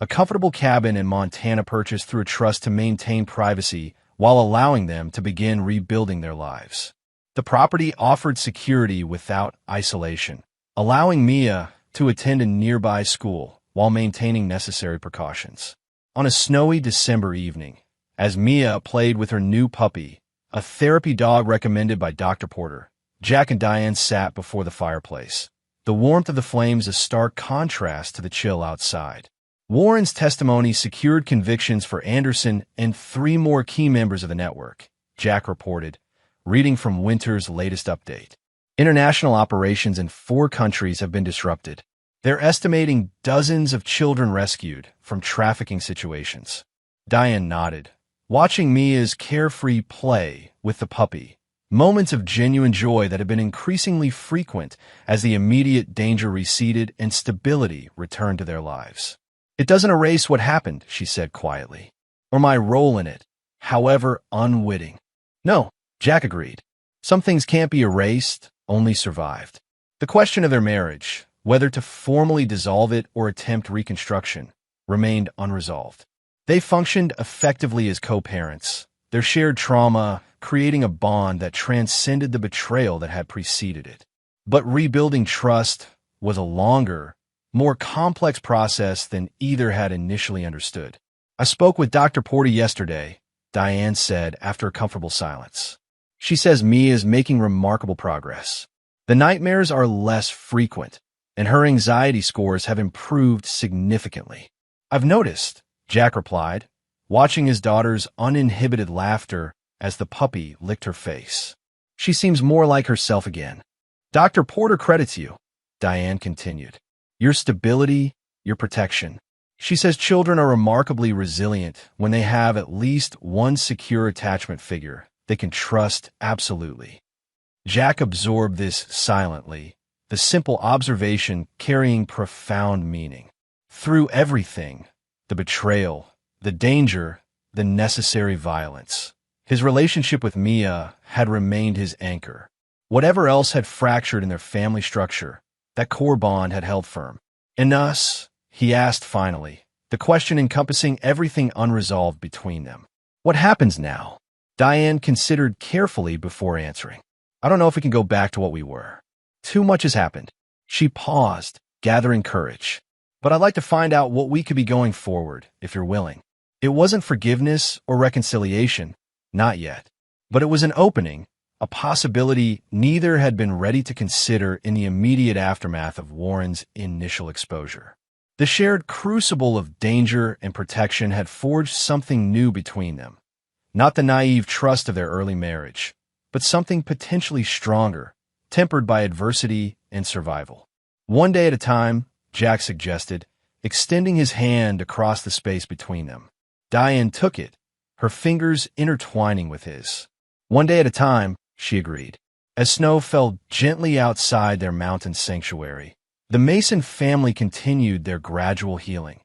A comfortable cabin in Montana purchased through a trust to maintain privacy while allowing them to begin rebuilding their lives. The property offered security without isolation, allowing Mia to attend a nearby school while maintaining necessary precautions. On a snowy December evening, as Mia played with her new puppy, a therapy dog recommended by Dr. Porter, Jack and Diane sat before the fireplace, the warmth of the flames a stark contrast to the chill outside. Warren's testimony secured convictions for Anderson and 3 more key members of the network, Jack reported, reading from Winter's latest update. International operations in 4 countries have been disrupted. They're estimating dozens of children rescued from trafficking situations. Diane nodded, watching Mia's carefree play with the puppy, moments of genuine joy that had been increasingly frequent as the immediate danger receded and stability returned to their lives. "It doesn't erase what happened," she said quietly, "or my role in it, however unwitting." "No," Jack agreed. "Some things can't be erased, only survived." The question of their marriage, whether to formally dissolve it or attempt reconstruction, remained unresolved. They functioned effectively as co-parents, their shared trauma creating a bond that transcended the betrayal that had preceded it. But rebuilding trust was a longer, more complex process than either had initially understood. "I spoke with Dr. Porter yesterday," Diane said after a comfortable silence. "She says Mia is making remarkable progress. The nightmares are less frequent, and her anxiety scores have improved significantly." "I've noticed," Jack replied, watching his daughter's uninhibited laughter as the puppy licked her face. "She seems more like herself again." "Dr. Porter credits you," Diane continued. "Your stability, your protection. She says children are remarkably resilient when they have at least one secure attachment figure they can trust absolutely." Jack absorbed this silently, the simple observation carrying profound meaning. Through everything, the betrayal, the danger, the necessary violence, his relationship with Mia had remained his anchor. Whatever else had fractured in their family structure, that core bond had held firm. "And us?" he asked finally, the question encompassing everything unresolved between them. "What happens now?" Diane considered carefully before answering. "I don't know if we can go back to what we were. Too much has happened." She paused, gathering courage. "But I'd like to find out what we could be going forward, if you're willing." It wasn't forgiveness or reconciliation, not yet. But it was an opening, a possibility neither had been ready to consider in the immediate aftermath of Warren's initial exposure. The shared crucible of danger and protection had forged something new between them. Not the naive trust of their early marriage, but something potentially stronger, tempered by adversity and survival. "One day at a time," Jack suggested, extending his hand across the space between them. Diane took it, her fingers intertwining with his. "One day at a time," she agreed. As snow fell gently outside their mountain sanctuary, the Mason family continued their gradual healing,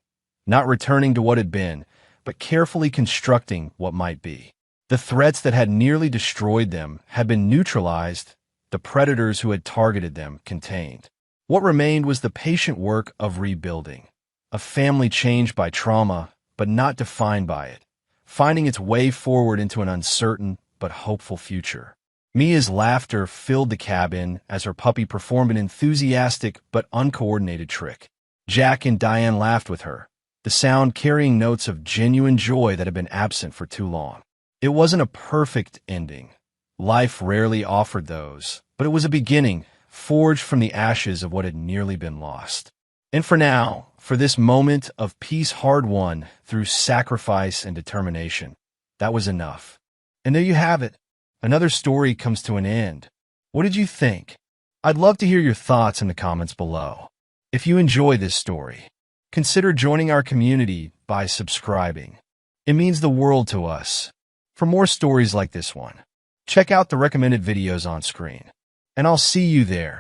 not returning to what had been, but carefully constructing what might be. The threats that had nearly destroyed them had been neutralized, the predators who had targeted them contained. What remained was the patient work of rebuilding, a family changed by trauma, but not defined by it, finding its way forward into an uncertain but hopeful future. Mia's laughter filled the cabin as her puppy performed an enthusiastic but uncoordinated trick. Jack and Diane laughed with her, the sound carrying notes of genuine joy that had been absent for too long. It wasn't a perfect ending, Life rarely offered those, but it was a beginning, forged from the ashes of what had nearly been lost. And for now, for this moment of peace hard-won through sacrifice and determination, that was enough. And there you have it. Another story comes to an end. What did you think? I'd love to hear your thoughts in the comments below. If you enjoy this story, consider joining our community by subscribing. It means the world to us. For more stories like this one, check out the recommended videos on screen. And I'll see you there.